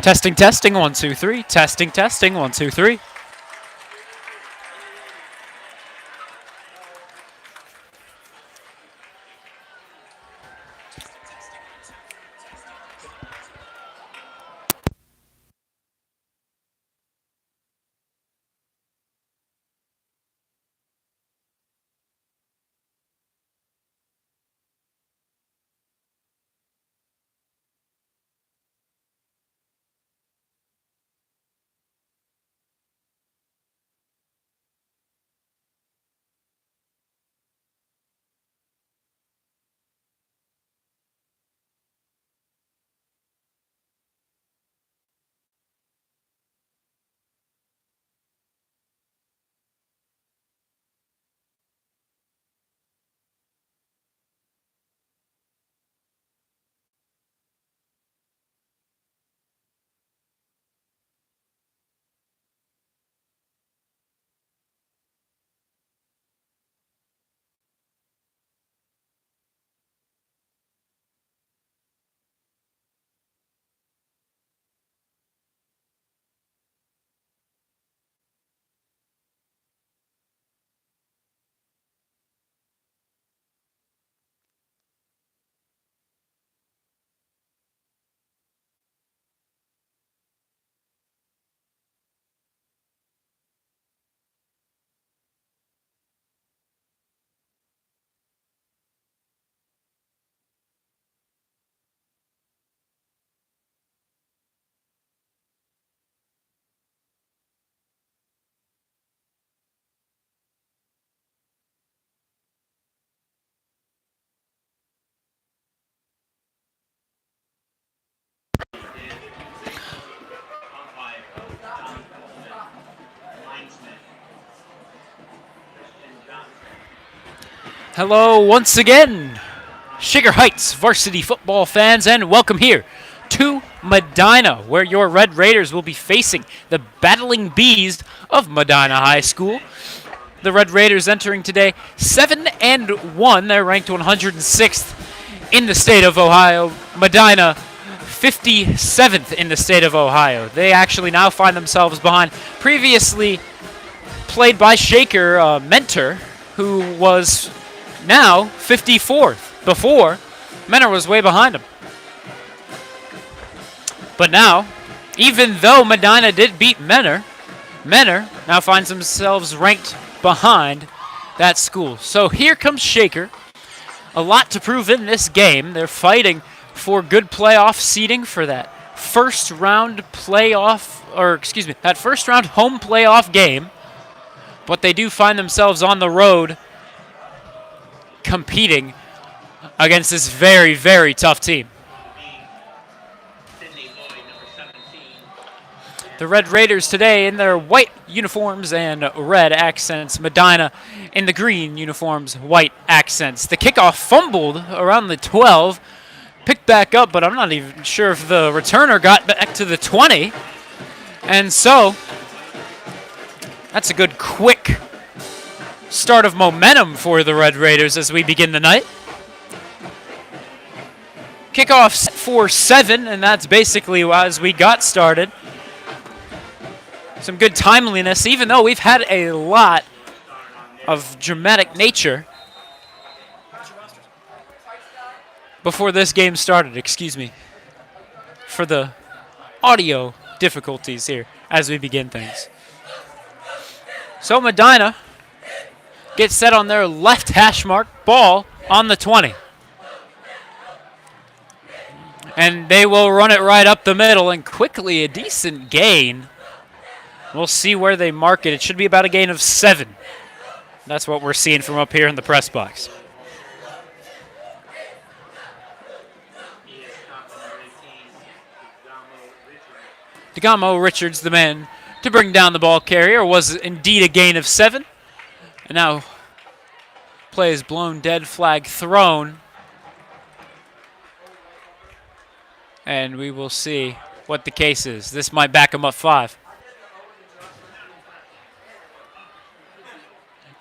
Testing, testing, 1, 2, 3. Testing, testing, 1, 2, 3. Hello once again, Sugar Heights varsity football fans, and welcome here to Medina, where your Red Raiders will be facing the Battling Bees of Medina High School. The Red Raiders entering today 7-1. They're ranked 106th in the state of Ohio. Medina 57th in the state of Ohio. They actually now find themselves behind previously played by Shaker Mentor, who was now 54th. Before, Mentor was way behind him. But now, even though Medina did beat Mentor now finds themselves ranked behind that school. So here comes Shaker. A lot to prove in this game. They're fighting for good playoff seeding for that first round that first round home playoff game. But they do find themselves on the road competing against this very, very tough team. The Red Raiders today in their white uniforms and red accents. Medina in the green uniforms, white accents. The kickoff fumbled around the 12. Picked back up, but I'm not even sure if the returner got back to the 20. And so, that's a good quick start of momentum for the Red Raiders as we begin the night. Kickoff set for 7, and that's basically as we got started. Some good timeliness, even though we've had a lot of dramatic nature before this game started. Excuse me for the audio difficulties here as we begin things. So Medina gets set on their left hash mark, ball on the 20. And they will run it right up the middle, and quickly a decent gain. We'll see where they mark it. It should be about a gain of 7. That's what we're seeing from up here in the press box. DeGamo Richards, the man to bring down the ball carrier, was indeed a gain of 7. And now play is blown dead, flag thrown. And we will see what the case is. This might back him up 5.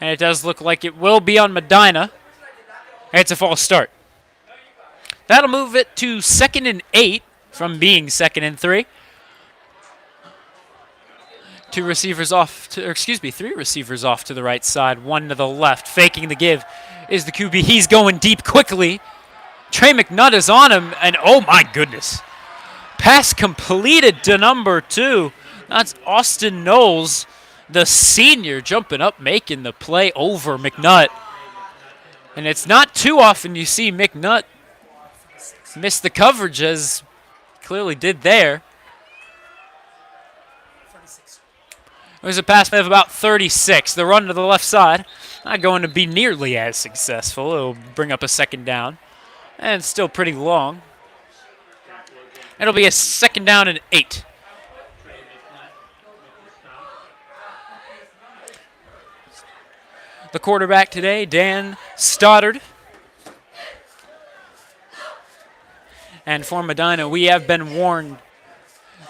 And it does look like it will be on Medina. It's a false start. That'll move it to 2nd and 8 from being 2nd and 3. Three receivers off to the right side, one to the left. Faking the give is the QB. He's going deep quickly. Trey McNutt is on him, and oh my goodness. Pass completed to number 2. That's Austin Knowles, the senior, jumping up, making the play over McNutt. And it's not too often you see McNutt miss the coverage as clearly did there. There's a pass play of about 36. The run to the left side, not going to be nearly as successful. It'll bring up a second down, and still pretty long. It'll be a second down and 8. The quarterback today, Dan Stoddard. And for Medina, we have been warned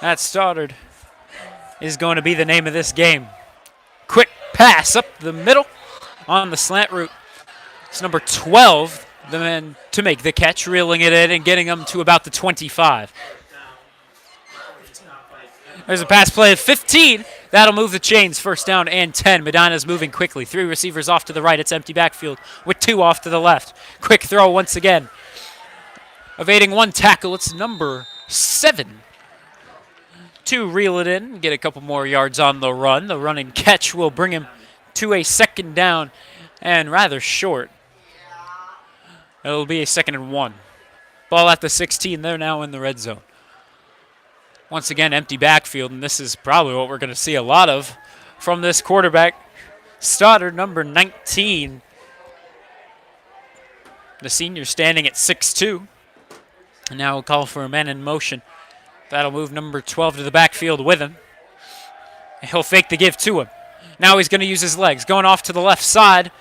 that Stoddard is going to be the name of this game. Quick pass up the middle on the slant route. It's number 12, the man to make the catch, reeling it in and getting them to about the 25. There's a pass play of 15. That'll move the chains. First down and 10. Medina's moving quickly. 3 receivers off to the right. It's empty backfield with 2 off to the left. Quick throw once again. Evading 1 tackle. It's number 7. To reel it in, get a couple more yards on the run. The run and catch will bring him to a second down and rather short. It'll be a second and 1. Ball at the 16. They're now in the red zone. Once again, empty backfield, and this is probably what we're going to see a lot of from this quarterback. Stoddard, number 19. The senior standing at 6'2". And now we'll call for a man in motion. That'll move number 12 to the backfield with him. And he'll fake the give to him. Now he's going to use his legs. Going off to the left side.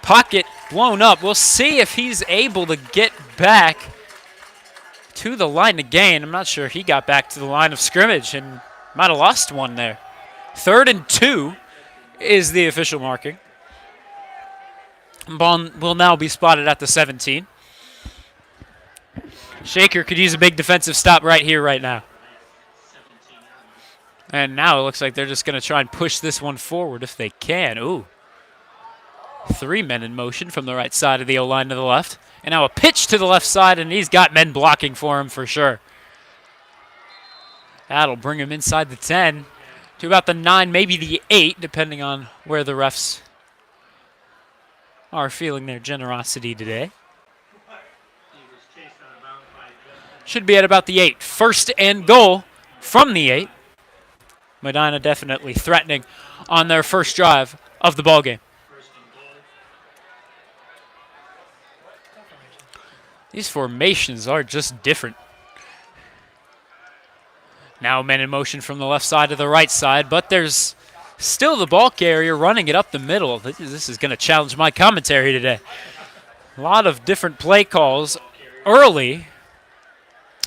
Pocket blown up. We'll see if he's able to get back to the line to gain. I'm not sure he got back to the line of scrimmage and might have lost one there. 3rd and 2 is the official marking. Ball will now be spotted at the 17. Shaker could use a big defensive stop right here, right now. And now it looks like they're just going to try and push this one forward if they can. Ooh. 3 men in motion from the right side of the O-line to the left. And now a pitch to the left side, and he's got men blocking for him for sure. That'll bring him inside the 10 to about the 9, maybe the 8, depending on where the refs are feeling their generosity today. Should be at about the 8. First and goal from the 8. Medina definitely threatening on their first drive of the ballgame. These formations are just different. Now men in motion from the left side to the right side, but there's still the ball carrier running it up the middle. This is going to challenge my commentary today. A lot of different play calls early.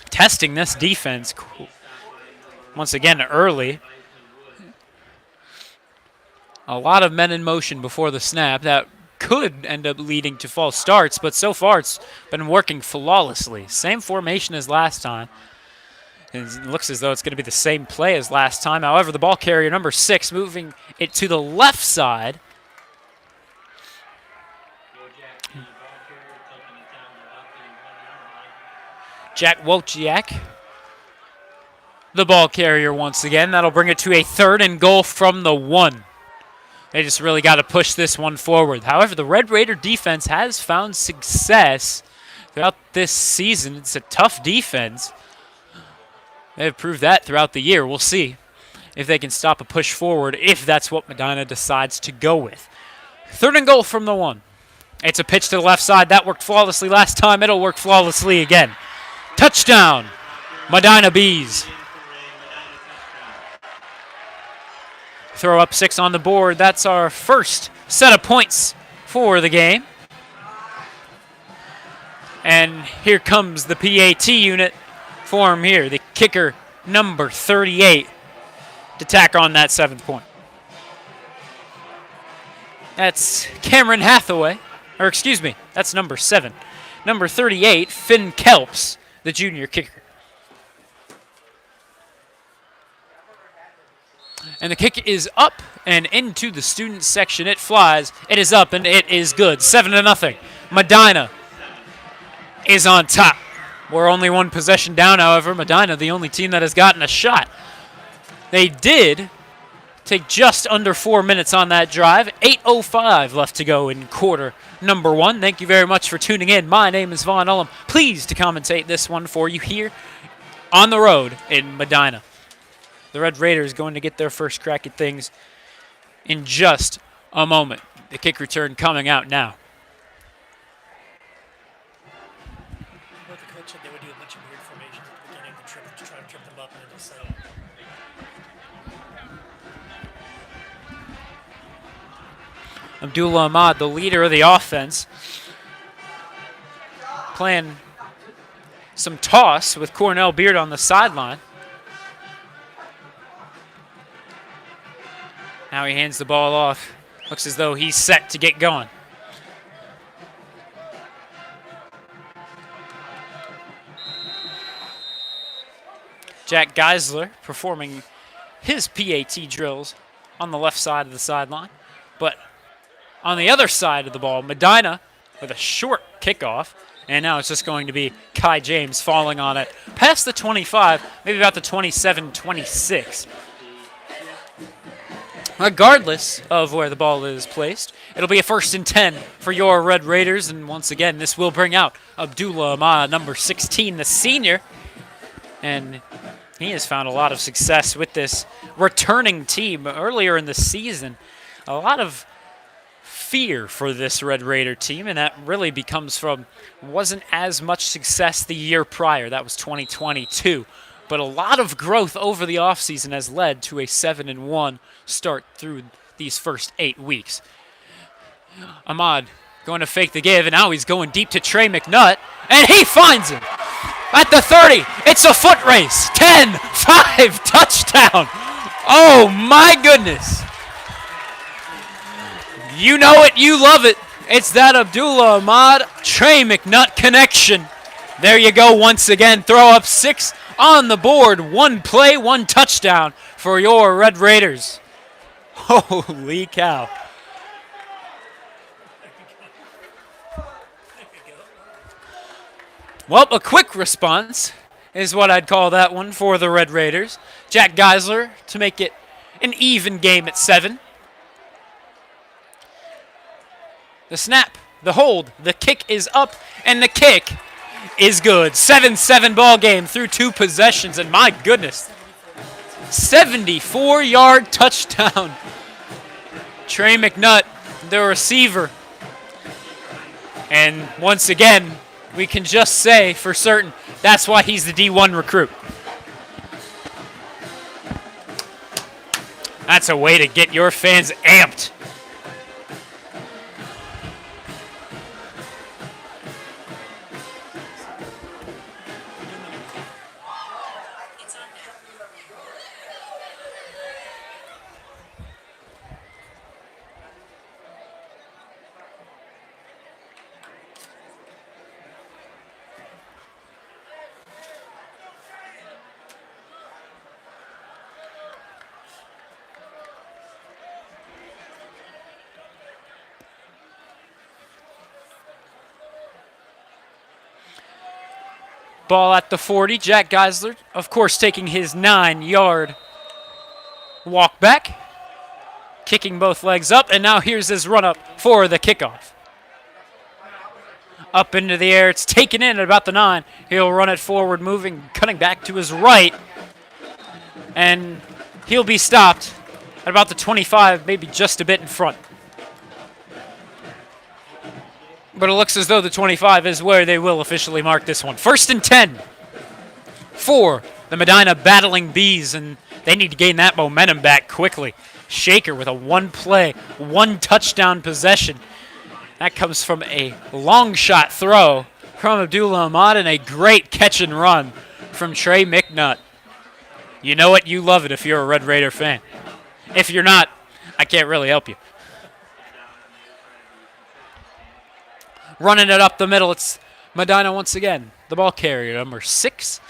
Testing this defense once again early. A lot of men in motion before the snap. That could end up leading to false starts, but so far it's been working flawlessly. Same formation as last time. It looks as though it's going to be the same play as last time. However, the ball carrier, number 6, moving it to the left side. Jack Wojciak, the ball carrier once again. That'll bring it to a 3rd and goal from the 1. They just really got to push this one forward. However, the Red Raider defense has found success throughout this season. It's a tough defense. They have proved that throughout the year. We'll see if they can stop a push forward, if that's what Medina decides to go with. 3rd and goal from the 1. It's a pitch to the left side. That worked flawlessly last time. It'll work flawlessly again. Touchdown, Medina Bees. Throw up 6 on the board. That's our first set of points for the game. And here comes the PAT unit form here. The kicker, number 38, to tack on that 7th point. That's Cameron Hathaway. Or excuse me, that's number 7. Number 38, Finn Kelps, the junior kicker. And the kick is up and into the student section. It flies. It is up and it is good. 7-0. Medina is on top. We're only one possession down, however. Medina, the only team that has gotten a shot. They did take just under 4 minutes on that drive. 8:05 left to go in quarter number 1. Thank you very much for tuning in. My name is Vaughn Ullum. Pleased to commentate this one for you here on the road in Medina. The Red Raiders going to get their first crack at things in just a moment. The kick return coming out now. Both the coach said they would do a bunch of weird formations at the beginning of the trip to try to trip them up, and then just say, Abdullah Ahmad, the leader of the offense, playing some toss with Cornell Beard on the sideline. Now he hands the ball off. Looks as though he's set to get going. Jack Geisler performing his PAT drills on the left side of the sideline. But on the other side of the ball, Medina with a short kickoff. And now it's just going to be Kai James falling on it past the 25, maybe about the 27, 26. Regardless of where the ball is placed, it'll be a 1st and 10 for your Red Raiders. And once again, this will bring out Abdullah Ahmad, number 16, the senior. And he has found a lot of success with this returning team earlier in the season. A lot of fear for this Red Raider team, and that really becomes from wasn't as much success the year prior. That was 2022. But a lot of growth over the offseason has led to a 7-1 start through these first 8 weeks. Ahmad going to fake the give, and now he's going deep to Trey McNutt, and he finds him at the 30. It's a foot race. 10-5 touchdown. Oh, my goodness. You know it. You love it. It's that Abdullah Ahmad, Trey McNutt connection. There you go once again. Throw up 6 on the board. 1 play, 1 touchdown for your Red Raiders. Holy cow. Well, a quick response is what I'd call that one for the Red Raiders. Jack Geisler to make it an even game at 7. The snap, the hold, the kick is up, and the kick is good. 7-7 ball game through 2 possessions, and my goodness, 74-yard touchdown. Trey McNutt, the receiver. And once again, we can just say for certain that's why he's the D1 recruit. That's a way to get your fans amped. Ball at the 40. Jack Geisler, of course, taking his 9-yard walk back. Kicking both legs up, and now here's his run up for the kickoff. Up into the air. It's taken in at about the 9. He'll run it forward, moving, cutting back to his right. And he'll be stopped at about the 25, maybe just a bit in front. But it looks as though the 25 is where they will officially mark this one. 1st and 10 for the Medina Battling Bees, and they need to gain that momentum back quickly. Shaker with a 1-play, 1-touchdown possession. That comes from a long shot throw from Abdullah Ahmad and a great catch and run from Trey McNutt. You know it, you love it if you're a Red Raider fan. If you're not, I can't really help you. Running it up the middle, it's Medina once again. The ball carrier, number 6.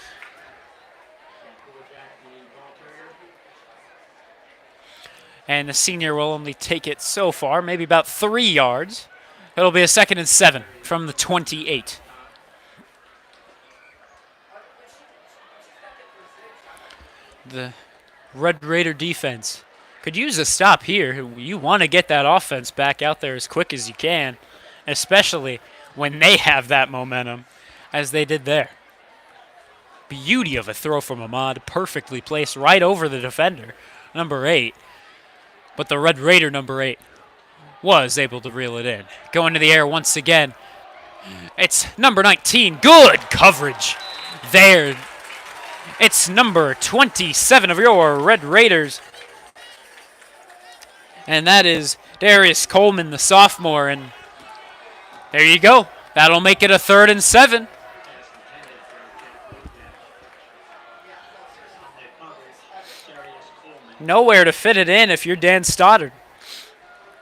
And the senior will only take it so far, maybe about 3 yards. It'll be a 2nd and 7 from the 28. The Red Raider defense could use a stop here. You want to get that offense back out there as quick as you can, especially when they have that momentum as they did there. Beauty of a throw from Ahmad, perfectly placed right over the defender, number 8. But the Red Raider, number 8, was able to reel it in. Going to the air once again. It's number 19. Good coverage there. It's number 27 of your Red Raiders. And that is Darius Coleman, the sophomore. And there you go. That'll make it a 3rd and 7. Nowhere to fit it in if you're Dan Stoddard.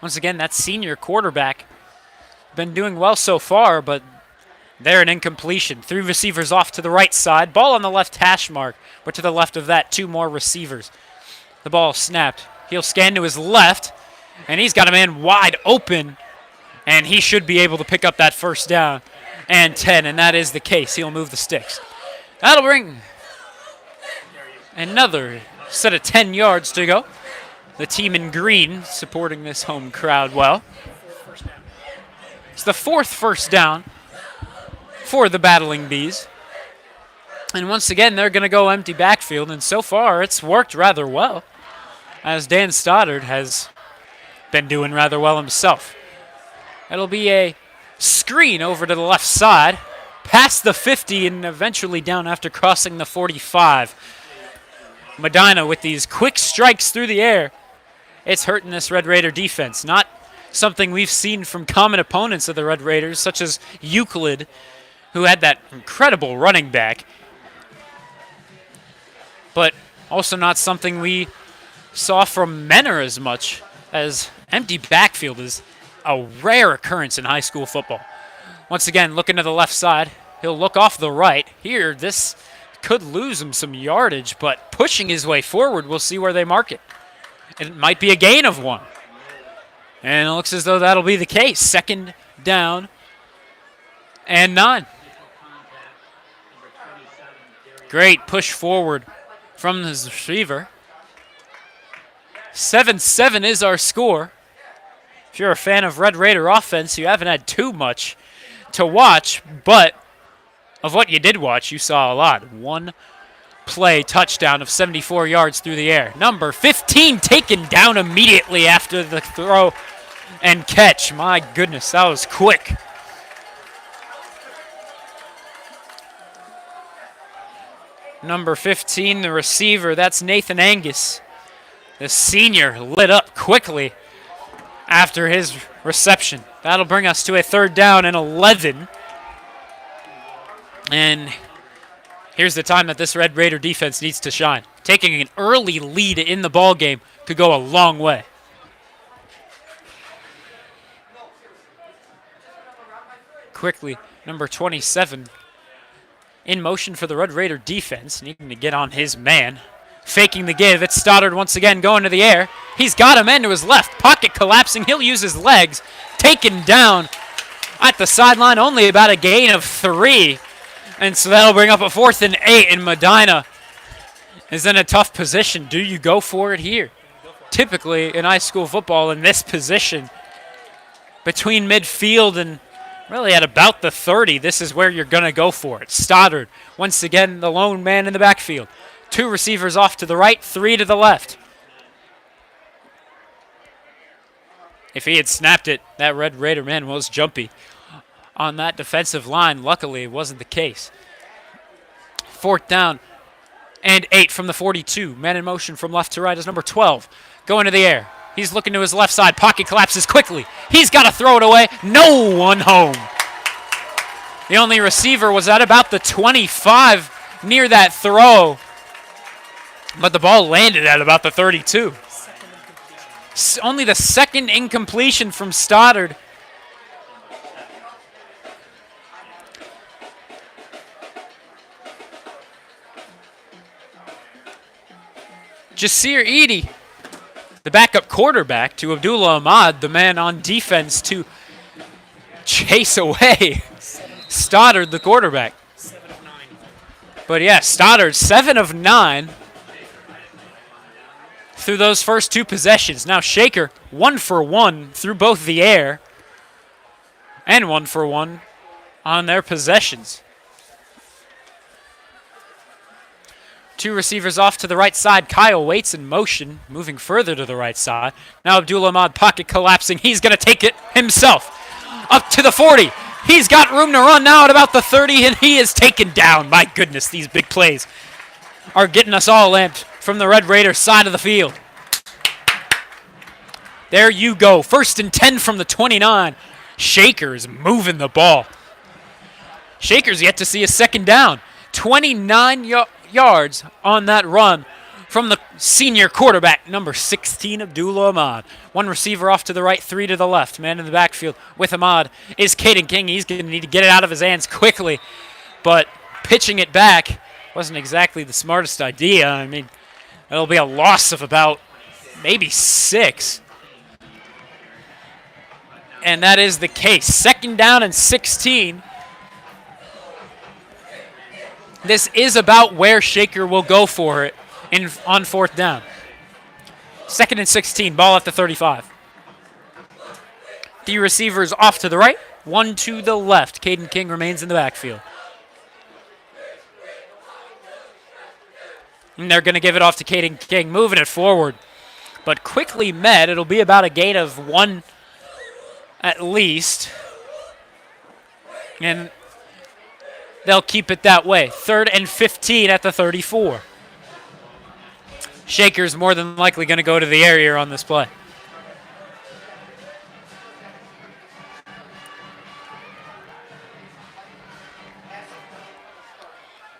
Once again, that senior quarterback been doing well so far, but there an incompletion. 3 receivers off to the right side. Ball on the left hash mark, but to the left of that, 2 more receivers. The ball snapped. He'll scan to his left, and he's got a man wide open, and he should be able to pick up that 1st down and 10, and that is the case. He'll move the sticks. That'll bring another set of 10 yards to go. The team in green supporting this home crowd well. It's the 4th first down for the Battling Bees. And once again, they're going to go empty backfield, and so far it's worked rather well, as Dan Stoddard has been doing rather well himself. It'll be a screen over to the left side, past the 50 and eventually down after crossing the 45. Medina with these quick strikes through the air. It's hurting this Red Raider defense. Not something we've seen from common opponents of the Red Raiders, such as Euclid, who had that incredible running back. But also not something we saw from Menor as much, as empty backfield is a rare occurrence in high school football. Once again, looking to the left side. He'll look off the right. Here, this could lose him some yardage, but pushing his way forward, we'll see where they mark it. It might be a gain of 1. And it looks as though that'll be the case. 2nd down and 9. Great push forward from the receiver. 7-7 is our score. If you're a fan of Red Raider offense, you haven't had too much to watch, but of what you did watch, you saw a lot. 1 play touchdown of 74 yards through the air. Number 15 taken down immediately after the throw and catch. My goodness, that was quick. Number 15, the receiver, that's Nathan Angus. The senior lit up quickly after his reception. That'll bring us to a 3rd down and 11. And here's the time that this Red Raider defense needs to shine. Taking an early lead in the ball game could go a long way. Quickly, number 27 in motion for the Red Raider defense, needing to get on his man. Faking the give. It's Stoddard once again going to the air. He's got a man to his left. Pocket collapsing. He'll use his legs. Taken down at the sideline. Only about a gain of 3. And so that'll bring up a 4th and 8. And Medina is in a tough position. Do you go for it here? Typically in high school football in this position, between midfield and really at about the 30, this is where you're going to go for it. Stoddard, once again, the lone man in the backfield. 2 receivers off to the right, 3 to the left. If he had snapped it, that Red Raider man was jumpy on that defensive line. Luckily, it wasn't the case. 4th down and 8 from the 42. Man in motion from left to right is number 12. Going to the air. He's looking to his left side. Pocket collapses quickly. He's got to throw it away. No one home. The only receiver was at about the 25 near that throw, but the ball landed at about the 32. Only the 2nd incompletion from Stoddard. Jasir Eady the backup quarterback to Abdullah Ahmad, the man on defense to chase away Stoddard, the quarterback. 7 of 9. But yeah, Stoddard, 7 of 9 through those first two possessions. Now Shaker, 1 for 1 through both the air and 1 for 1 on their possessions. Two receivers off to the right side. Kyle waits in motion, moving further to the right side. Now Abdul Ahmad, pocket collapsing. He's going to take it himself. Up to the 40. He's got room to run now at about the 30, and he is taken down. My goodness, these big plays are getting us all amped from the Red Raiders side of the field. There you go. 1st and 10 from the 29. Shaker's moving the ball. Shaker's yet to see a second down. 29 yards on that run from the senior quarterback, number 16, Abdullah Ahmad. One receiver off to the right, 3 to the left. Man in the backfield with Ahmad is Caden King. He's going to need to get it out of his hands quickly, but pitching it back wasn't exactly the smartest idea. I mean, it'll be a loss of about maybe 6. And that is the case. 2nd down and 16. This is about where Shaker will go for it on 4th down. 2nd and 16, ball at the 35. The receivers off to the right, 1 to the left. Caden King remains in the backfield. And they're going to give it off to Caden King, moving it forward. But quickly met. It'll be about a gain of 1 at least. And they'll keep it that way. 3rd and 15 at the 34. Shaker's more than likely going to go to the air here on this play.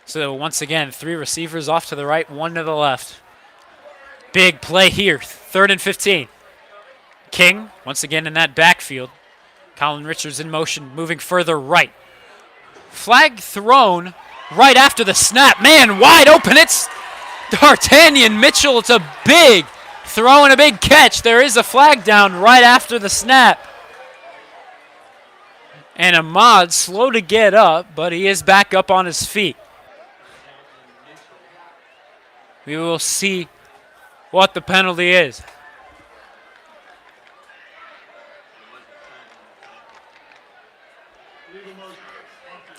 So once again, 3 receivers off to the right, 1 to the left. Big play here, 3rd and 15. King, once again in that backfield. Colin Richards in motion, moving further right. Flag thrown right after the snap. Man, wide open. It's D'Artagnan Mitchell. It's a big throw and a big catch. There is a flag down right after the snap. And Ahmad slow to get up, but he is back up on his feet. We will see what the penalty is.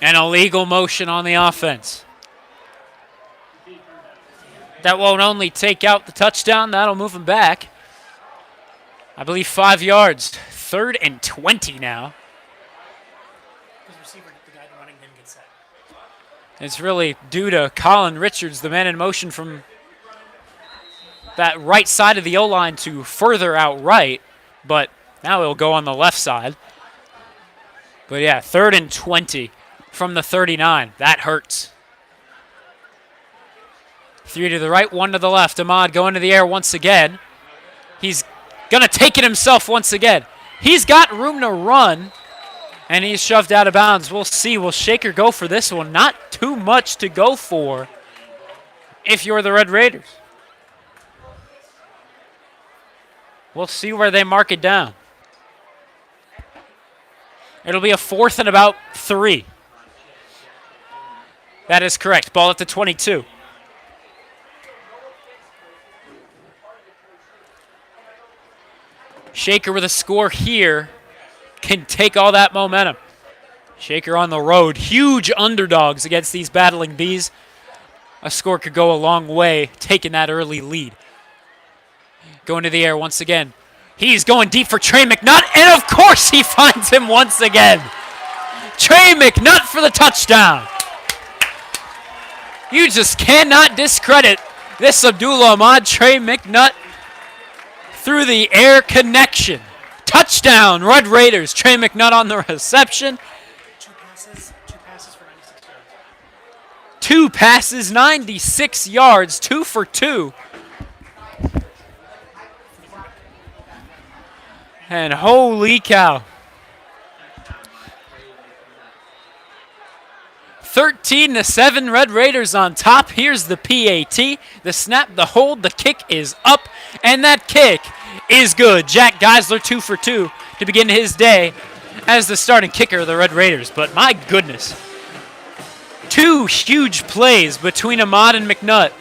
An illegal motion on the offense. That won't only take out the touchdown, that'll move him back. I believe 5 yards. 3rd and 20 now. His receiver, the guy running him, gets set. It's really due to Colin Richards, the man in motion from that right side of the O-line to further out right, but now he'll go on the left side. But yeah, 3rd and 20 from the 39. That hurts. 3 to the right, 1 to the left. Ahmad going to the air once again. He's going to take it himself once again. He's got room to run, and he's shoved out of bounds. We'll see. Will Shaker go for this one? Not too much to go for if you're the Red Raiders. We'll see where they mark it down. It'll be a 4th and about 3. That is correct. Ball at the 22. Shaker with a score here can take all that momentum. Shaker on the road. Huge underdogs against these battling Bees. A score could go a long way, taking that early lead. Going to the air once again. He's going deep for Trey McNutt, and of course he finds him once again. Trey McNutt for the touchdown. You just cannot discredit this Abdullah Ahmad. Trey McNutt through the air connection. Touchdown, Red Raiders. Trey McNutt on the reception. 2 passes for 96 yards. 2 passes, 96 yards, 2 for 2. And holy cow. 13-7, Red Raiders on top. Here's the PAT. The snap, the hold, the kick is up, and that kick is good. Jack Geisler 2 for 2 to begin his day as the starting kicker of the Red Raiders. But my goodness, 2 huge plays between Ahmad and McNutt.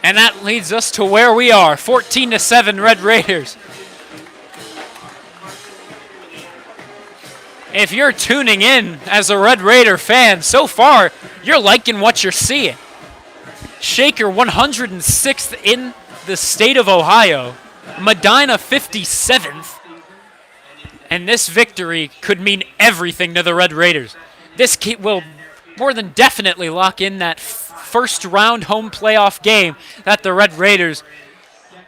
And that leads us to where we are, 14-7 Red Raiders. If you're tuning in as a Red Raider fan, so far, you're liking what you're seeing. Shaker 106th in the state of Ohio. Medina 57th. And this victory could mean everything to the Red Raiders. This will more than definitely lock in that first round home playoff game that the Red Raiders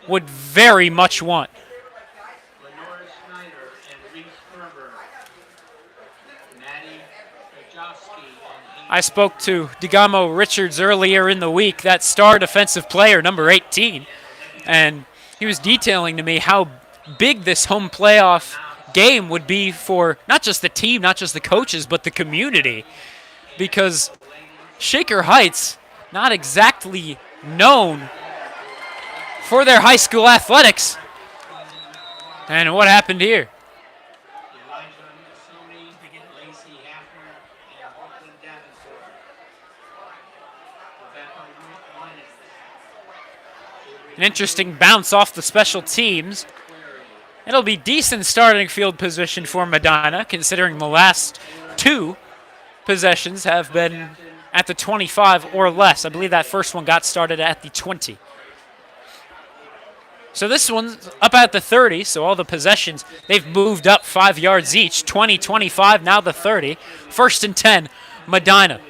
would very much want. I spoke to Digamo Richards earlier in the week, that star defensive player, number 18, and he was detailing to me how big this home playoff game would be for not just the team, not just the coaches, but the community. Because Shaker Heights, not exactly known for their high school athletics. And what happened here? An interesting bounce off the special teams. It'll be decent starting field position for Medina, considering the last 2 possessions have been at the 25 or less. I believe that first one got started at the 20. So this one's up at the 30, so all the possessions, they've moved up 5 yards each. 20, 25, now the 30. 1st and 10, Medina.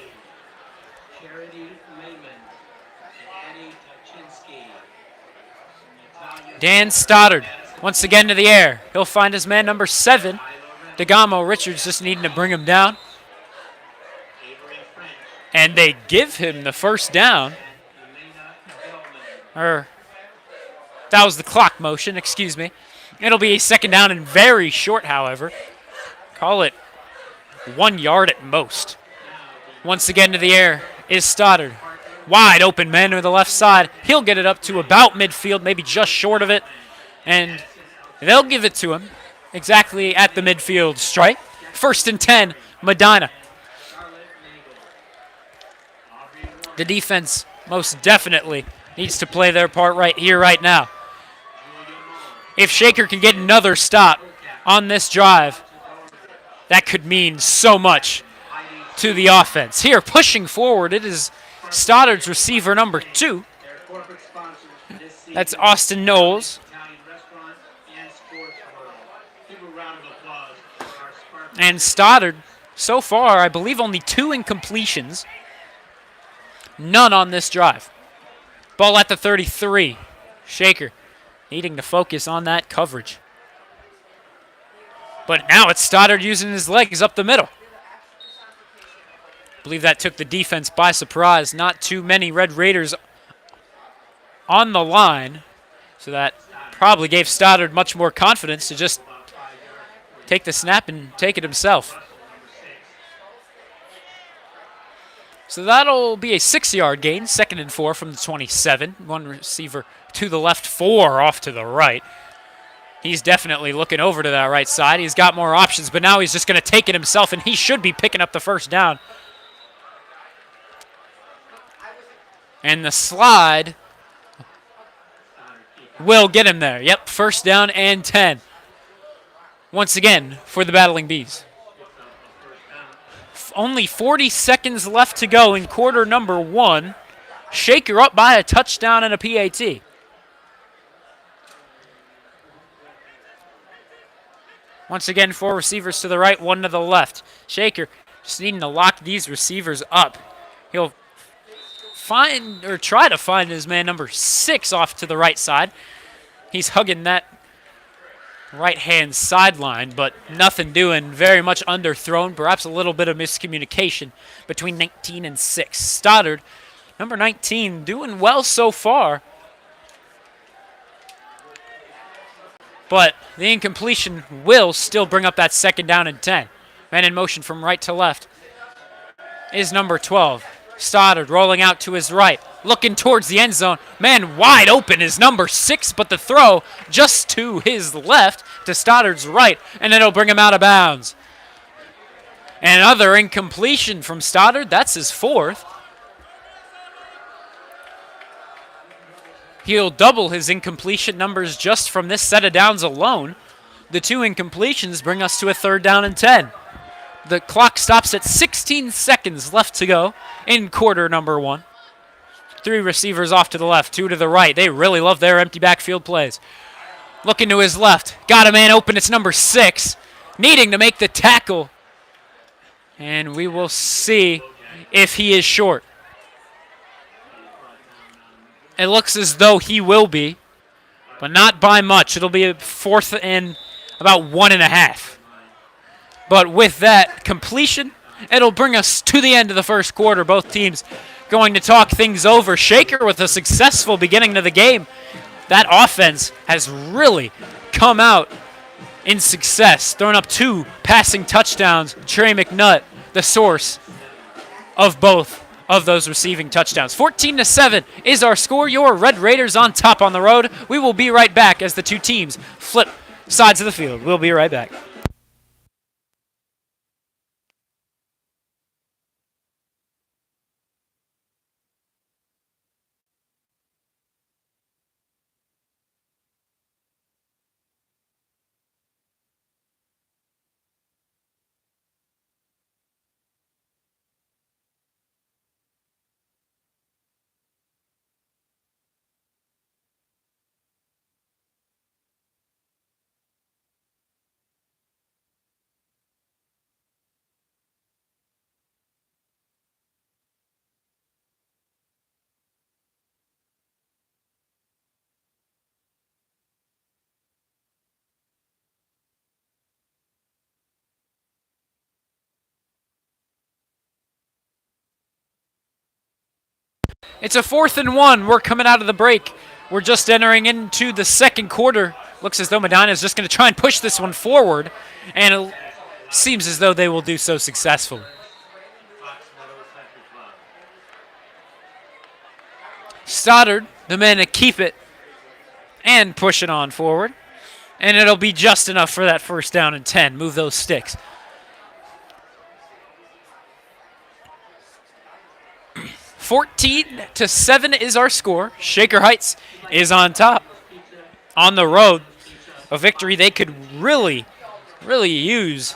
Dan Stoddard once again to the air. He'll find his man number 7. Digamo Richards just needing to bring him down. And they give him the first down. That was the clock motion, excuse me. It'll be a 2nd down and very short, however. Call it 1 yard at most. Once again to the air is Stoddard. Wide open man to the left side. He'll get it up to about midfield, maybe just short of it. And they'll give it to him exactly at the midfield strike. 1st and 10, Medina. The defense most definitely needs to play their part right here, right now. If Shaker can get another stop on this drive, that could mean so much to the offense. Here, pushing forward, it is Stoddard's receiver number 2. That's Austin Knowles. And Stoddard, so far, I believe only 2 incompletions. None on this drive. Ball at the 33. Shaker needing to focus on that coverage. But now it's Stoddard using his legs up the middle. I believe that took the defense by surprise. Not too many Red Raiders on the line. So that probably gave Stoddard much more confidence to just take the snap and take it himself. So that'll be a 6-yard gain, 2nd and 4 from the 27. 1 receiver to the left, 4 off to the right. He's definitely looking over to that right side. He's got more options, but now he's just going to take it himself, and he should be picking up the first down. And the slide will get him there. Yep, 1st down and 10. Once again for the Battling Bees. Only 40 seconds left to go in quarter number 1. Shaker up by a touchdown and a PAT. Once again, 4 receivers to the right, 1 to the left. Shaker just needing to lock these receivers up. He'll find or try to find his man number 6 off to the right side. He's hugging that right-hand sideline, but nothing doing. Very much underthrown. Perhaps a little bit of miscommunication between 19 and 6. Stoddard, number 19, doing well so far. But the incompletion will still bring up that 2nd down and 10. Man in motion from right to left is number 12. Stoddard rolling out to his right, looking towards the end zone. Man wide open is number 6, but the throw just to his left, to Stoddard's right, and it'll bring him out of bounds. And another incompletion from Stoddard. That's his 4th. He'll double his incompletion numbers just from this set of downs alone. The 2 incompletions bring us to a 3rd down and 10. The clock stops at 16 seconds left to go in quarter number 1. 3 receivers off to the left, 2 to the right. They really love their empty backfield plays. Looking to his left. Got a man open. It's number 6. Needing to make the tackle. And we will see if he is short. It looks as though he will be, but not by much. It'll be a 4th and about 1.5. But with that completion, it'll bring us to the end of the first quarter. Both teams going to talk things over. Shaker with a successful beginning to the game. That offense has really come out in success, throwing up 2 passing touchdowns. Trey McNutt, the source of both of those receiving touchdowns. 14-7 is our score. Your Red Raiders on top on the road. We will be right back as the 2 teams flip sides of the field. We'll be right back. It's a 4th and 1. We're coming out of the break. We're just entering into the second quarter. Looks as though Medina is just going to try and push this one forward, and it seems as though they will do so successfully. Stoddard, the man to keep it and push it on forward, and it'll be just enough for that 1st down and 10. Move those sticks. 14-7 is our score. Shaker Heights is on top. On the road, a victory they could really use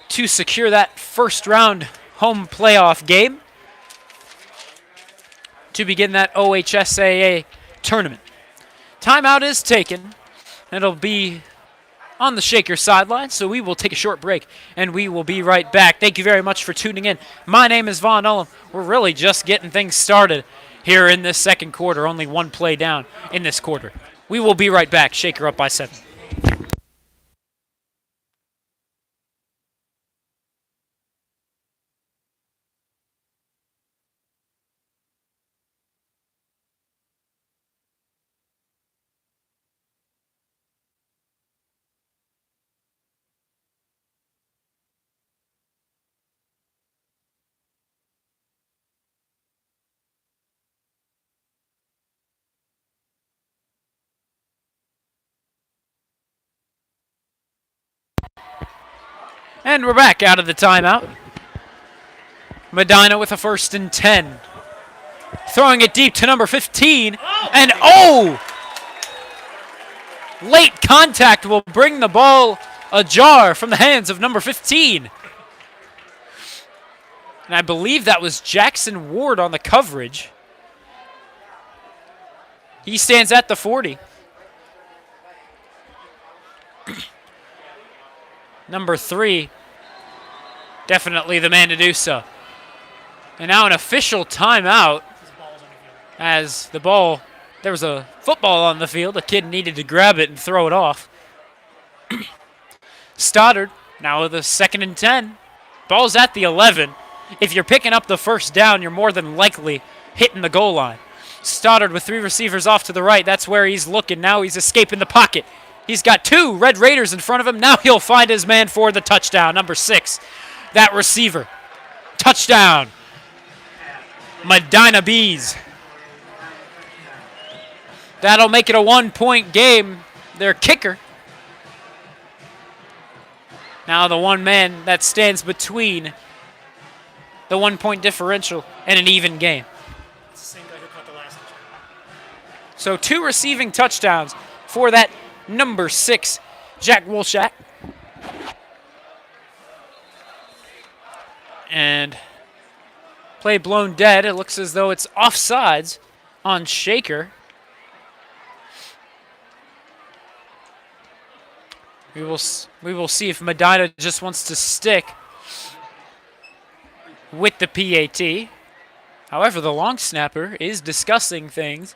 to secure that first-round home playoff game to begin that OHSAA tournament. Timeout is taken. It'll be on the Shaker sideline, so we will take a short break, and we will be right back. Thank you very much for tuning in. My name is Vaughn Ullum. We're really just getting things started here in this second quarter, only 1 play down in this quarter. We will be right back. Shaker up by 7. And we're back out of the timeout. Medina with a 1st and 10. Throwing it deep to number 15. And late contact will bring the ball ajar from the hands of number 15. And I believe that was Jackson Ward on the coverage. He stands at the 40. Number 3, definitely the man to do so. And now an official timeout as there was a football on the field. A kid needed to grab it and throw it off. Stoddard now with a 2nd and 10. Ball's at the 11. If you're picking up the 1st down, you're more than likely hitting the goal line. Stoddard with 3 receivers off to the right. That's where he's looking. Now he's escaping the pocket. He's got 2 Red Raiders in front of him. Now he'll find his man for the touchdown. Number 6, that receiver. Touchdown. Medina Bees. That'll make it a 1-point game. Their kicker. Now the one man that stands between the 1-point differential and an even game. It's the same guy who caught the last touchdown. So 2 receiving touchdowns for that number 6, Jack Wolchak. And play blown dead. It looks as though it's offsides on Shaker. We will see if Medina just wants to stick with the PAT. However, the long snapper is discussing things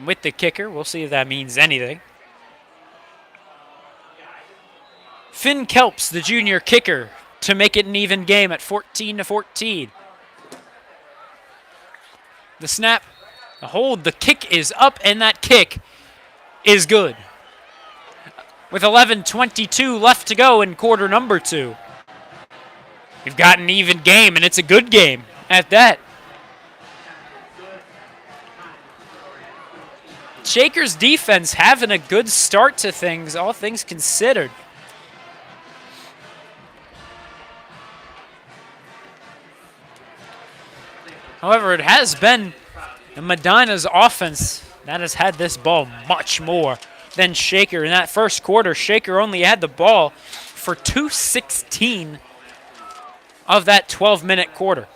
with the kicker. We'll see if that means anything. Finn Kelps, the junior kicker, to make it an even game at 14-14. The snap, the hold, the kick is up, and that kick is good. With 11:22 left to go in quarter number 2. We've got an even game, and it's a good game at that. Shaker's defense having a good start to things, all things considered. However, it has been Medina's offense that has had this ball much more than Shaker. In that first quarter, Shaker only had the ball for 2:16 of that 12-minute quarter.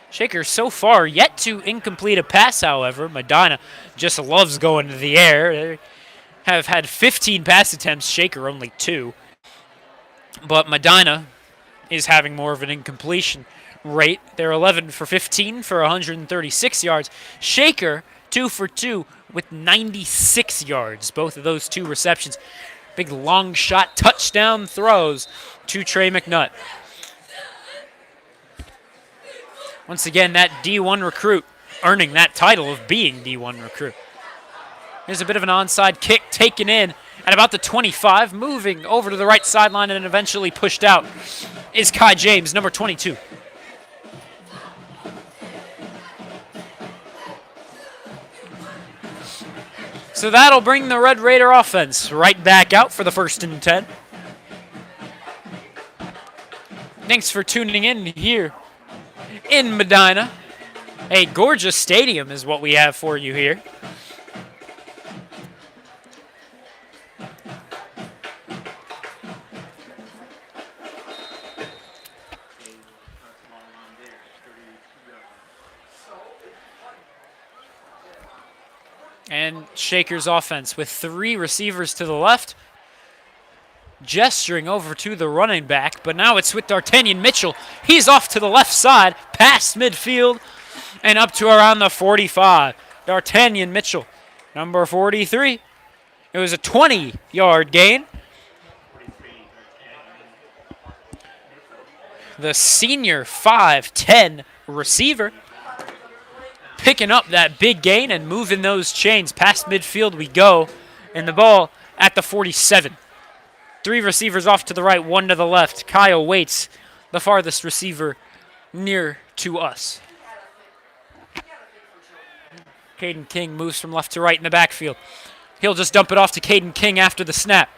Shaker so far yet to incomplete a pass, however. Medina just loves going to the air. They have had 15 pass attempts, Shaker only 2. But Medina is having more of an incompletion rate. They're 11 for 15 for 136 yards. Shaker 2 for 2 with 96 yards. Both of those 2 receptions. Big long shot touchdown throws to Trey McNutt. Once again, that D1 recruit earning that title of being D1 recruit. Here's a bit of an onside kick taken in at about the 25, moving over to the right sideline and eventually pushed out is Kai James, number 22. So that'll bring the Red Raider offense right back out for the 1st and 10. Thanks for tuning in here in Medina. A gorgeous stadium is what we have for you here. And Shaker's offense with 3 receivers to the left, gesturing over to the running back, but now it's with D'Artagnan Mitchell. He's off to the left side, past midfield, and up to around the 45. D'Artagnan Mitchell, number 43. It was a 20-yard gain. The senior 5'10 receiver picking up that big gain and moving those chains. Past midfield we go, and the ball at the 47. 3 receivers off to the right, 1 to the left. Kyle waits, the farthest receiver near to us. Caden King moves from left to right in the backfield. He'll just dump it off to Caden King after the snap.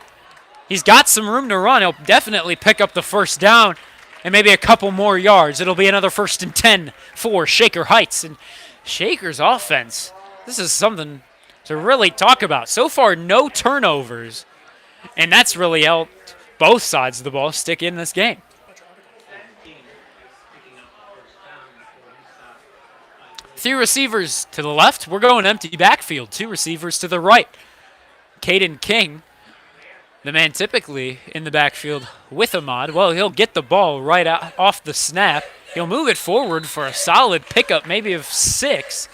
He's got some room to run. He'll definitely pick up the first down and maybe a couple more yards. It'll be another 1st and 10 for Shaker Heights. And Shaker's offense, this is something to really talk about. So far, no turnovers. And that's really helped both sides of the ball stick in this game. 3 receivers to the left. We're going empty backfield. 2 receivers to the right. Caden King, the man typically in the backfield with Ahmad. Well, he'll get the ball right out, off the snap. He'll move it forward for a solid pickup, maybe of 6.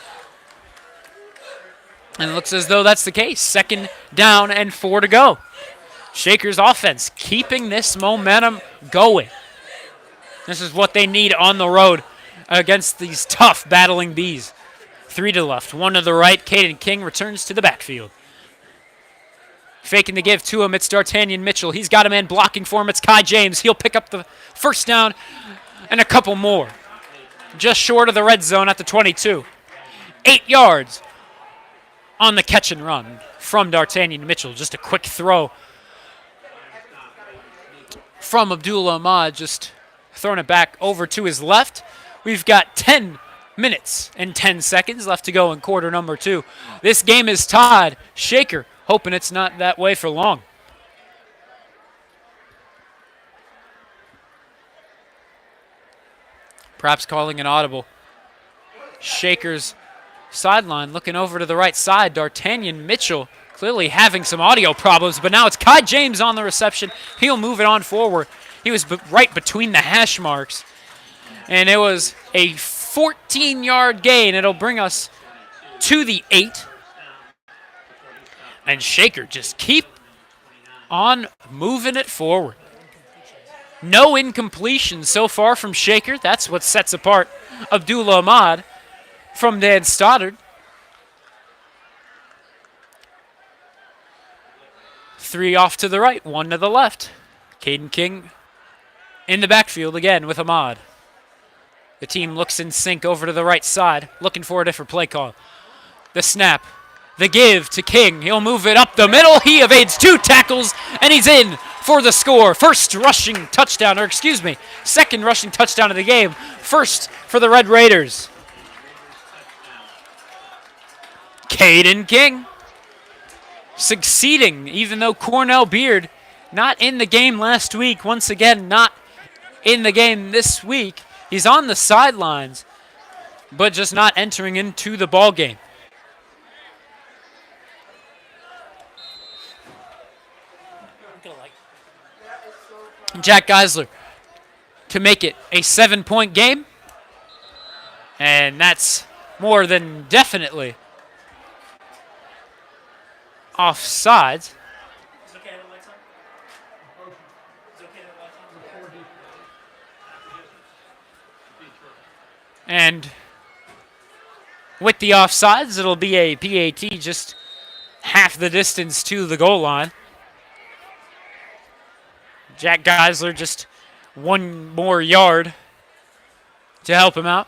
And it looks as though that's the case. 2nd down and 4 to go. Shaker's offense keeping this momentum going. This is what they need on the road against these tough battling bees. 3 to the left, 1 to the right. Caden King returns to the backfield. Faking the give to him, it's D'Artagnan Mitchell. He's got a man blocking for him, it's Kai James. He'll pick up the first down and a couple more. Just short of the red zone at the 22. 8 yards on the catch and run from D'Artagnan Mitchell. Just a quick throw from Abdullah Ahmad, just throwing it back over to his left. We've got 10 minutes and 10 seconds left to go in quarter number 2. This game is tied. Shaker hoping it's not that way for long. Perhaps calling an audible. Shaker's sideline looking over to the right side. D'Artagnan Mitchell clearly having some audio problems, but now it's Kai James on the reception. He'll move it on forward. He was right between the hash marks, and it was a 14-yard gain. It'll bring us to the 8. And Shaker just keep on moving it forward. No incompletion so far from Shaker. That's what sets apart Abdullah Ahmad from Dan Stoddard. 3 off to the right, 1 to the left. Caden King in the backfield again with Ahmad. The team looks in sync over to the right side, looking for a different play call. The snap, the give to King. He'll move it up the middle. He evades 2 tackles, and he's in for the score. Second rushing touchdown of the game. First for the Red Raiders. Caden King succeeding, even though Cornell Beard not in the game last week. Once again, not in the game this week. He's on the sidelines, but just not entering into the ball game. Jack Geisler to make it a 7-point game, and that's more than definitely offsides. And with the offsides, it'll be a PAT just half the distance to the goal line. Jack Geisler just 1 more yard to help him out.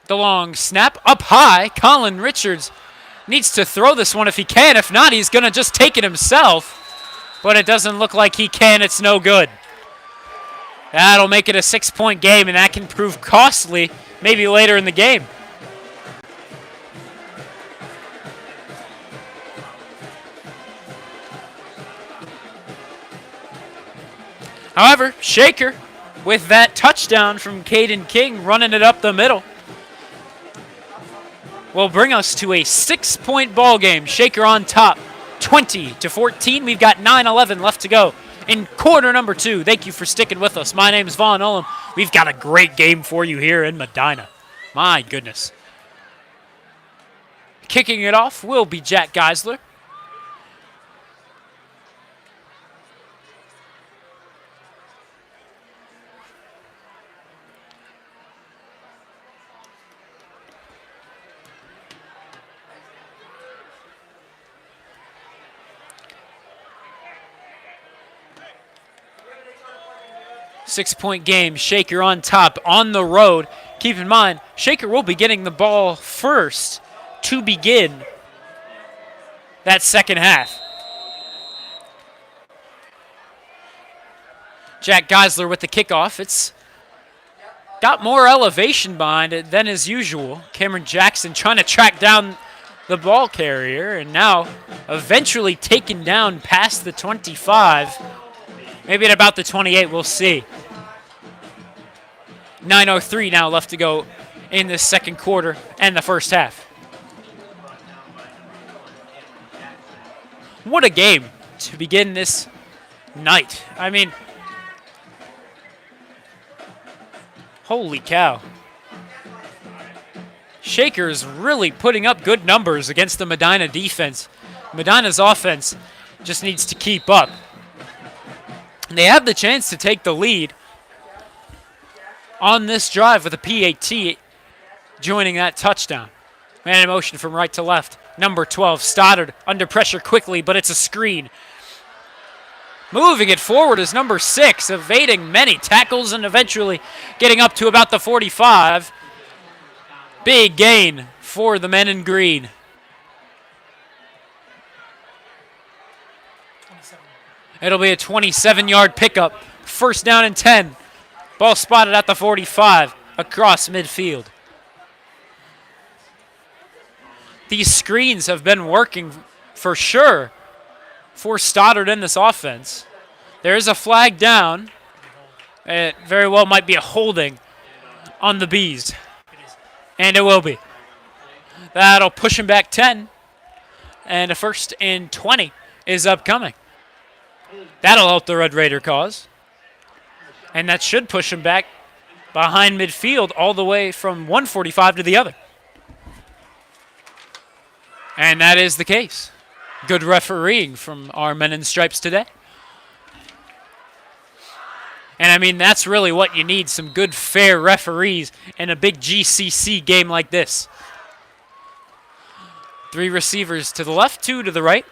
The long snap up high. Colin Richards needs to throw this one if he can. If not, he's going to just take it himself. But it doesn't look like he can. It's no good. That'll make it a 6-point game, and that can prove costly maybe later in the game. However, Shaker, with that touchdown from Caden King running it up the middle, will bring us to a 6-point ball game. Shaker on top, 20-14. We've got 9:11 left to go in quarter number 2. Thank you for sticking with us. My name is Vaughn Ullum. We've got a great game for you here in Medina. My goodness. Kicking it off will be Jack Geisler. Six-point game, Shaker on top, on the road. Keep in mind, Shaker will be getting the ball first to begin that second half. Jack Geisler with the kickoff. It's got more elevation behind it than is usual. Cameron Jackson trying to track down the ball carrier, and now eventually taken down past the 25. Maybe at about the 28, we'll see. 9:03 now left to go in the second quarter and the first half. What a game to begin this night. I mean, holy cow. Shaker's really putting up good numbers against the Medina defense. Medina's offense just needs to keep up. They have the chance to take the lead on this drive with a PAT joining that touchdown. Man in motion from right to left. Number 12, Stoddard, under pressure quickly, but it's a screen. Moving it forward is number 6, evading many tackles and eventually getting up to about the 45. Big gain for the men in green. 27. It'll be a 27-yard pickup. First down and 10. Ball spotted at the 45 across midfield. These screens have been working for sure for Stoddard in this offense. There is a flag down. It very well might be a holding on the Bees. And it will be. That'll push him back 10. And a first and 20 is upcoming. That'll help the Red Raider cause. And that should push him back behind midfield all the way from 145 to the other. And that is the case. Good refereeing from our men in stripes today. And I mean, that's really what you need, some good, fair referees in a big GCC game like this. 3 receivers to the left, 2 to the right.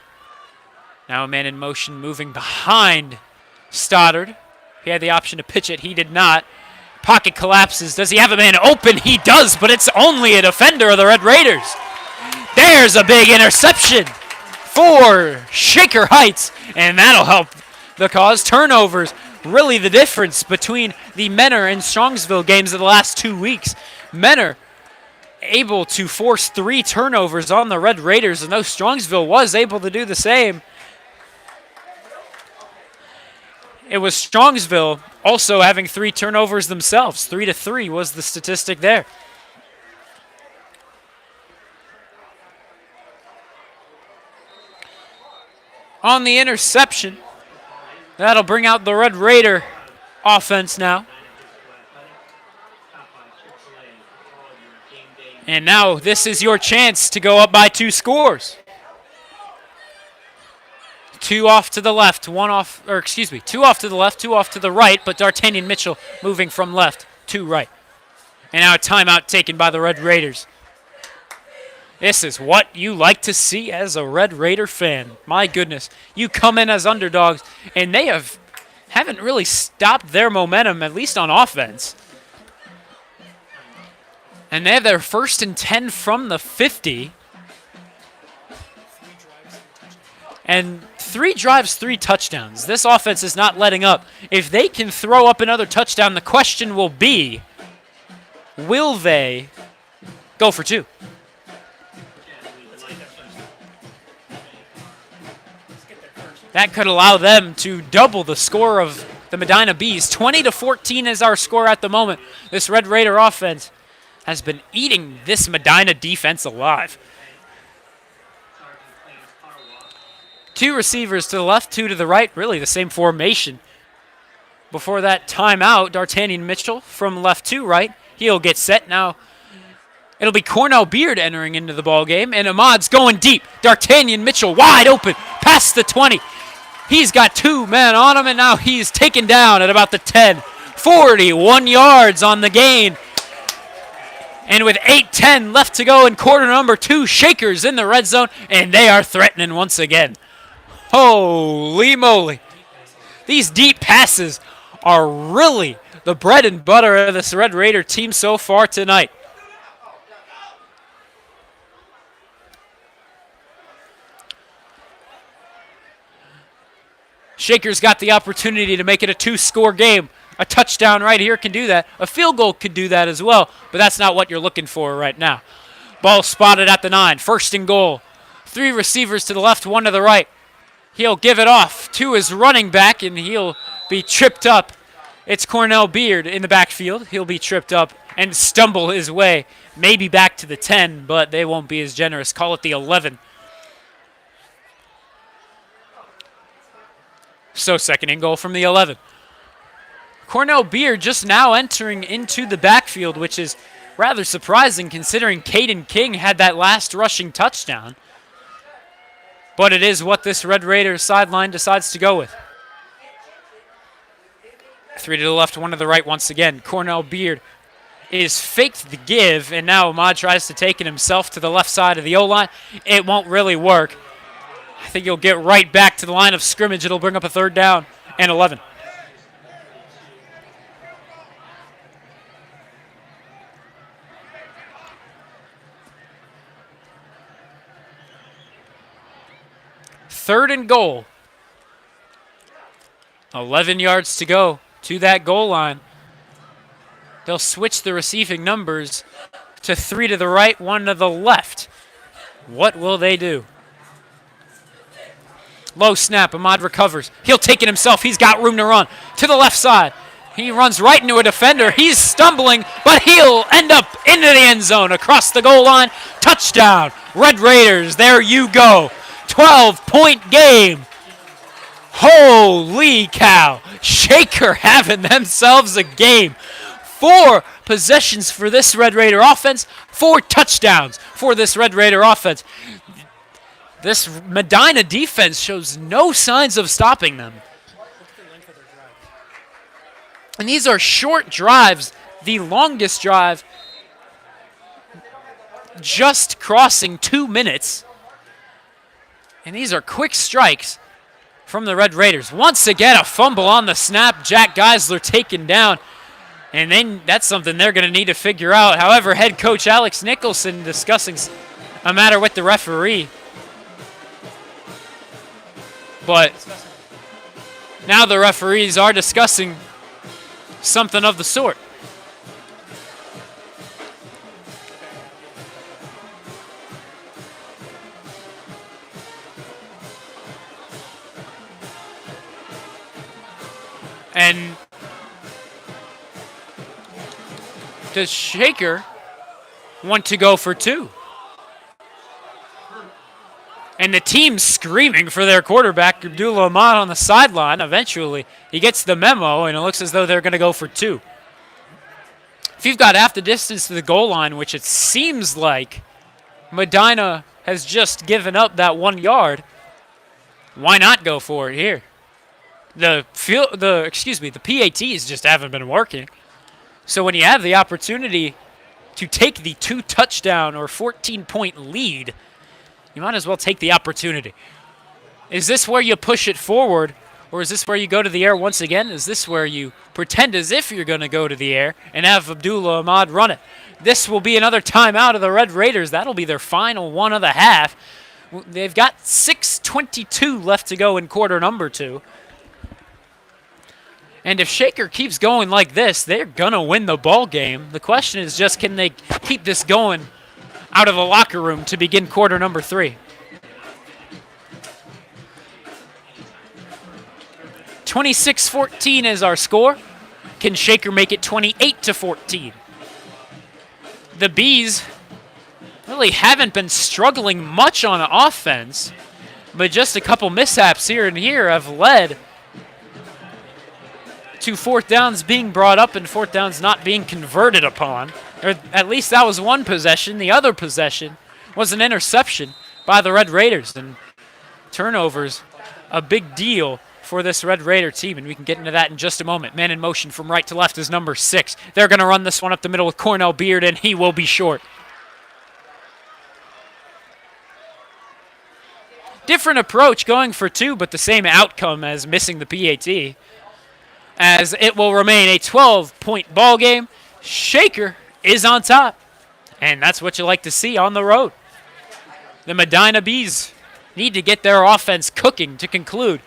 Now a man in motion moving behind Stoddard. He had the option to pitch it. He did not. Pocket collapses. Does he have a man open? He does, but it's only a defender of the Red Raiders. There's a big interception for Shaker Heights, and that'll help the cause. Turnovers, really the difference between the Menor and Strongsville games of the last 2 weeks. Menor able to force 3 turnovers on the Red Raiders, and though Strongsville was able to do the same, it was Strongsville also having 3 turnovers themselves. 3-3 was the statistic there. On the interception, that'll bring out the Red Raider offense now. And now this is your chance to go up by 2 scores. 2 off to the left, 2 off to the left, 2 off to the right, but D'Artagnan Mitchell moving from left to right. And now a timeout taken by the Red Raiders. This is what you like to see as a Red Raider fan. My goodness. You come in as underdogs, and they haven't really stopped their momentum, at least on offense. And they have their 1st and 10 from the 50. And 3 drives, 3 touchdowns. This offense is not letting up. If they can throw up another touchdown, the question will be, will they go for 2? That could allow them to double the score of the Medina Bees. 20-14 is our score at the moment. This Red Raider offense has been eating this Medina defense alive. 2 receivers to the left, 2 to the right. Really the same formation. Before that timeout, D'Artagnan Mitchell from left to right. He'll get set now. It'll be Cornell Beard entering into the ball game, and Ahmad's going deep. D'Artagnan Mitchell wide open, past the 20. He's got 2 men on him, and now he's taken down at about the 10. 41 yards on the gain. And with 8:10 left to go in quarter number 2, Shakers in the red zone, and they are threatening once again. Holy moly. These deep passes are really the bread and butter of this Red Raider team so far tonight. Shakers got the opportunity to make it a 2-score game. A touchdown right here can do that. A field goal could do that as well, but that's not what you're looking for right now. Ball spotted at the 9. 1st and goal. 3 receivers to the left, 1 to the right. He'll give it off to his running back, and he'll be tripped up. It's Cornell Beard in the backfield. He'll be tripped up and stumble his way, maybe back to the 10, but they won't be as generous. Call it the 11. So 2nd and goal from the 11. Cornell Beard just now entering into the backfield, which is rather surprising considering Caden King had that last rushing touchdown. But it is what this Red Raiders sideline decides to go with. 3 to the left, 1 to the right once again. Cornell Beard is faked the give, and now Ahmad tries to take it himself to the left side of the O-line. It won't really work. I think he'll get right back to the line of scrimmage. It'll bring up a 3rd down and 11. Third and goal. 11 yards to go to that goal line. They'll switch the receiving numbers to 3 to the right, 1 to the left. What will they do? Low snap. Ahmad recovers. He'll take it himself. He's got room to run. To the left side. He runs right into a defender. He's stumbling, but he'll end up into the end zone across the goal line. Touchdown. Red Raiders. There you go. 12-point game. Holy cow. Shaker having themselves a game. 4 possessions for this Red Raider offense. 4 touchdowns for this Red Raider offense. This Medina defense shows no signs of stopping them. And these are short drives. The longest drive just crossing 2 minutes. And these are quick strikes from the Red Raiders. Once again, a fumble on the snap. Jack Geisler taken down. And then that's something they're going to need to figure out. However, head coach Alex Nicholson discussing a matter with the referee. But now the referees are discussing something of the sort. And does Shaker want to go for 2? And the team's screaming for their quarterback, Abdullah Ahmad, on the sideline. Eventually, he gets the memo, and it looks as though they're going to go for 2. If you've got half the distance to the goal line, which it seems like Medina has just given up that 1 yard, why not go for it here? The PATs just haven't been working. So when you have the opportunity to take the 2-touchdown or 14-point lead, you might as well take the opportunity. Is this where you push it forward, or is this where you go to the air once again? Is this where you pretend as if you're going to go to the air and have Abdullah Ahmad run it? This will be another timeout of the Red Raiders. That'll be their final one of the half. They've got 6:22 left to go in quarter number 2. And if Shaker keeps going like this, they're going to win the ball game. The question is just, can they keep this going out of the locker room to begin quarter number 3? 26-14 is our score. Can Shaker make it 28-14? The Bees really haven't been struggling much on offense, but just a couple mishaps here and here have led to 4th downs being brought up and 4th downs not being converted upon. Or at least that was one possession. The other possession was an interception by the Red Raiders. And turnovers, a big deal for this Red Raider team, and we can get into that in just a moment. Man in motion from right to left is number 6. They're going to run this one up the middle with Cornell Beard, and he will be short. Different approach going for 2, but the same outcome as missing the PAT. As it will remain a 12-point ball game. Shaker is on top, and that's what you like to see on the road. The Medina Bees need to get their offense cooking to conclude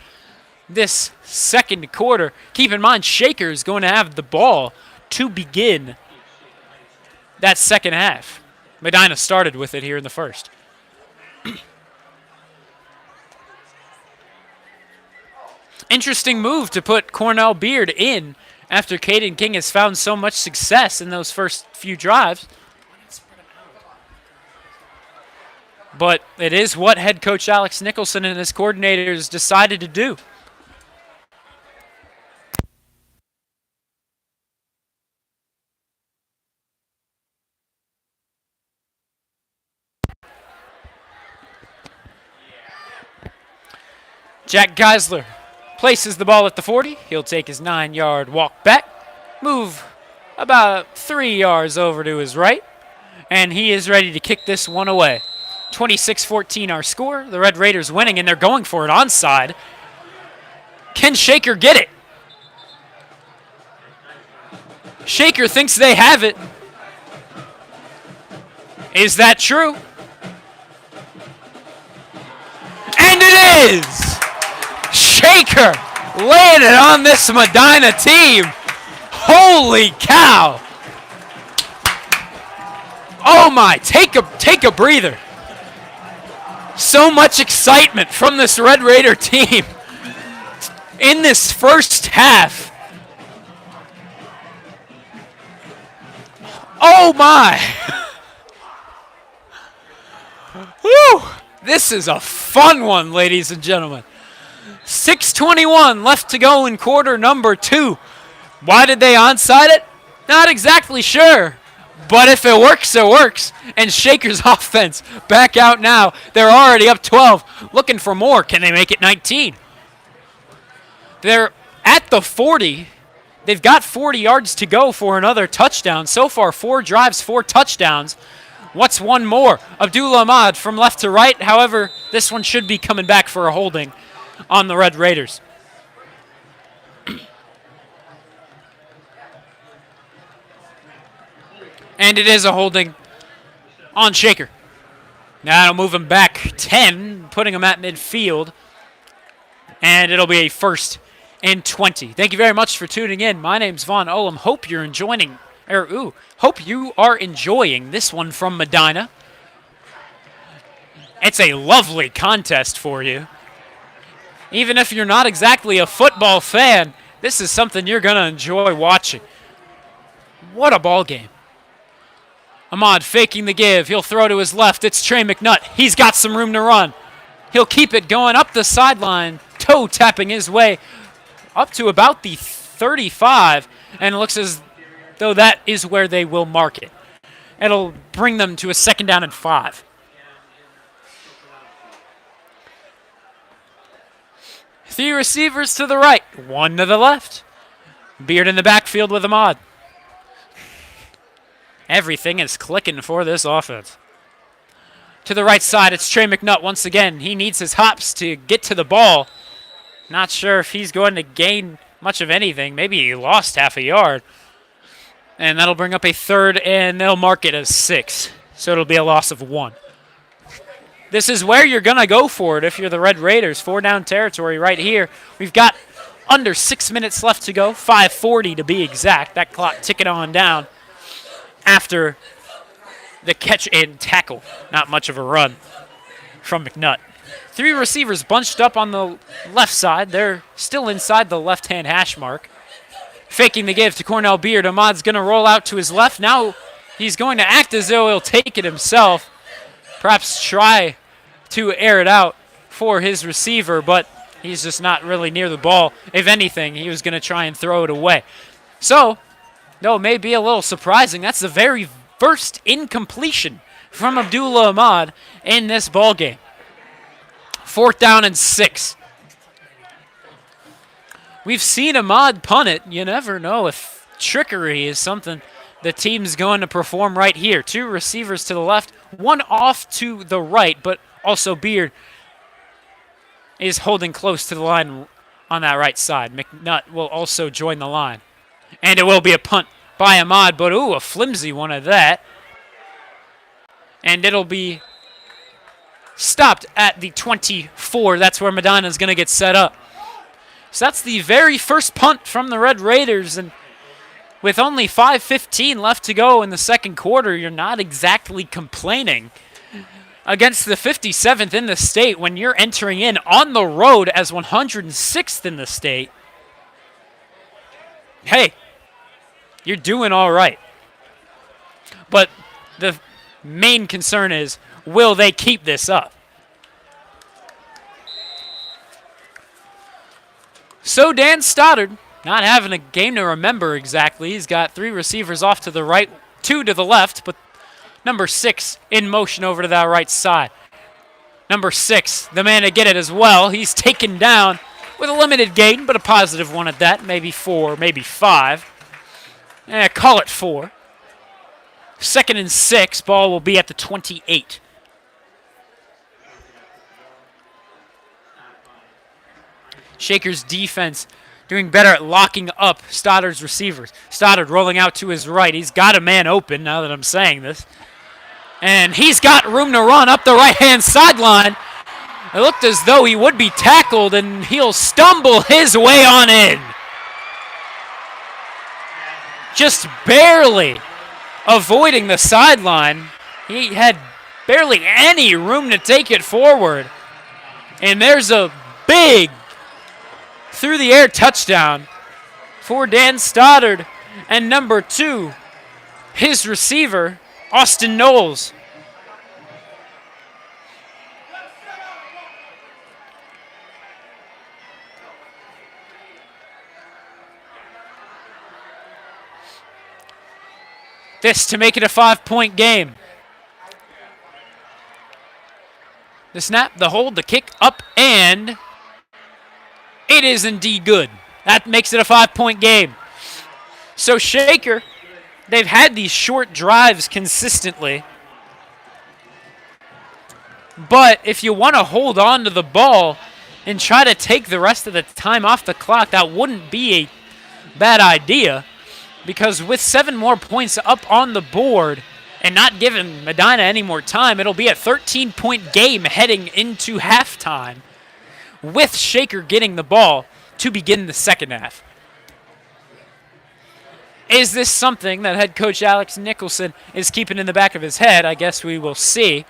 this second quarter. Keep in mind, Shaker is going to have the ball to begin that second half. Medina started with it here in the first. Interesting move to put Cornell Beard in after Caden King has found so much success in those first few drives. But it is what head coach Alex Nicholson and his coordinators decided to do. Jack Geisler places the ball at the 40. He'll take his 9-yard walk back, move about 3 yards over to his right, and he is ready to kick this one away. 26-14 our score. The Red Raiders winning, and they're going for it onside. Can Shaker get it? Shaker thinks they have it. Is that true? And it is! Shaker laying it on this Medina team. Holy cow! Oh my, take a breather. So much excitement from this Red Raider team in this first half. Oh my! Woo! This is a fun one, ladies and gentlemen. 6:21 left to go in quarter number 2. Why did they onside it? Not exactly sure. But if it works, it works. And Shaker's offense back out now. They're already up 12. Looking for more. Can they make it 19? They're at the 40. They've got 40 yards to go for another touchdown. So far, 4 drives, 4 touchdowns. What's one more? Abdullah Ahmad from left to right. However, this one should be coming back for a holding on the Red Raiders. And it is a holding on Shaker. Now it'll move him back 10, putting him at midfield. And it'll be a 1st and 20. Thank you very much for tuning in. My name's Vaughn Olam. Hope you are enjoying this one from Medina. It's a lovely contest for you. Even if you're not exactly a football fan, this is something you're going to enjoy watching. What a ball game. Ahmad faking the give. He'll throw to his left. It's Trey McNutt. He's got some room to run. He'll keep it going up the sideline, toe tapping his way up to about the 35, and it looks as though that is where they will mark it. It'll bring them to a 2nd down and 5. Three receivers to the right, 1 to the left. Beard in the backfield with Ahmad. Everything is clicking for this offense. To the right side, it's Trey McNutt once again. He needs his hops to get to the ball. Not sure if he's going to gain much of anything. Maybe he lost half a yard. And that'll bring up a 3rd, and they'll mark it as 6. So it'll be a loss of 1. This is where you're going to go for it if you're the Red Raiders. 4-down territory right here. We've got under 6 minutes left to go. 5:40 to be exact. That clock ticking on down after the catch and tackle. Not much of a run from McNutt. 3 receivers bunched up on the left side. They're still inside the left-hand hash mark. Faking the give to Cornell Beard. Ahmad's going to roll out to his left. Now he's going to act as though he'll take it himself. Perhaps try to air it out for his receiver, but he's just not really near the ball. If anything, he was going to try and throw it away. So, though it may be a little surprising, that's the very first incompletion from Abdullah Ahmad in this ball game. 4th down and 6. We've seen Ahmad punt it. You never know if trickery is something the team's going to perform right here. 2 receivers to the left, 1 off to the right, but also Beard is holding close to the line on that right side. McNutt will also join the line. And it will be a punt by Ahmad, but ooh, a flimsy one at that. And it'll be stopped at the 24. That's where Medina's going to get set up. So that's the very first punt from the Red Raiders, and with only 5:15 left to go in the second quarter, you're not exactly complaining against the 57th in the state when you're entering in on the road as 106th in the state. Hey, you're doing all right. But the main concern is, will they keep this up? So Dan Stoddard, not having a game to remember exactly. He's got 3 receivers off to the right, 2 to the left, but number 6 in motion over to that right side. Number 6, the man to get it as well. He's taken down with a limited gain, but a positive one at that. Maybe 4, maybe 5. Call it 4. 2nd and 6. Ball will be at the 28. Shaker's defense doing better at locking up Stoddard's receivers. Stoddard rolling out to his right. He's got a man open now that I'm saying this. And he's got room to run up the right-hand sideline. It looked as though he would be tackled, and he'll stumble his way on in. Just barely avoiding the sideline. He had barely any room to take it forward. And there's a big through-the-air touchdown for Dan Stoddard. And number 2, his receiver, Austin Knowles. This to make it a 5-point game. The snap, the hold, the kick, up, and it is indeed good. That makes it a 5-point game. So Shaker, they've had these short drives consistently. But if you want to hold on to the ball and try to take the rest of the time off the clock, that wouldn't be a bad idea. Because with 7 more points up on the board and not giving Medina any more time, it'll be a 13-point game heading into halftime with Shaker getting the ball to begin the second half. Is this something that head coach Alex Nicholson is keeping in the back of his head? I guess we will see.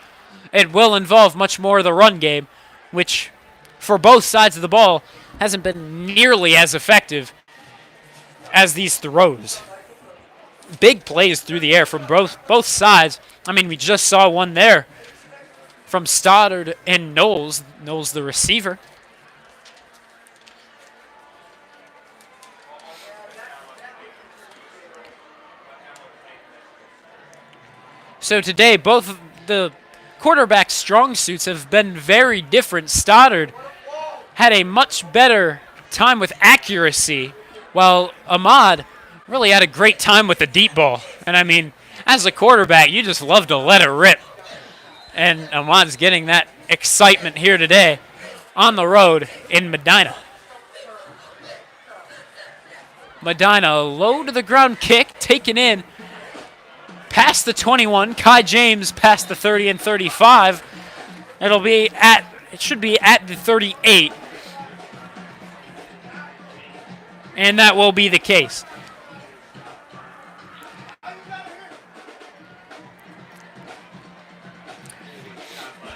It will involve much more of the run game, which for both sides of the ball hasn't been nearly as effective as these throws. Big plays through the air from both sides. I mean, we just saw one there from Stoddard and Knowles. Knowles, the receiver. So today, both of the quarterback strong suits have been very different. Stoddard had a much better time with accuracy, while Ahmad really had a great time with the deep ball. And I mean, as a quarterback, you just love to let it rip. And Ahmad's getting that excitement here today on the road in Medina. Medina, low to the ground kick, taken in past the 21. Kai James past the 30 and 35. It should be at the 38. And that will be the case.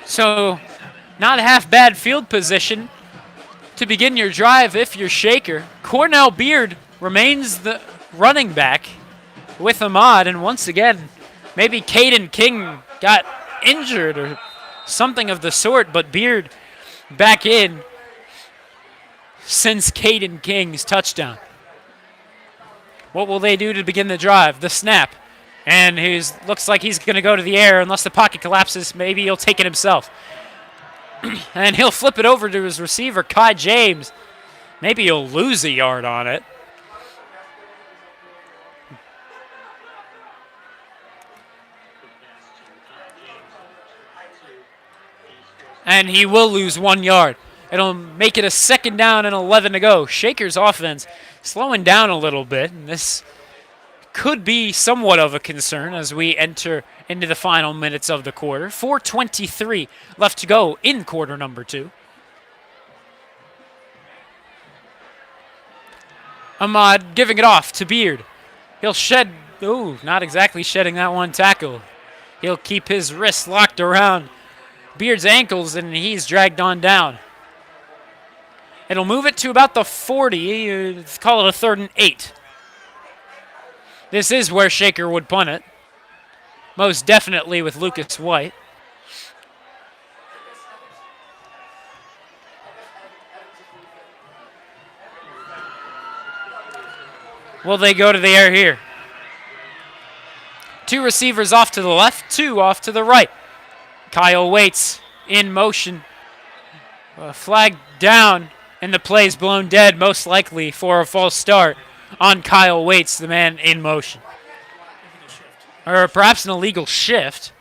So, not a half bad field position to begin your drive if you're Shaker. Cornell Beard remains the running back with Ahmad, and once again, maybe Caden King got injured or something of the sort, but Beard back in since Caden King's touchdown. What will they do to begin the drive? The snap. And looks like he's going to go to the air unless the pocket collapses. Maybe he'll take it himself. And he'll flip it over to his receiver, Kai James. Maybe he'll lose a yard on it. And he will lose 1 yard. It'll make it a 2nd down and 11 to go. Shaker's offense slowing down a little bit, and this could be somewhat of a concern as we enter into the final minutes of the quarter. 4:23 left to go in quarter number 2. Ahmad giving it off to Beard. He'll not exactly shedding that one tackle. He'll keep his wrists locked around Beard's ankles, and he's dragged on down. It'll move it to about the 40. Let's call it a 3rd and 8. This is where Shaker would punt it. Most definitely with Lucas White. Will they go to the air here? 2 receivers off to the left, 2 off to the right. Kyle waits in motion. Flag down, and the play's blown dead, most likely for a false start. on Kyle Waits, the man in motion. Illegal shift. Or perhaps an illegal shift.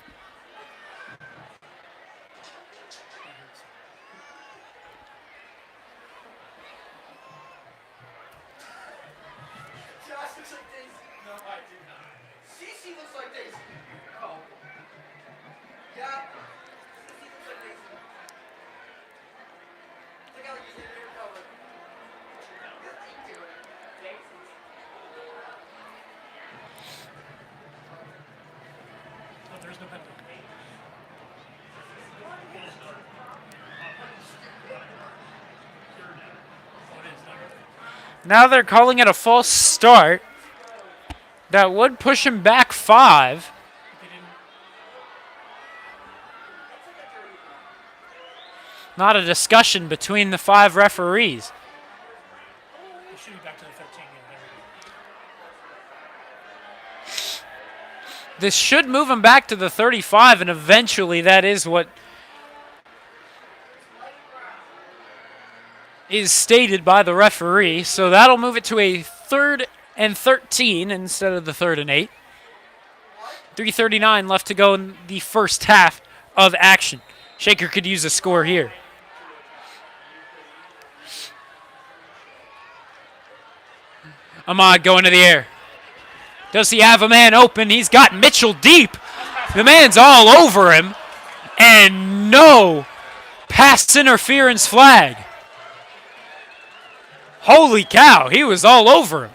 Josh looks like Daisy. No, I do not. Cece looks like Daisy. Oh. Yeah. Cece looks like Daisy. Look how he's in your color. What are you doing? Daisy. Oh, there's no penalty. Oh, it is. Now they're calling it a false start. That would push him back 5. They didn't. Not a discussion between the 5 referees. It should be back to the 13. Yeah, there we go. This should move him back to the 35, and eventually that is what is stated by the referee. So that'll move it to a 3rd and 13 instead of the 3rd and 8. 3:39 left to go in the first half of action. Shaker could use a score here. Ahmad going to the air. Does he have a man open? He's got Mitchell deep. The man's all over him. And no pass interference flag. Holy cow, he was all over him.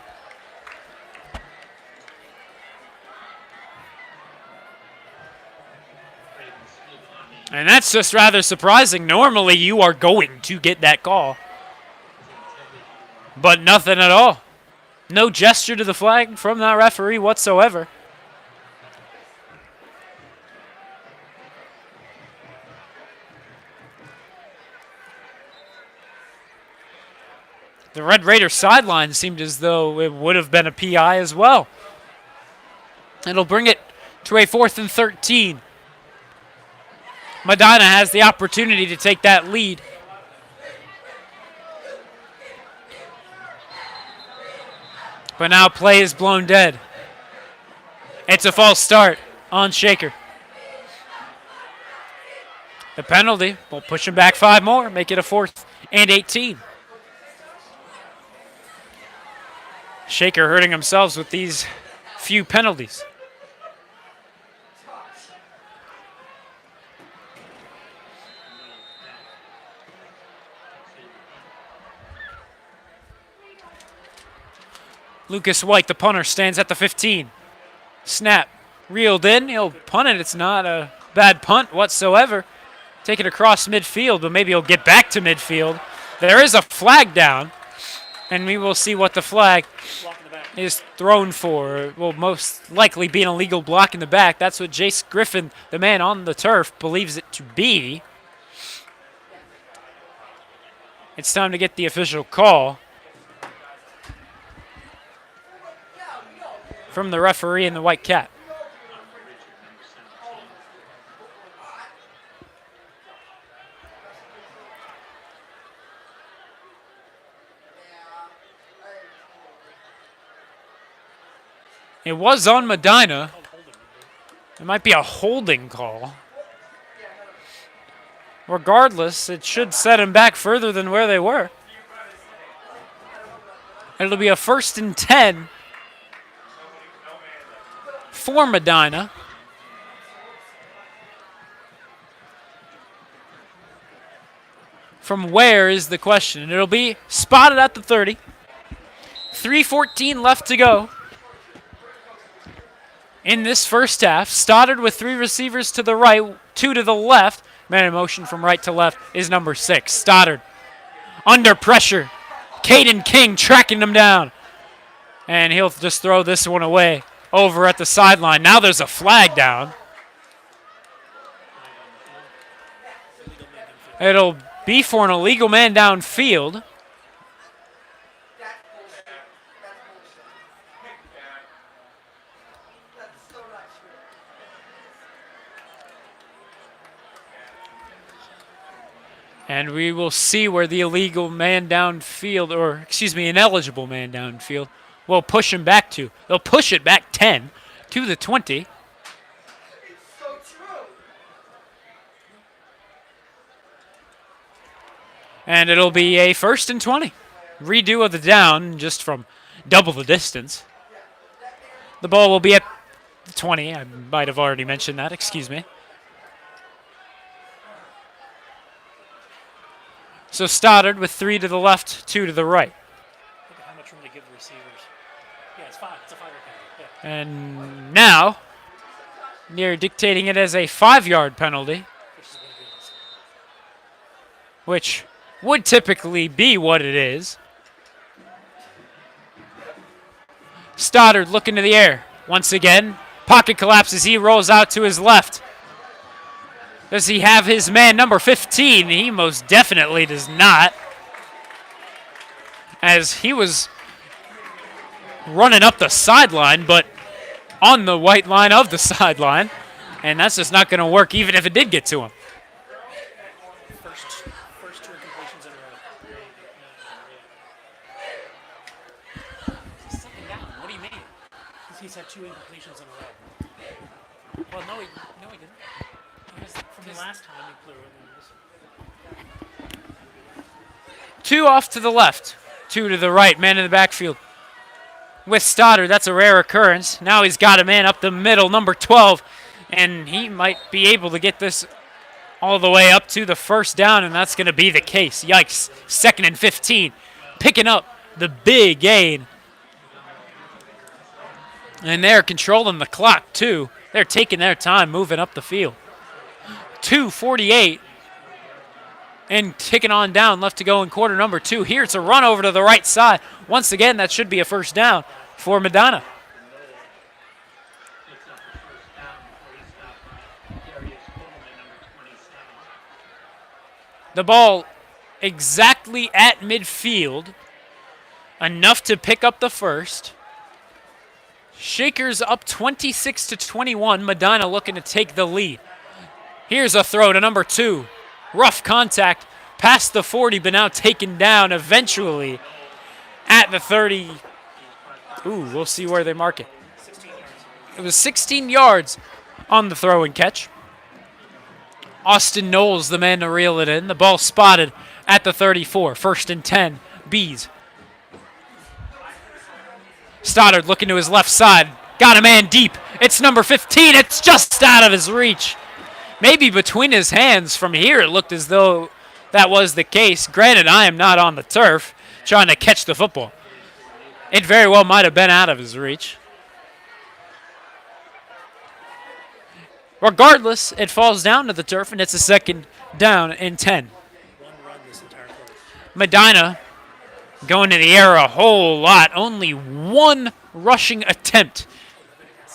And that's just rather surprising. Normally you are going to get that call. But nothing at all. No gesture to the flag from that referee whatsoever. The Red Raiders sideline seemed as though it would have been a PI as well. It'll bring it to a 4th and 13. Medina has the opportunity to take that lead. But now play is blown dead. It's a false start on Shaker. The penalty will push him back 5 more, make it a 4th and 18. Shaker hurting themselves with these few penalties. Lucas White, the punter, stands at the 15. Snap. Reeled in. He'll punt it. It's not a bad punt whatsoever. Take it across midfield, but maybe he'll get back to midfield. There is a flag down, and we will see what the flag Block in the back. is thrown for. It will most likely be an illegal block in the back. That's what Jace Griffin, the man on the turf, believes it to be. It's time to get the official call from the referee in the white cap. It was on Medina. It might be a holding call. Regardless, it should set him back further than where they were. It'll be a 1st and 10 for Medina. From where is the question? And it'll be spotted at the 30. 3:14 left to go in this first half. Stoddard with 3 receivers to the right, 2 to the left. Man in motion from right to left is number 6. Stoddard under pressure. Caden King tracking him down. And he'll just throw this one away over at the sideline. Now there's a flag down. It'll be for an illegal man downfield. And we will see where the illegal man downfield, or excuse me, ineligible man downfield, will push him back to. They'll push it back 10 to the 20. It's so true. And it'll be a 1st and 20. Redo of the down just from double the distance. The ball will be at the 20. I might have already mentioned that. Excuse me. So Stoddard with 3 to the left, 2 to the right. Look at how much room they give the receivers. Yeah, it's fine. It's a 5-yard penalty. Yeah. And now, near dictating it as a 5-yard penalty, Which is what it is. which would typically be what it is. Stoddard looking to the air. Once again, pocket collapses. He rolls out to his left. Does he have his man number 15? He most definitely does not. As he was running up the sideline, but on the white line of the sideline. And that's just not going to work even if it did get to him. First 2 incompletions in a row. What do you mean? He's had 2 incompletions in a row. Well, no, he didn't. From the last time he blew it. 2 off to the left, 2 to the right, man in the backfield. With Stoddard, that's a rare occurrence. Now he's got a man up the middle, number 12, and he might be able to get this all the way up to the 1st down, and that's going to be the case. Yikes, 2nd and 15, picking up the big gain. And they're controlling the clock, too. They're taking their time moving up the field. 2:48. And kicking on down, left to go in quarter number 2. Here it's a run over to the right side. Once again, that should be a 1st down for Medina. The ball exactly at midfield, enough to pick up the 1st. Shakers up 26-21. Medina looking to take the lead. Here's a throw to number 2. Rough contact past the 40, but now taken down eventually at the 30. Ooh, we'll see where they mark it. 16 yards. It was 16 yards on the throw and catch. Austin Knowles, the man to reel it in. The ball spotted at the 34. 1st and 10. Bees. Stoddard looking to his left side. Got a man deep. It's number 15. It's just out of his reach. Maybe between his hands. From here, it looked as though that was the case. Granted, I am not on the turf trying to catch the football. It very well might have been out of his reach. Regardless, it falls down to the turf, and it's a 2nd down and 10. One run this entire quarter. Medina going to the air a whole lot. Only 1 rushing attempt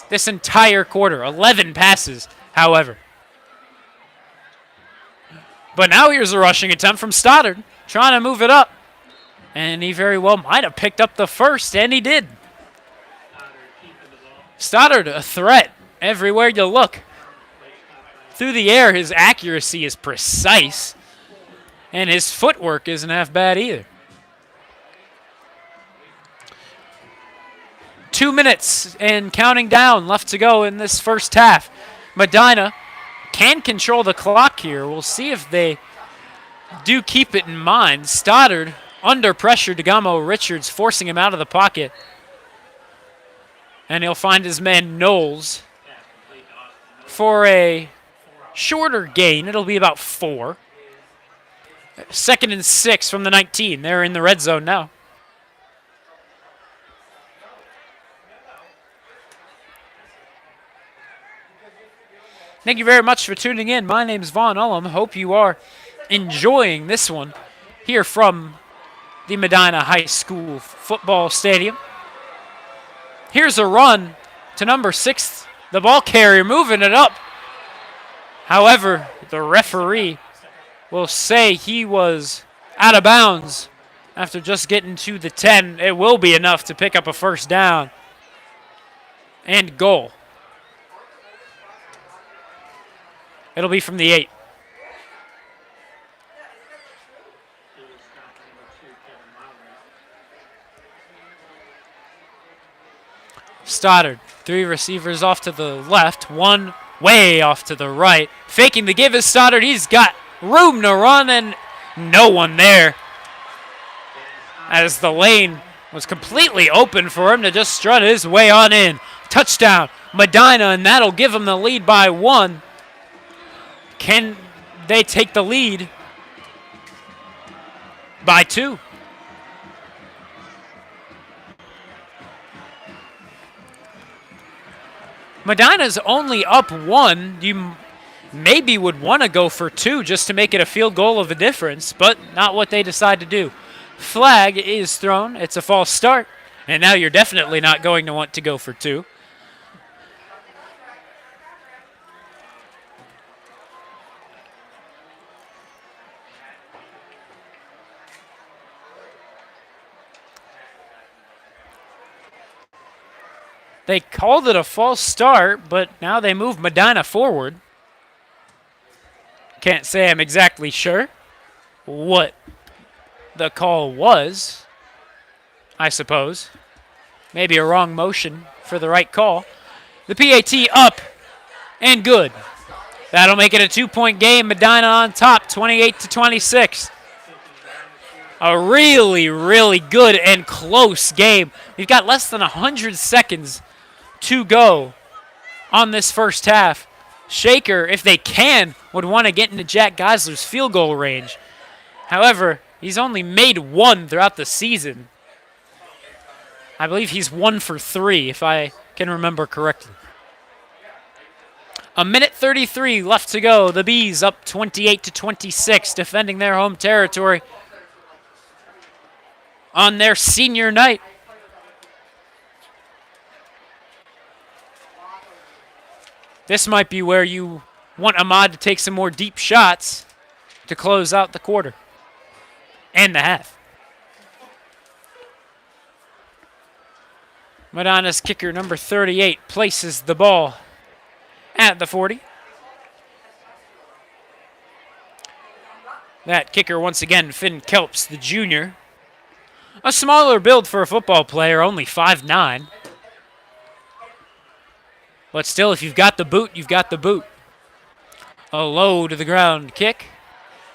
this entire quarter. 11 passes, however. But now here's a rushing attempt from Stoddard, trying to move it up. And he very well might have picked up the 1st, and he did. Stoddard, a threat everywhere you look. Through the air, his accuracy is precise, and his footwork isn't half bad either. 2 minutes and counting down left to go in this 1st half. Medina can control the clock here. We'll see if they do keep it in mind. Stoddard under pressure. Degamo Richards forcing him out of the pocket. And he'll find his man Knowles for a shorter gain. It'll be about 4. 2nd and 6 from the 19. They're in the red zone now. Thank you very much for tuning in. My name is Vaughn Ullum. Hope you are enjoying this one here from the Medina High School football stadium. Here's a run to number 6, the ball carrier, moving it up. However, the referee will say he was out of bounds after just getting to the 10. It will be enough to pick up a 1st down and goal. It'll be from the 8. Stoddard, 3 receivers off to the left, 1 way off to the right. Faking the give is Stoddard. He's got room to run and no one there, as the lane was completely open for him to just strut his way on in. Touchdown, Medina, and that'll give him the lead by 1. Can they take the lead by 2? Medina's only up 1. You maybe would want to go for 2 just to make it a field goal of a difference, but not what they decide to do. Flag is thrown. It's a false start, and now you're definitely not going to want to go for 2. They called it a false start, but now they move Medina forward. Can't say I'm exactly sure what the call was, I suppose. Maybe a wrong motion for the right call. The PAT up and good. That'll make it a 2-point game. Medina on top, 28-26. A really, really good and close game. We've got less than 100 seconds to go on this first half. Shaker, if they can, would want to get into Jack Geisler's field goal range. However, he's only made 1 throughout the season. I believe he's 1 for 3, if I can remember correctly. 1:33 left to go. The Bees up 28-26, defending their home territory on their senior night. This might be where you want Ahmad to take some more deep shots to close out the quarter and the half. Medina's kicker, number 38, places the ball at the 40. That kicker, once again, Finn Kelps, the junior. A smaller build for a football player, only 5'9". But still, if you've got the boot, you've got the boot. A low to the ground kick.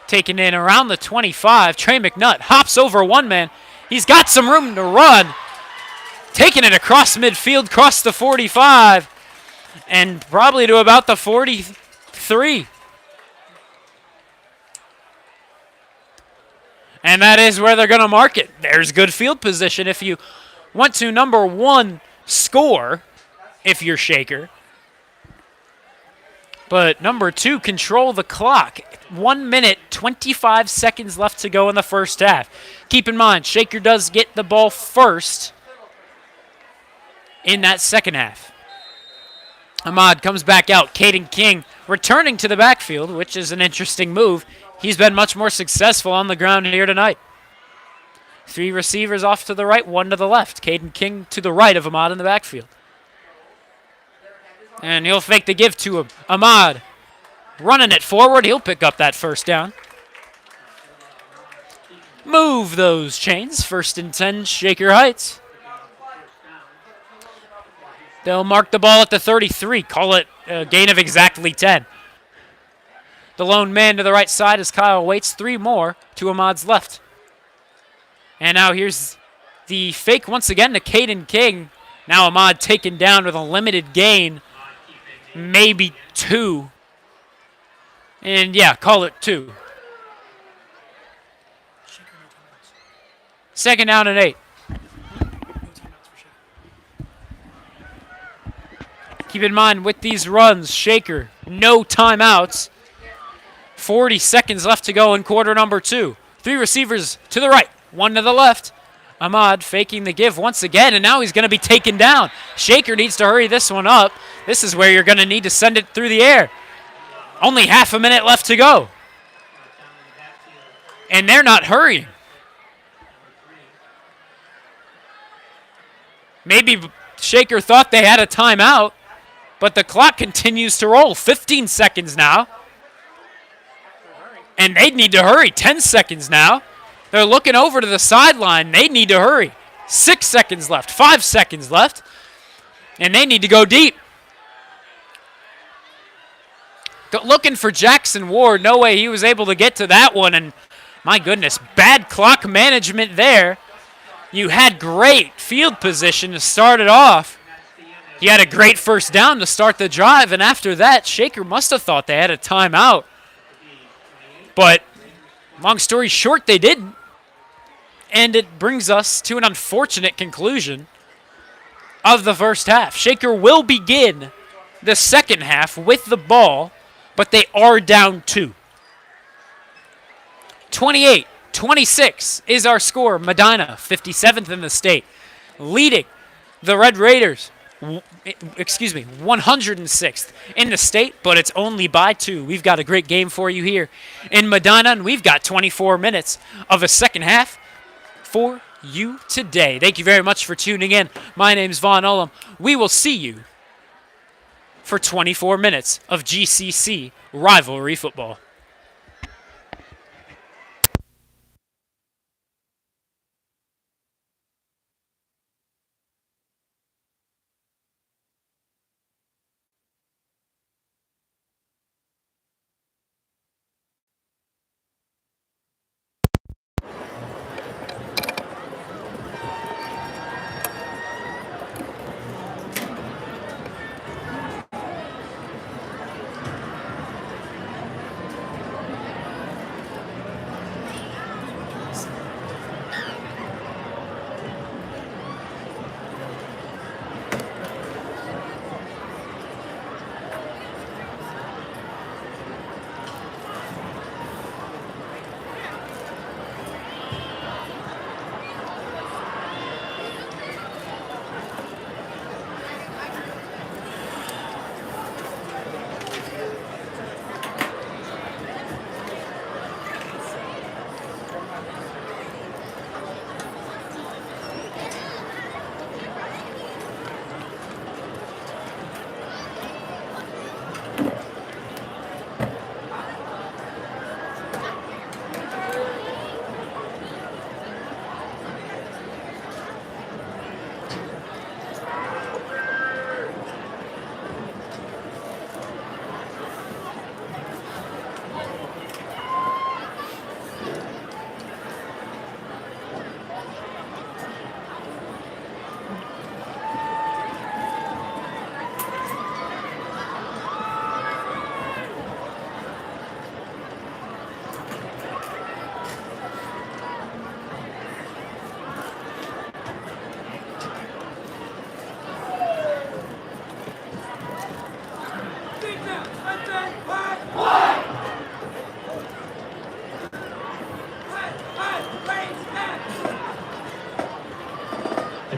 Taken in around the 25. Trey McNutt hops over one man. He's got some room to run. Taking it across midfield, across the 45. And probably to about the 43. And that is where they're going to mark it. There's good field position if you want to, number 1, score, if you're Shaker. But number 2, control the clock. 1 minute, 25 seconds left to go in the first half. Keep in mind, Shaker does get the ball first in that second half. Ahmad comes back out. Caden King returning to the backfield, which is an interesting move. He's been much more successful on the ground here tonight. 3 receivers off to the right, 1 to the left. Caden King to the right of Ahmad in the backfield. And he'll fake the give to him. Ahmad running it forward. He'll pick up that first down. Move those chains. 1st and 10, Shaker Heights. They'll mark the ball at the 33. Call it a gain of exactly 10. The lone man to the right side as Kyle waits. 3 more to Ahmad's left. And now here's the fake once again to Caden King. Now Ahmad taken down with a limited gain. Maybe 2. And yeah, call it 2. 2nd down and 8. Keep in mind, with these runs, Shaker, no timeouts. 40 seconds left to go in quarter number 2. 3 receivers to the right, 1 to the left. Ahmad faking the give once again, and now he's going to be taken down. Shaker needs to hurry this one up. This is where you're going to need to send it through the air. Only half a minute left to go. And they're not hurrying. Maybe Shaker thought they had a timeout, but the clock continues to roll. 15 seconds now. And they need to hurry. 10 seconds now. They're looking over to the sideline. They need to hurry. 6 seconds left. 5 seconds left. And they need to go deep. Looking for Jackson Ward. No way he was able to get to that one. And my goodness, bad clock management there. You had great field position to start it off. He had a great first down to start the drive. And after that, Shaker must have thought they had a timeout. But long story short, they didn't. And it brings us to an unfortunate conclusion of the first half. Shaker will begin the second half with the ball, but they are down 2. 28-26 is our score. Medina, 57th in the state, leading the Red Raiders, 106th in the state, but it's only by 2. We've got a great game for you here in Medina, and we've got 24 minutes of a second half for you today. Thank you very much for tuning in. My name's Vaughn Ullum. We will see you for 24 minutes of GCC rivalry football.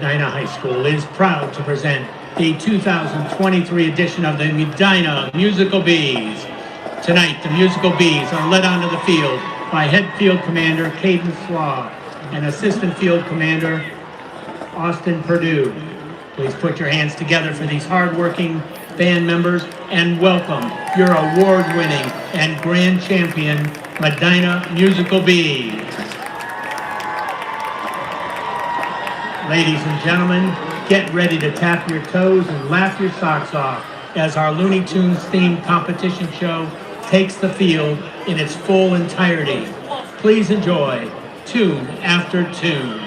Medina High School is proud to present the 2023 edition of the Medina Musical Bees. Tonight, the Musical Bees are led onto the field by Head Field Commander Caden Slaw and Assistant Field Commander Austin Perdue. Please put your hands together for these hardworking band members and welcome your award-winning and grand champion Medina Musical Bees. Ladies and gentlemen, get ready to tap your toes and laugh your socks off as our Looney Tunes themed competition show takes the field in its full entirety. Please enjoy Tune After Tune,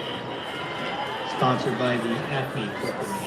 sponsored by the Acme Corporation.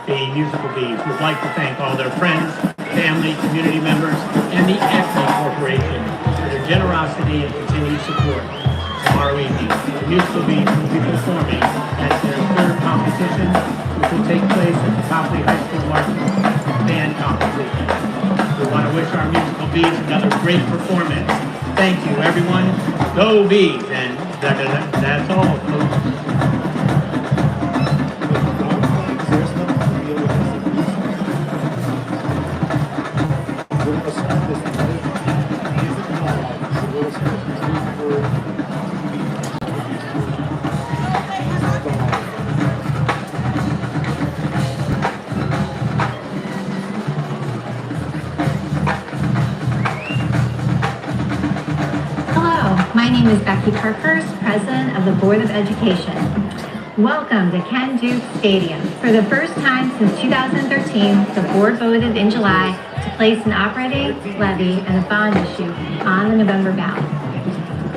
The Musical Bees would like to thank all their friends, family, community members, and the Acme Corporation for their generosity and continued support. Tomorrow evening, the Musical Bees will be performing at their third competition, which will take place at the Copley High School Marching Band Competition. We want to wish our Musical Bees another great performance. Thank you, everyone. Go Bees! And that's all, folks. My name is Becky Parkhurst, President of the Board of Education. Welcome to Ken Duke Stadium. For the first time since 2013, the board voted in July to place an operating levy and a bond issue on the November ballot.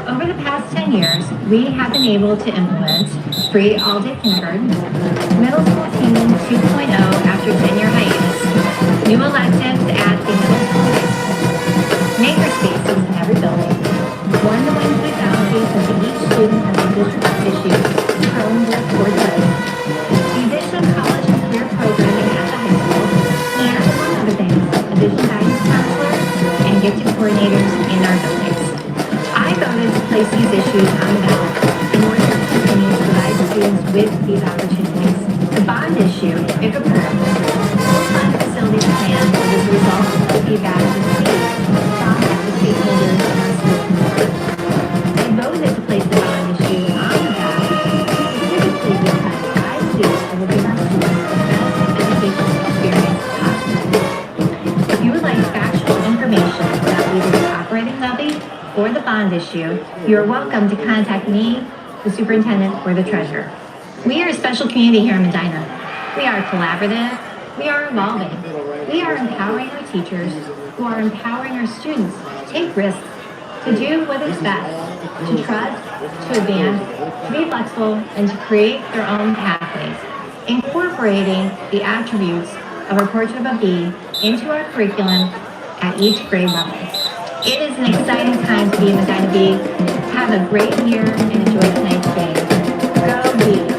Over the past 10 years, we have been able to implement free all-day kindergarten, middle school teaming 2.0 after 10-year hiatus, new electives at the middle school, maker spaces in every building, one-to-one food allocations to each student as the district issues Chromebook or credit, musician college and career programming at the high school, and among other things, addition guidance counselors and gifted coordinators in our buildings. I voted to place these issues on the ballot in order to continue to provide students with these opportunities. The bond issue, if approved, will fund a facilities plan that is a result of the feedback received from the stakeholders in our school community. I voted to place the bond issue on the ballot specifically because I see it will give our students the best educational experience possible. If you would like factual information about either the operating levy or the bond issue, you are welcome to contact me, the superintendent, or the treasurer. We are a special community here in Medina. We are collaborative. We are evolving. We are empowering our teachers who are empowering our students to take risks, to do what is best, to trust, to advance, to be flexible, and to create their own pathways, incorporating the attributes of our portrait of a bee into our curriculum at each grade level. It is an exciting time to be in Medina Bee. Have a great year and enjoy tonight's game. Go Bees!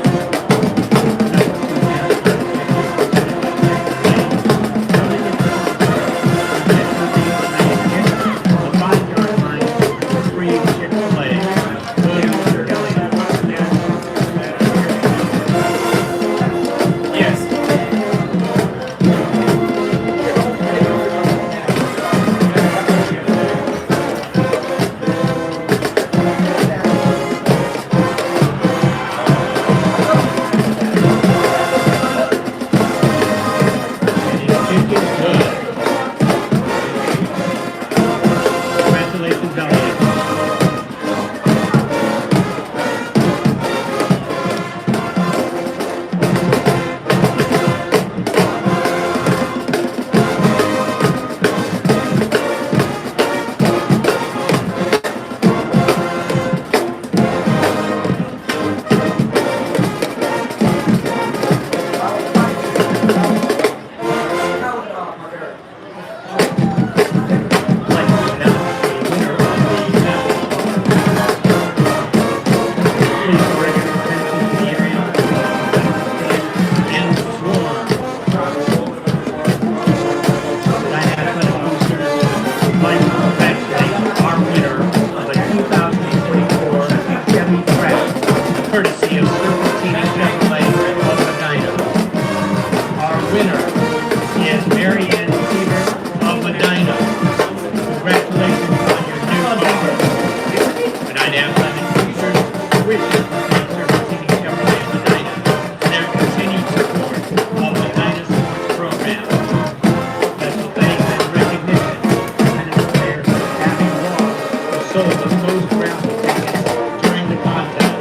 sold the most raffle tickets during the contest.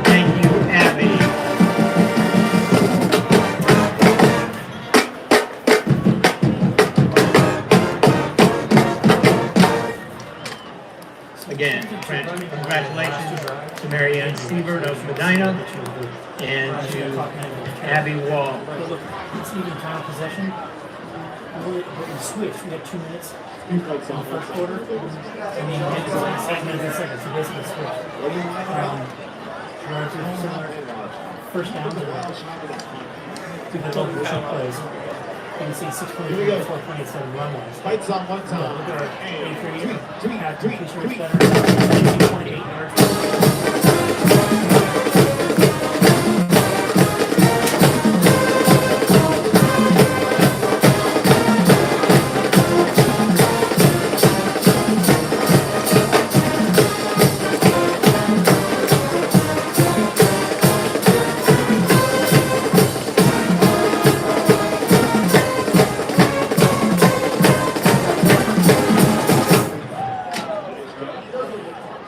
Thank you, Abby. Again, congratulations to Mary Ann Siebert of Medina and to Abby Wall. Look, it's even time possession. We switched. We had 2 minutes in the first quarter, and then it was like 6 minutes in the second. So basically switched. Run through similar first downs to the double shot plays. You can see 6.3, 4.87 run-wise. Fights on one time. Look at our 83 completion rates better. 18.8 yards.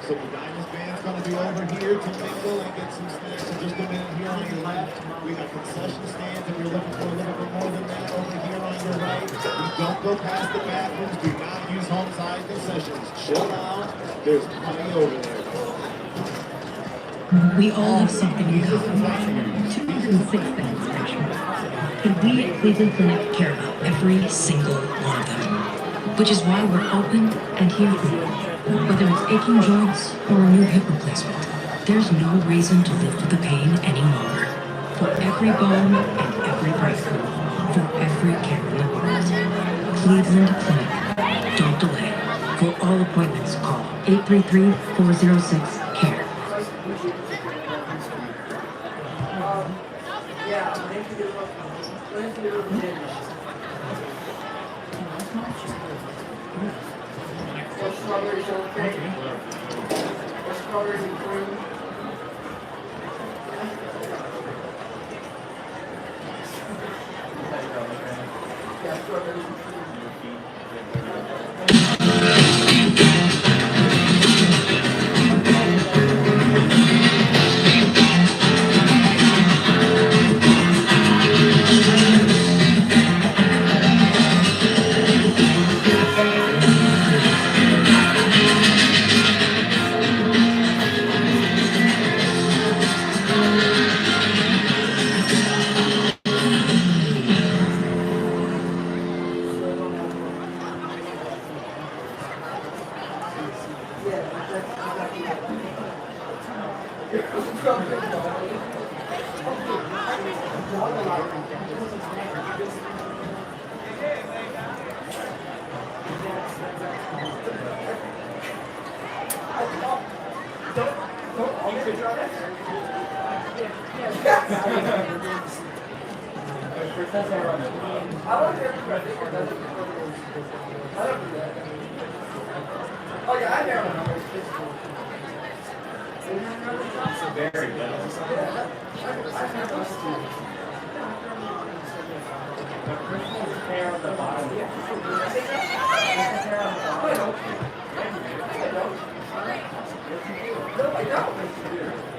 So the Diamonds band's gonna be over here to mingle and get some snacks in just a minute here on your left. We got concession stands if you're looking for a little bit more than that over here on your right. We don't go past the bathrooms. Do not use home side concessions. Chill out. There's plenty over there. We all have something in common. 2006 fans, actually. And we at Cleveland Clinic care about every single one of them. Which is why we're open and here for you. Whether it's aching joints or a new hip replacement, there's no reason to live with the pain any longer. For every bone and every breakthrough, for every care in the world. Cleveland Clinic. Don't delay. For all appointments, call 833-406-CARE. Strawberries and strawberries and cream. Yeah, strawberries and cream.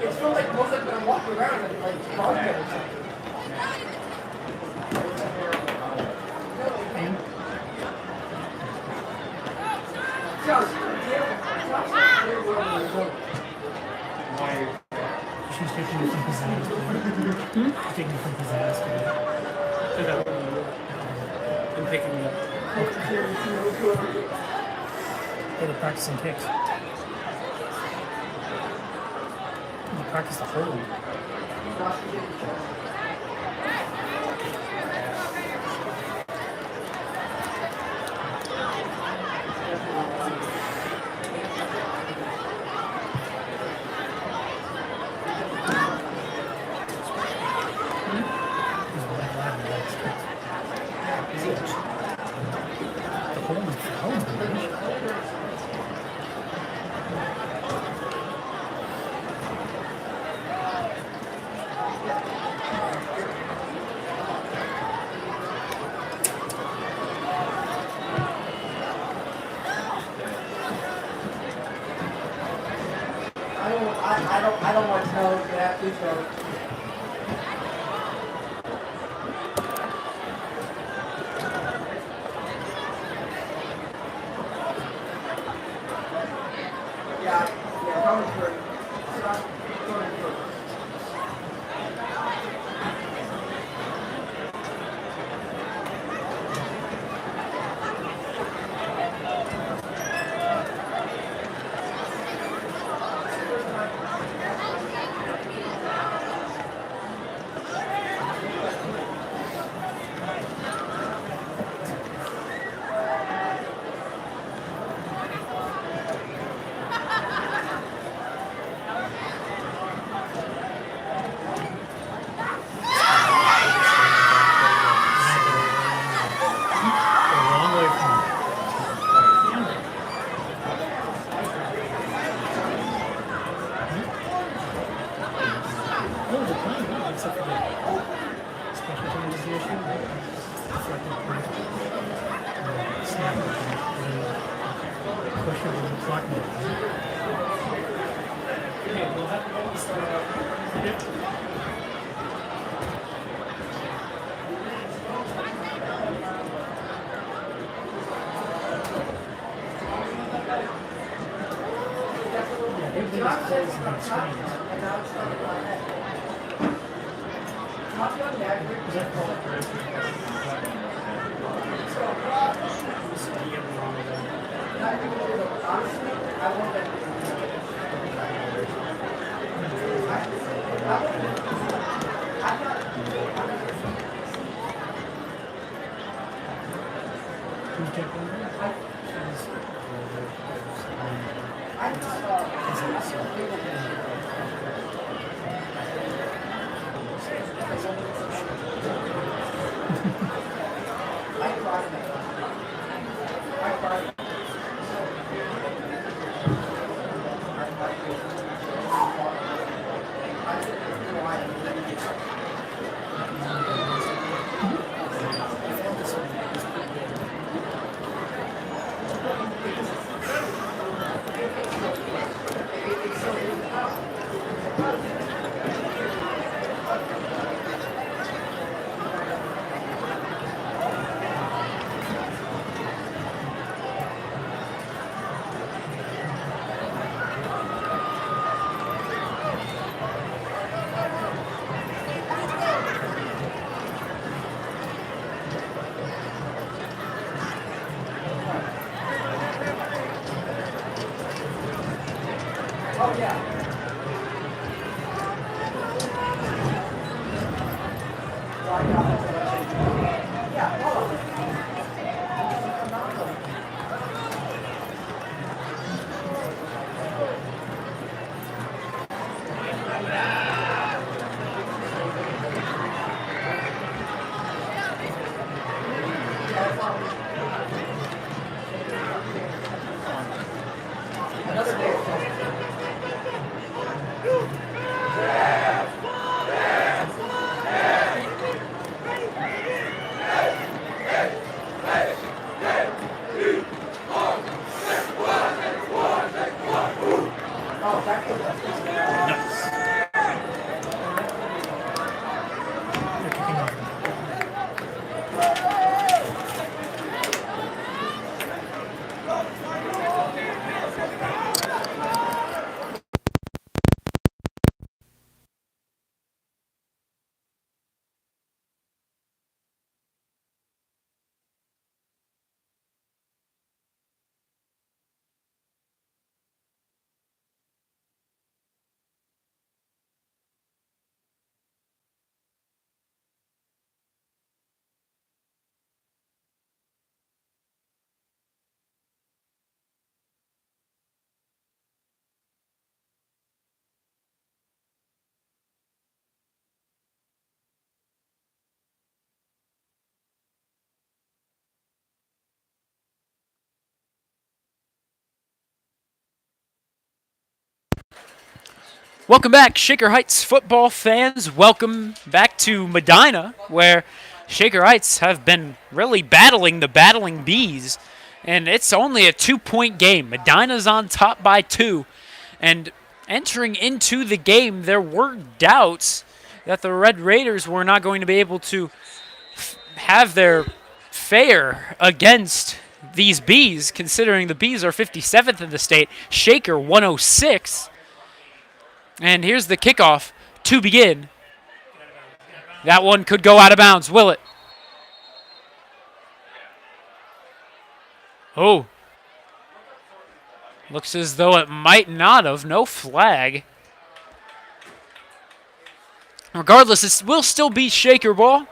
It feels like most of them walk around and like broadcast. She's taking it from pizzazz. She's taking it from pizzazz. I'm picking me up. They're practicing kicks. They practice the hold. I don't want to tell the athletes or. Yeah, going for it. Going for it. Welcome back, Shaker Heights football fans. Welcome back to Medina, where Shaker Heights have been really battling the battling bees. And it's only a 2-point game. Medina's on top by 2. And entering into the game, there were doubts that the Red Raiders were not going to be able to have their fare against these Bees, considering the Bees are 57th in the state, Shaker 106. And here's the kickoff to begin. That one could go out of bounds, will it? Oh. Looks as though it might not have. No flag. Regardless, it will still be Shaker ball.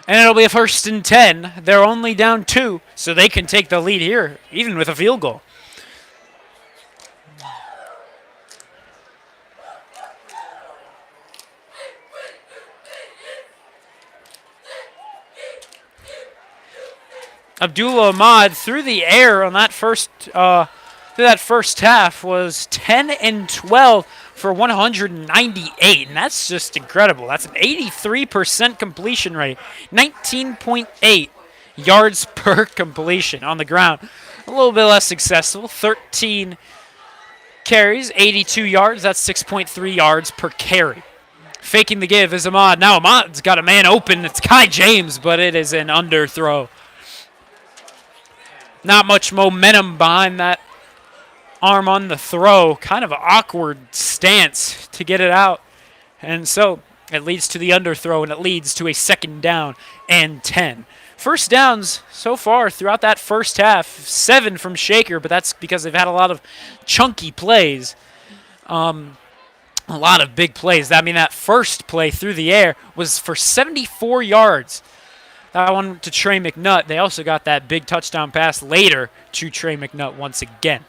And it'll be a 1st and 10. They're only down 2, so they can take the lead here, even with a field goal. Abdullah Ahmad through the air on that first half was 10 and 12 for 198, and that's just incredible. That's an 83% completion rate, 19.8 yards per completion on the ground. A little bit less successful, 13 carries, 82 yards. That's 6.3 yards per carry. Faking the give is Ahmad. Now Ahmad's got a man open. It's Kai James, but it is an underthrow. Not much momentum behind that arm on the throw. Kind of an awkward stance to get it out. And so it leads to the underthrow, and it leads to a 2nd down and 10. First downs so far throughout that first half, 7 from Shaker, but that's because they've had a lot of chunky plays. A lot of big plays. I mean, that first play through the air was for 74 yards. That one to Trey McNutt. They also got that big touchdown pass later to Trey McNutt once again.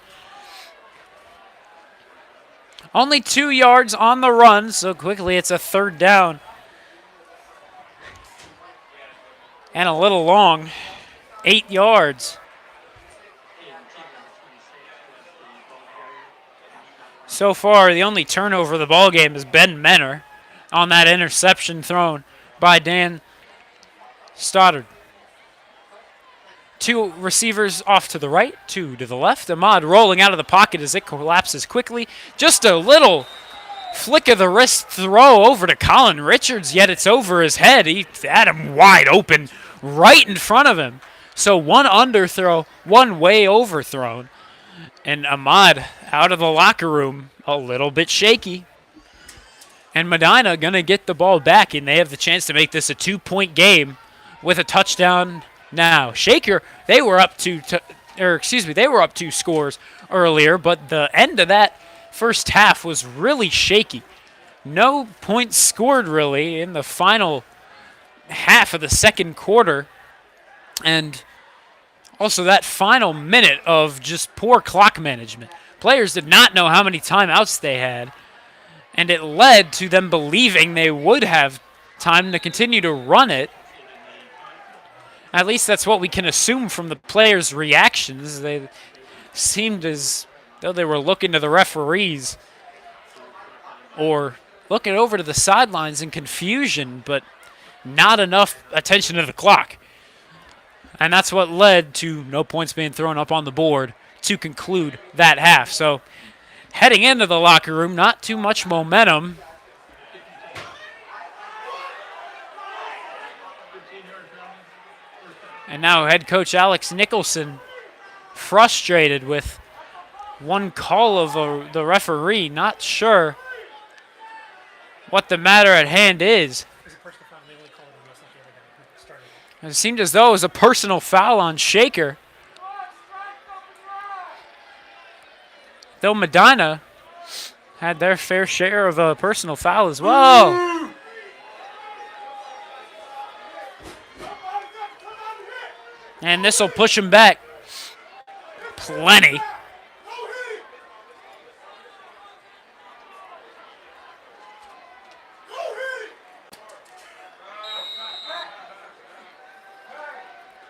Only 2 yards on the run, so quickly it's a 3rd down. And a little long, 8 yards. So far, the only turnover of the ball game is Ben Menor on that interception thrown by Dan Stoddard. 2 receivers off to the right, 2 to the left. Ahmad rolling out of the pocket as it collapses quickly. Just a little flick of the wrist throw over to Colin Richards, yet it's over his head. He had him wide open right in front of him. So one underthrow, one way overthrown. And Ahmad out of the locker room, a little bit shaky. And Medina going to get the ball back, and they have the chance to make this a 2-point game with a touchdown now. Shaker, they were up 2 scores earlier, but the end of that first half was really shaky. No points scored really in the final half of the second quarter. And also that final minute of just poor clock management. Players did not know how many timeouts they had, and it led to them believing they would have time to continue to run it. At least that's what we can assume from the players' reactions. They seemed as though they were looking to the referees or looking over to the sidelines in confusion, but not enough attention to the clock. And that's what led to no points being thrown up on the board to conclude that half. So heading into the locker room, not too much momentum. And now head coach Alex Nicholson frustrated with one call of the referee, not sure what the matter at hand is. It seemed as though it was a personal foul on Shaker. Though Medina had their fair share of a personal foul as well. And this will push him back plenty.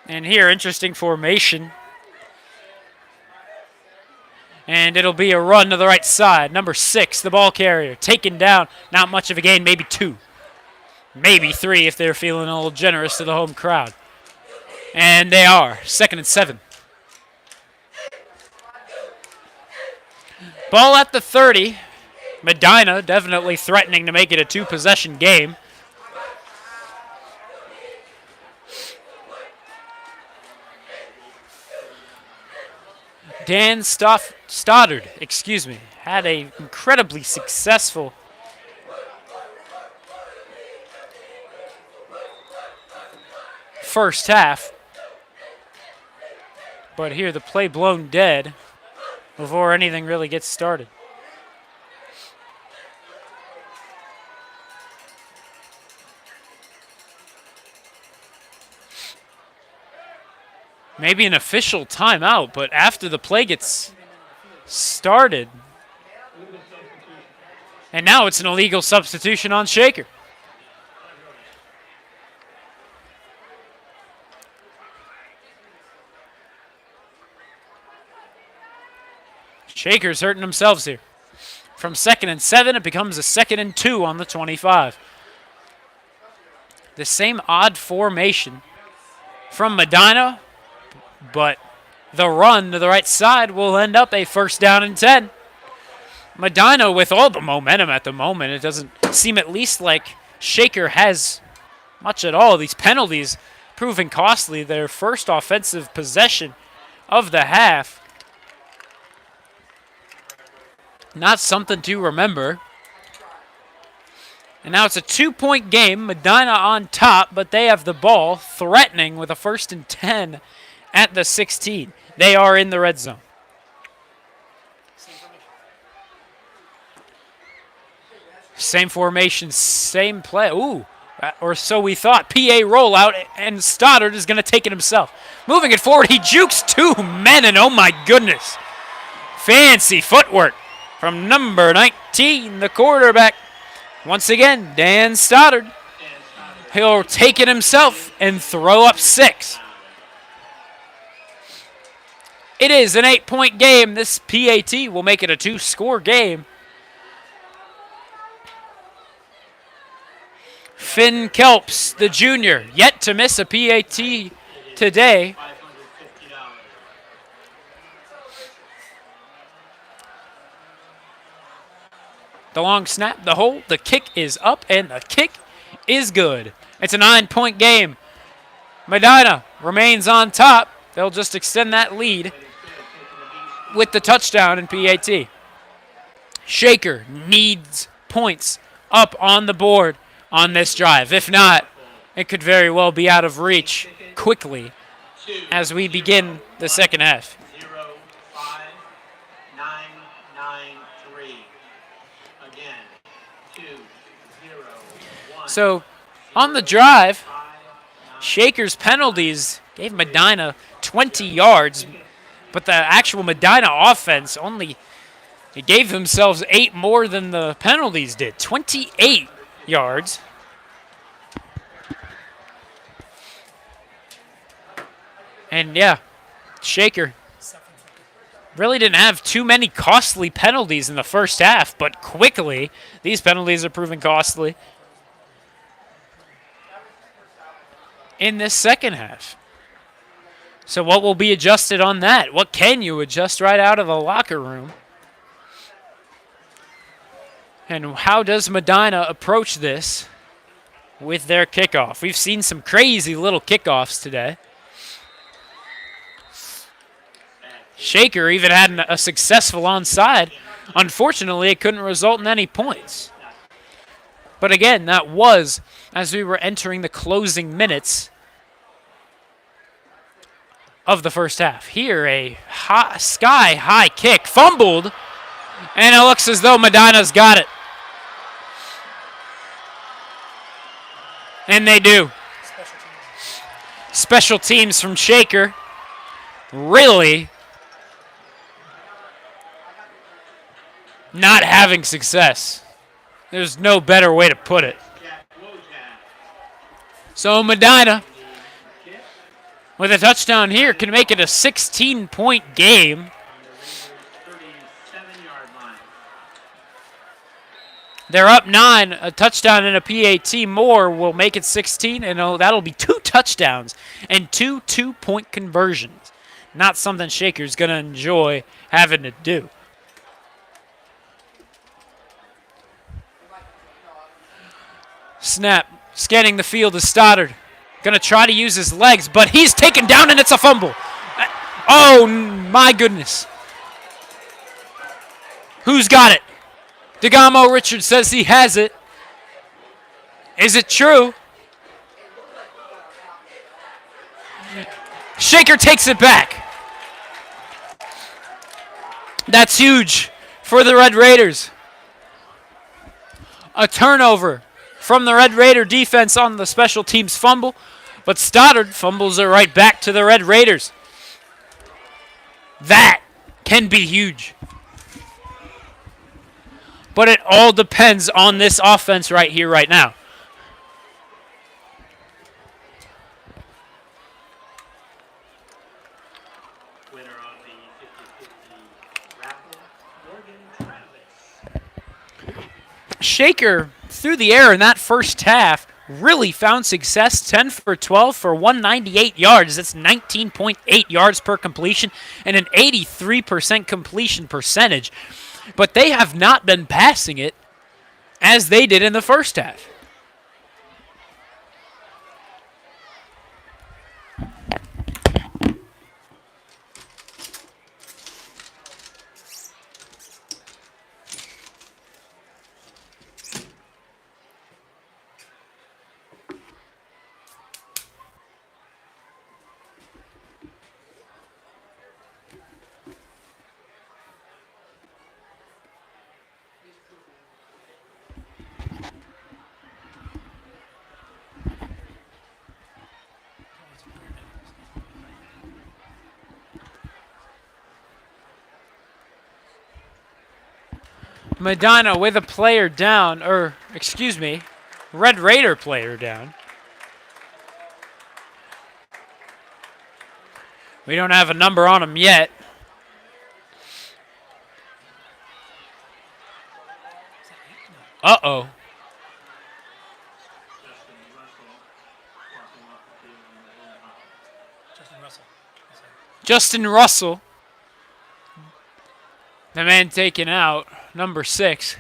And here, interesting formation. And it'll be a run to the right side. Number 6, the ball carrier, taken down. Not much of a gain, maybe 2. Maybe 3 if they're feeling a little generous to the home crowd. And they are. 2nd and 7. Ball at the 30. Medina definitely threatening to make it a two-possession game. Dan Stoddard, had an incredibly successful first half. But here, the play blown dead before anything really gets started. Maybe an official timeout, but after the play gets started. And now it's an illegal substitution on Shaker. Shaker's hurting themselves here. From 2nd and 7, it becomes a 2nd and 2 on the 25. The same odd formation from Medina, but the run to the right side will end up a 1st down and 10. Medina with all the momentum at the moment. It doesn't seem at least like Shaker has much at all. These penalties proving costly. Their first offensive possession of the half. Not something to remember. And now it's a 2-point game. Medina on top, but they have the ball, threatening with a 1st and 10 at the 16. They are in the red zone. Same formation, same play. Ooh, or so we thought. PA rollout, and Stoddard is going to take it himself. Moving it forward, he jukes 2 men, and oh my goodness. Fancy footwork from number 19, the quarterback. Once again, Dan Stoddard. He'll take it himself and throw up 6. It is an 8-point game. This PAT will make it a 2-score game. Finn Kelps, the junior, yet to miss a PAT today. The long snap, the hold, the kick is up, and the kick is good. It's a 9-point game. Medina remains on top. They'll just extend that lead with the touchdown in PAT. Shaker needs points up on the board on this drive. If not, it could very well be out of reach quickly as we begin the second half. 0-5-9-9-3. Again, 2-0-1. So on the drive, Shaker's penalties gave Medina 20 yards, but the actual Medina offense only gave themselves 8 more than the penalties did. 28 yards. And yeah, Shaker really didn't have too many costly penalties in the first half, but quickly these penalties are proving costly in this second half. So what will be adjusted on that? What can you adjust right out of the locker room? And how does Medina approach this with their kickoff? We've seen some crazy little kickoffs today. Shaker even had a successful onside. Unfortunately, it couldn't result in any points. But again, that was as we were entering the closing minutes of the first half. Here, a sky-high kick, fumbled, and it looks as though Medina's got it. And they do. Special teams from Shaker. Really not having success. There's no better way to put it. So Medina, with a touchdown here, can make it a 16-point game. They're up 9. A touchdown and a PAT more will make it 16, and that'll be 2 touchdowns and 2 two-point conversions. Not something Shaker's going to enjoy having to do. Snap. Scanning the field is Stoddard. Going to try to use his legs, but he's taken down and it's a fumble. Oh, my goodness. Who's got it? DeGamo Richards says he has it. Is it true? Shaker takes it back. That's huge for the Red Raiders. A turnover from the Red Raider defense on the special teams fumble, but Stoddard fumbles it right back to the Red Raiders. That can be huge. But it all depends on this offense right here, right now. Shaker, through the air in that first half, really found success. 10 for 12 for 198 yards. That's 19.8 yards per completion and an 83% completion percentage. But they have not been passing it as they did in the first half. Medina with a player down, or excuse me, Red Raider player down. We don't have a number on him yet. Uh-oh. Justin Russell. The man taken out, number 6.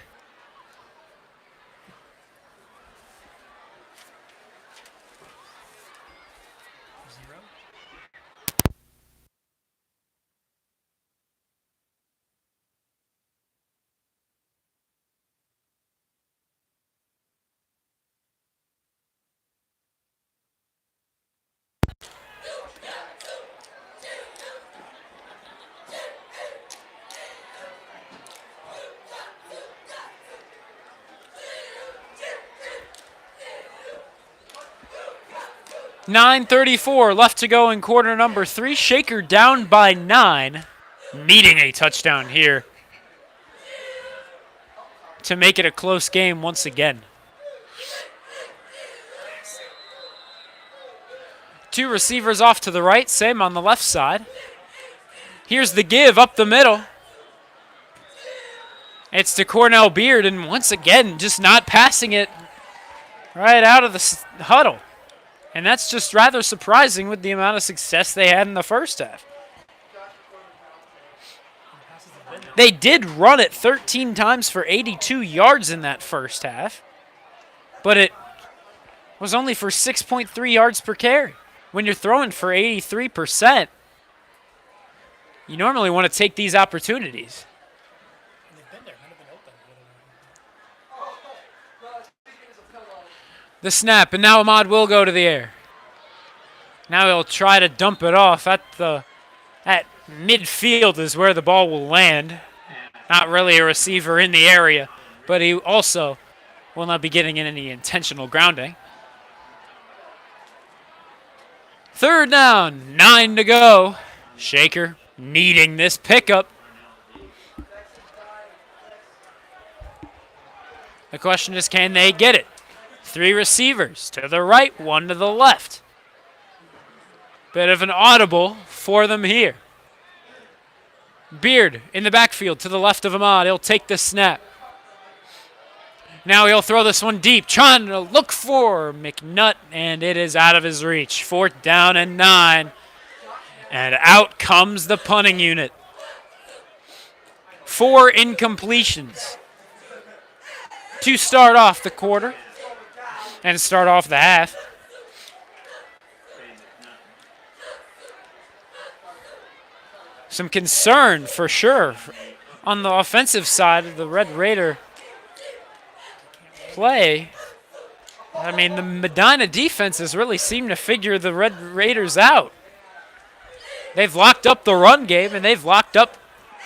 .934 left to go in quarter number 3. Shaker down by 9. Needing a touchdown here to make it a close game once again. 2 receivers off to the right, same on the left side. Here's the give up the middle. It's to Cornell Beard, and once again, just not passing it right out of the huddle. And that's just rather surprising with the amount of success they had in the first half. They did run it 13 times for 82 yards in that first half, but it was only for 6.3 yards per carry. When you're throwing for 83%, you normally want to take these opportunities. The snap, and now Ahmad will go to the air. Now he'll try to dump it off at midfield is where the ball will land. Not really a receiver in the area, but he also will not be getting any intentional grounding. 3rd down, 9 to go. Shaker needing this pickup. The question is, can they get it? 3 receivers to the right, 1 to the left. Bit of an audible for them here. Beard in the backfield to the left of Ahmad. He'll take the snap. Now he'll throw this one deep, trying to look for McNutt, and it is out of his reach. 4th down and 9. And out comes the punting unit. 4 incompletions to start off the quarter. and start off the half. Some concern for sure on the offensive side of the Red Raider play. I mean, the Medina defenses really seem to figure the Red Raiders out. They've locked up the run game, and they've locked up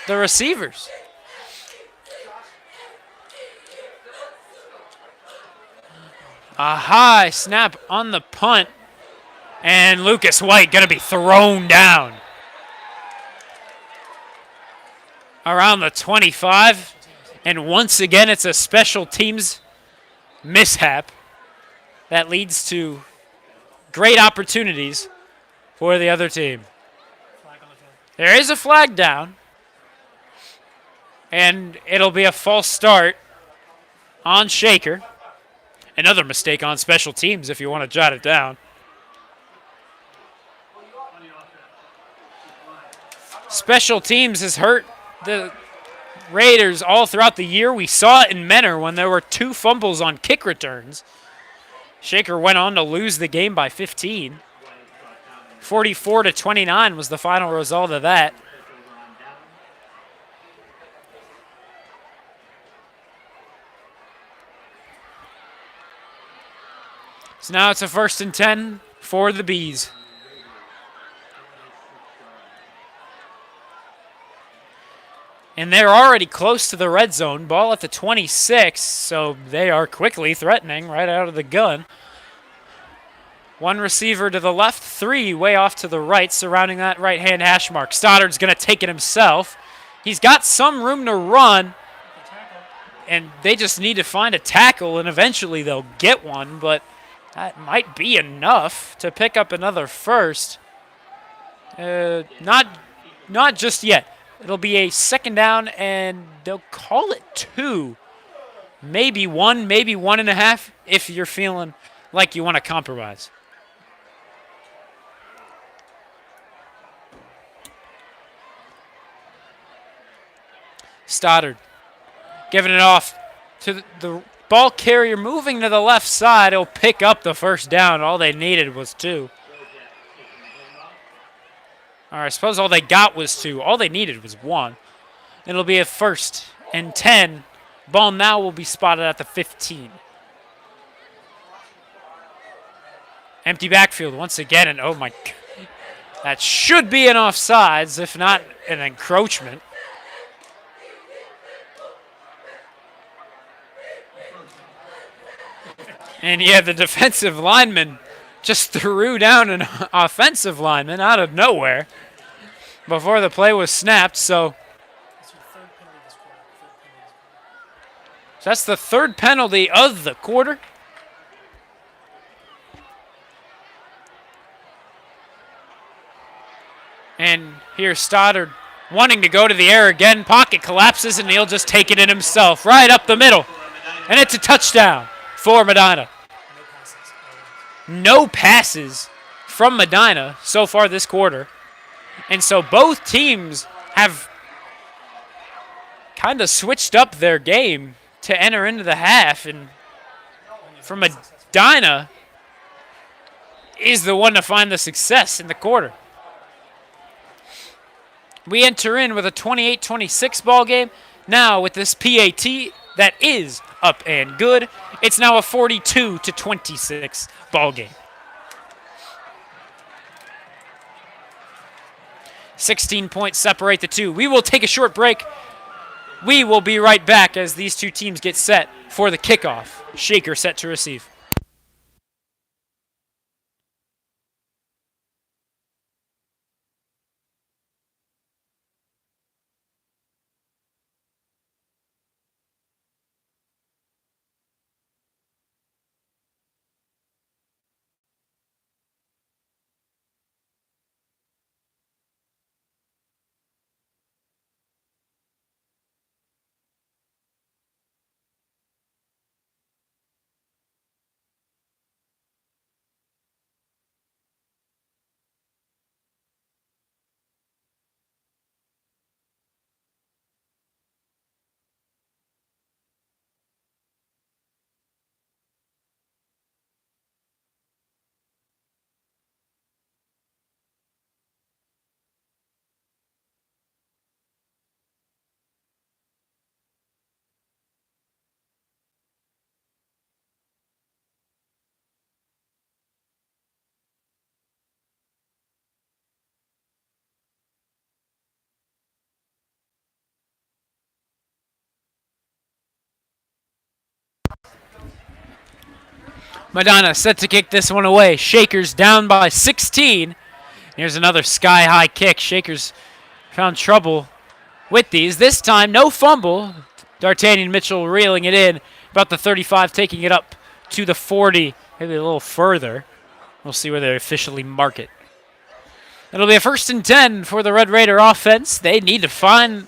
the receivers. A high snap on the punt, and Lucas White going to be thrown down around the 25. And once again, it's a special teams mishap that leads to great opportunities for the other team. There is a flag down, and it'll be a false start on Shaker. Another mistake on special teams if you want to jot it down. Special teams has hurt the Raiders all throughout the year. We saw it in Menor when there were 2 fumbles on kick returns. Shaker went on to lose the game by 15. 44-29 was the final result of that. So now it's a 1st and 10 for the Bees. And they're already close to the red zone. Ball at the 26, so they are quickly threatening right out of the gun. 1 receiver to the left, 3 way off to the right, surrounding that right-hand hash mark. Stoddard's going to take it himself. He's got some room to run, and they just need to find a tackle, and eventually they'll get one, but that might be enough to pick up another first. Not just yet. It'll be a 2nd down, and they'll call it 2. Maybe 1, maybe 1.5, if you're feeling like you want to compromise. Stoddard giving it off to the ball carrier, moving to the left side. He'll pick up the 1st down. All they needed was 2. All right, I suppose all they got was 2. All they needed was 1. It'll be a 1st and 10. Ball now will be spotted at the 15. Empty backfield once again, and oh my, that should be an offsides, if not an encroachment. And yeah, the defensive lineman just threw down an offensive lineman out of nowhere before the play was snapped. So that's the 3rd penalty of the quarter. And here's Stoddard wanting to go to the air again. Pocket collapses, and he'll just take it in himself right up the middle. And it's a touchdown for Medina. No passes from Medina so far this quarter. And so both teams have kind of switched up their game to enter into the half. And for Medina is the one to find the success in the quarter. We enter in with a 28-26 ball game. Now with this PAT that is up and good, it's now a 42-26 ball game. 16 points separate the two. We will take a short break. We will be right back as these two teams get set for the kickoff. Shaker set to receive. Medina set to kick this one away. Shakers down by 16. Here's another sky-high kick. Shakers found trouble with these. This time, no fumble. D'Artagnan Mitchell reeling it in. About the 35, taking it up to the 40. Maybe a little further. We'll see where they officially mark it. It'll be a 1st and 10 for the Red Raider offense. They need to find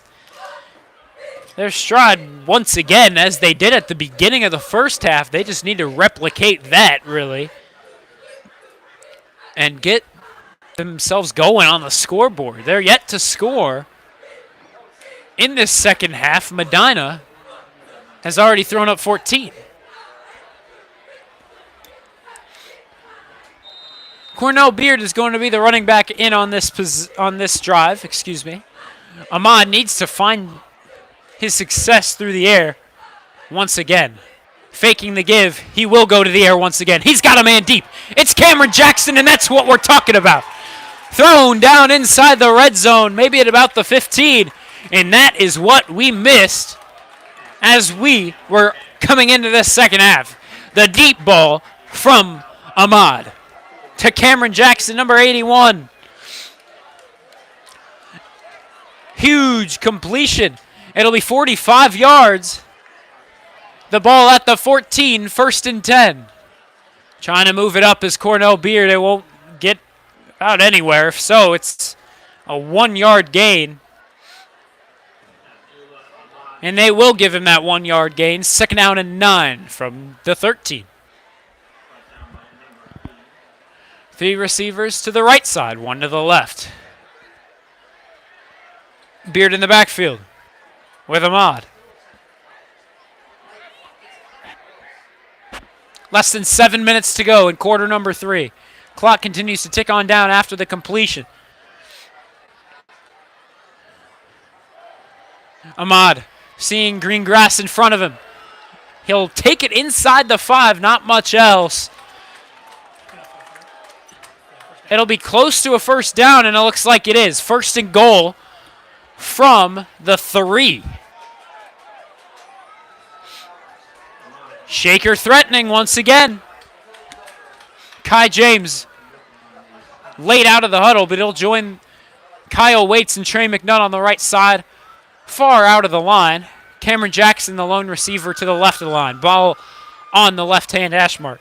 their stride once again, as they did at the beginning of the first half. They just need to replicate that, really, and get themselves going on the scoreboard. They're yet to score in this second half. Medina has already thrown up 14. Cornell Beard is going to be the running back in on this drive. Ahmad needs to find his success through the air once again. Faking the give. He will go to the air once again. He's got a man deep. It's Cameron Jackson, and that's what we're talking about. Thrown down inside the red zone, maybe at about the 15. And that is what we missed as we were coming into this second half. The deep ball from Ahmad to Cameron Jackson, number 81. Huge completion. It'll be 45 yards. The ball at the 14, 1st and 10. Trying to move it up is Cornell Beard. It won't get out anywhere. So it's a 1-yard gain. And they will give him that 1-yard gain. 2nd down and 9 from the 13. 3 receivers to the right side, 1 to the left. Beard in the backfield with Ahmad. Less than 7 minutes to go in quarter number 3. Clock continues to tick on down after the completion. Ahmad seeing green grass in front of him. He'll take it inside the 5, not much else. It'll be close to a 1st down, and it looks like it is. 1st and goal from the 3. Shaker threatening once again. Kai James late out of the huddle, but he'll join Kyle Waits and Trey McNutt on the right side, far out of the line. Cameron Jackson, the lone receiver, to the left of the line. Ball on the left-hand hash mark.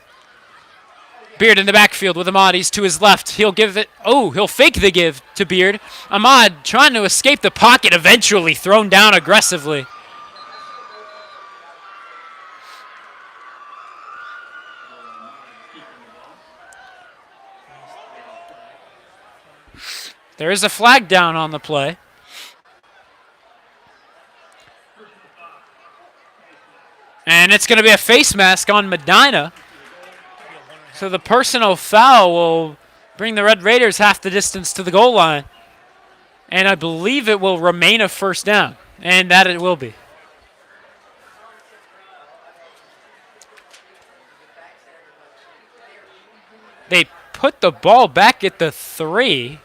Beard in the backfield with Ahmad. He's to his left. He'll give it. Oh, he'll fake the give to Beard. Ahmad trying to escape the pocket, eventually thrown down aggressively. There is a flag down on the play. And it's going to be a face mask on Medina. So the personal foul will bring the Red Raiders half the distance to the goal line. And I believe it will remain a 1st down. And that it will be. They put the ball back at the 3.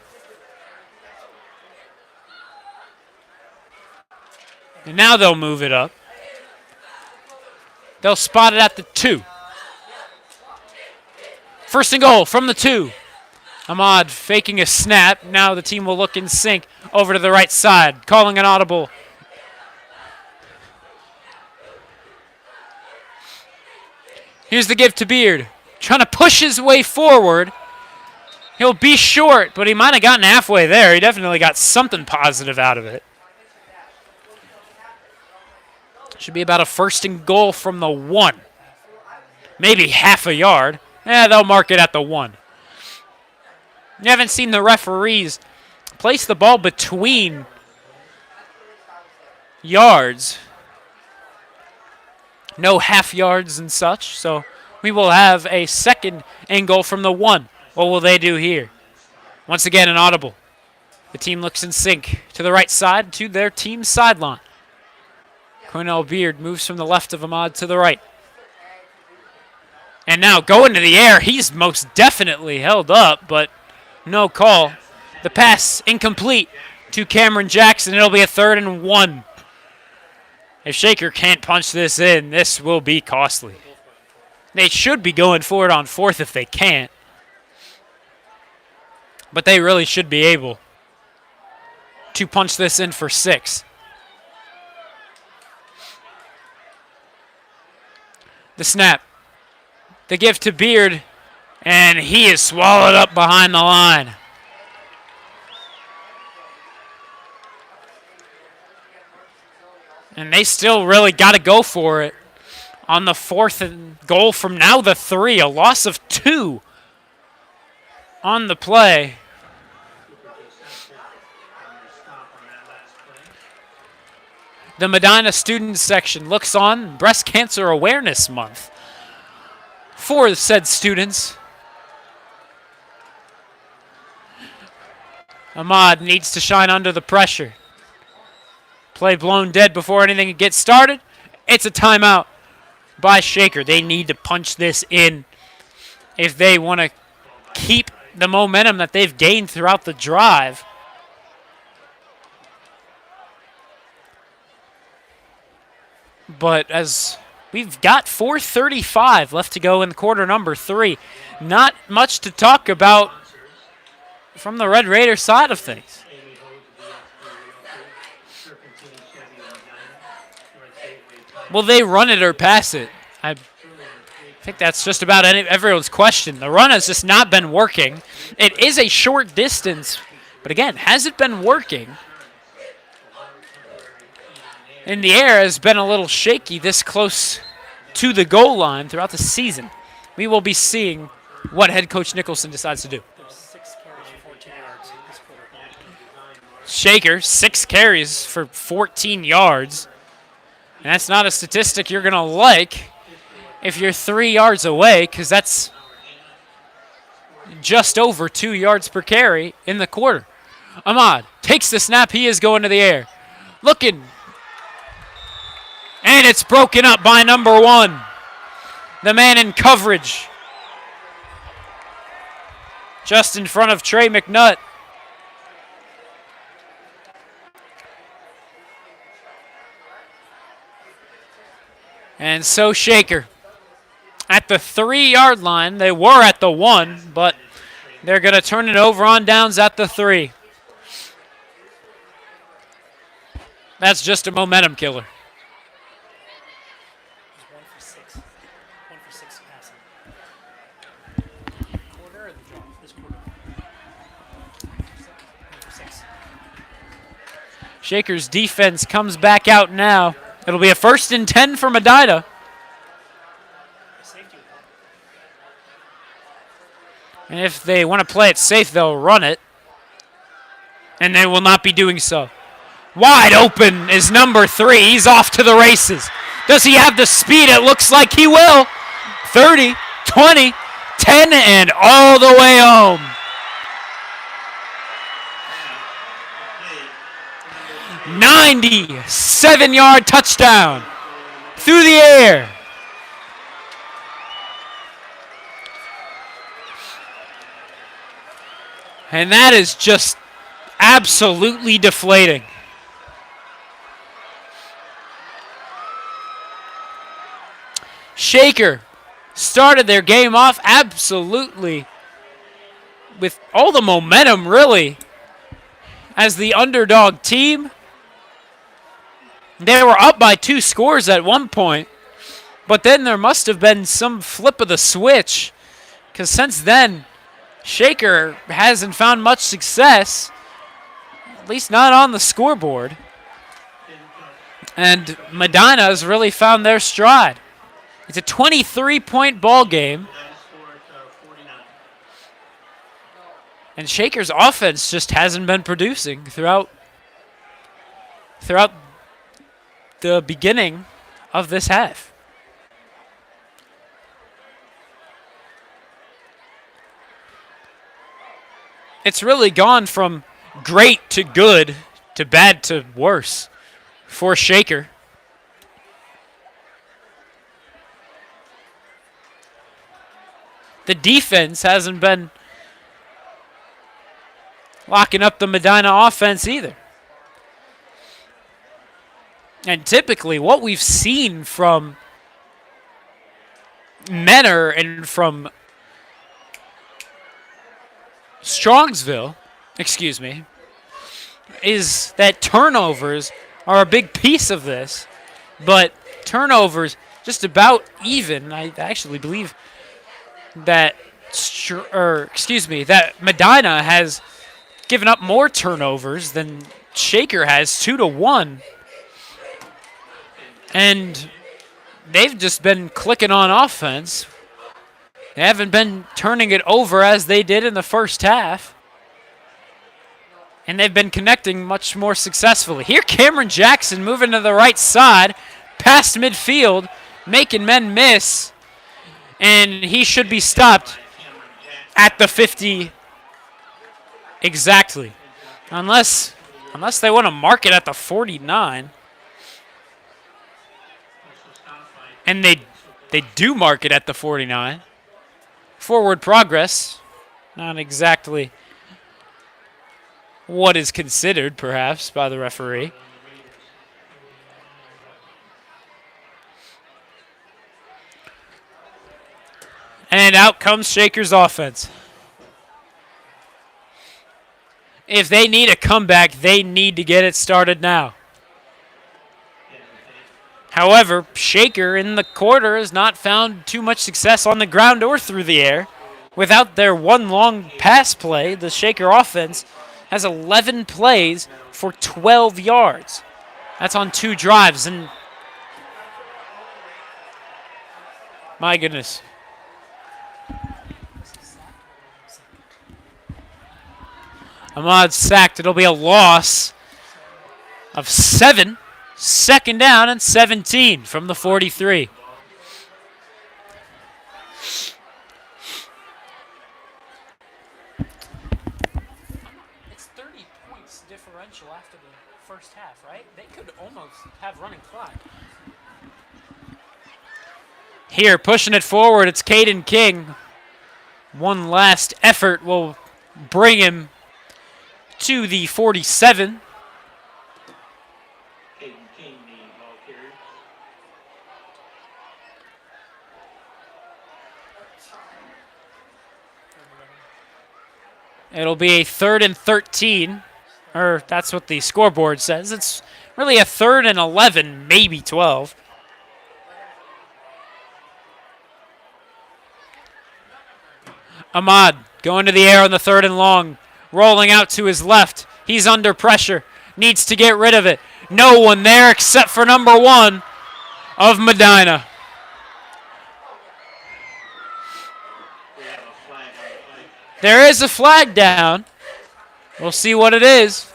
And now they'll move it up. They'll spot it at the 2. 1st and goal from the 2. Ahmad faking a snap. Now the team will look in sync over to the right side, calling an audible. Here's the give to Beard. Trying to push his way forward. He'll be short, but he might have gotten halfway there. He definitely got something positive out of it. Should be about a 1st and goal from the 1. Maybe half a yard. They'll mark it at the 1. You haven't seen the referees place the ball between yards. No half yards and such. So we will have a 2nd and goal from the 1. What will they do here? Once again, an audible. The team looks in sync to the right side, to their team's sideline. Cornell Beard moves from the left of Ahmad to the right. And now going to the air. He's most definitely held up, but no call. The pass incomplete to Cameron Jackson. It'll be a 3rd and 1. If Shaker can't punch this in, this will be costly. They should be going for it on fourth if they can't. But they really should be able to punch this in for 6. The snap. The give to Beard. And he is swallowed up behind the line. And they still really got to go for it on the 4th and goal from now the 3. A loss of 2 on the play. The Medina Student Section looks on Breast Cancer Awareness Month for said students. Ahmad needs to shine under the pressure. Play blown dead before anything gets started. It's a timeout by Shaker. They need to punch this in if they want to keep the momentum that they've gained throughout the drive. But as we've got 4:35 left to go in quarter number 3, not much to talk about from the Red Raider side of things. Will they run it or pass it? I think that's just about everyone's question. The run has just not been working. It is a short distance, but again, has it been working? In the air has been a little shaky this close to the goal line throughout the season. We will be seeing what head coach Nicholson decides to do. There's 6 carries for 14 yards this quarter. Shaker, 6 carries for 14 yards. And that's not a statistic you're going to like if you're 3 yards away, because that's just over 2 yards per carry in the quarter. Ahmad takes the snap. He is going to the air. Looking. And it's broken up by number 1. The man in coverage. Just in front of Trey McNutt. And so Shaker at the 3-yard line. They were at the 1, but they're going to turn it over on downs at the 3. That's just a momentum killer. 1 for 6. 1 for 6 passing. Quarter or the draw? This quarter. 1 for 6. Shaker's defense comes back out now. It'll be a 1st and 10 for Medina. Safety. And if they want to play it safe, they'll run it. And they will not be doing so. Wide open is number 3. He's off to the races. Does he have the speed? It looks like he will. 30, 20, 10, and all the way home. 97-yard touchdown through the air. And that is just absolutely deflating. Shaker started their game off absolutely with all the momentum, really, as the underdog team. They were up by 2 scores at one point, but then there must have been some flip of the switch, because since then, Shaker hasn't found much success, at least not on the scoreboard. And Medina has really found their stride. It's a 23-point ball game. And Shaker's offense just hasn't been producing throughout the beginning of this half. It's really gone from great to good to bad to worse for Shaker. The defense hasn't been locking up the Medina offense either. And typically what we've seen from Menor and from Strongsville, excuse me, is that turnovers are a big piece of this, but turnovers just about even. I actually believe that, that Medina has given up more turnovers than Shaker has, 2-1, and they've just been clicking on offense. They haven't been turning it over as they did in the first half. And they've been connecting much more successfully. Here, Cameron Jackson moving to the right side, past midfield, making men miss. And he should be stopped at the 50 exactly. Unless they want to mark it at the 49. And they do mark it at the 49. Forward progress, not exactly what is considered, perhaps, by the referee. And out comes Shaker's offense. If they need a comeback, they need to get it started now. However, Shaker in the quarter has not found too much success on the ground or through the air. Without their one long pass play, the Shaker offense has 11 plays for 12 yards. That's on 2 drives, and my goodness. Ahmad sacked. It'll be a loss of 7. Second down and 17 from the 43. It's 30 points differential after the first half, right? They could almost have running clock. Here, pushing it forward, it's Caden King. One last effort will bring him to the 47. It'll be a 3rd and 13, or that's what the scoreboard says. It's really a 3rd and 11, maybe 12. Ahmad going to the air on the 3rd and long, rolling out to his left. He's under pressure, needs to get rid of it. No one there except for number 1 of Medina. There is a flag down. We'll see what it is.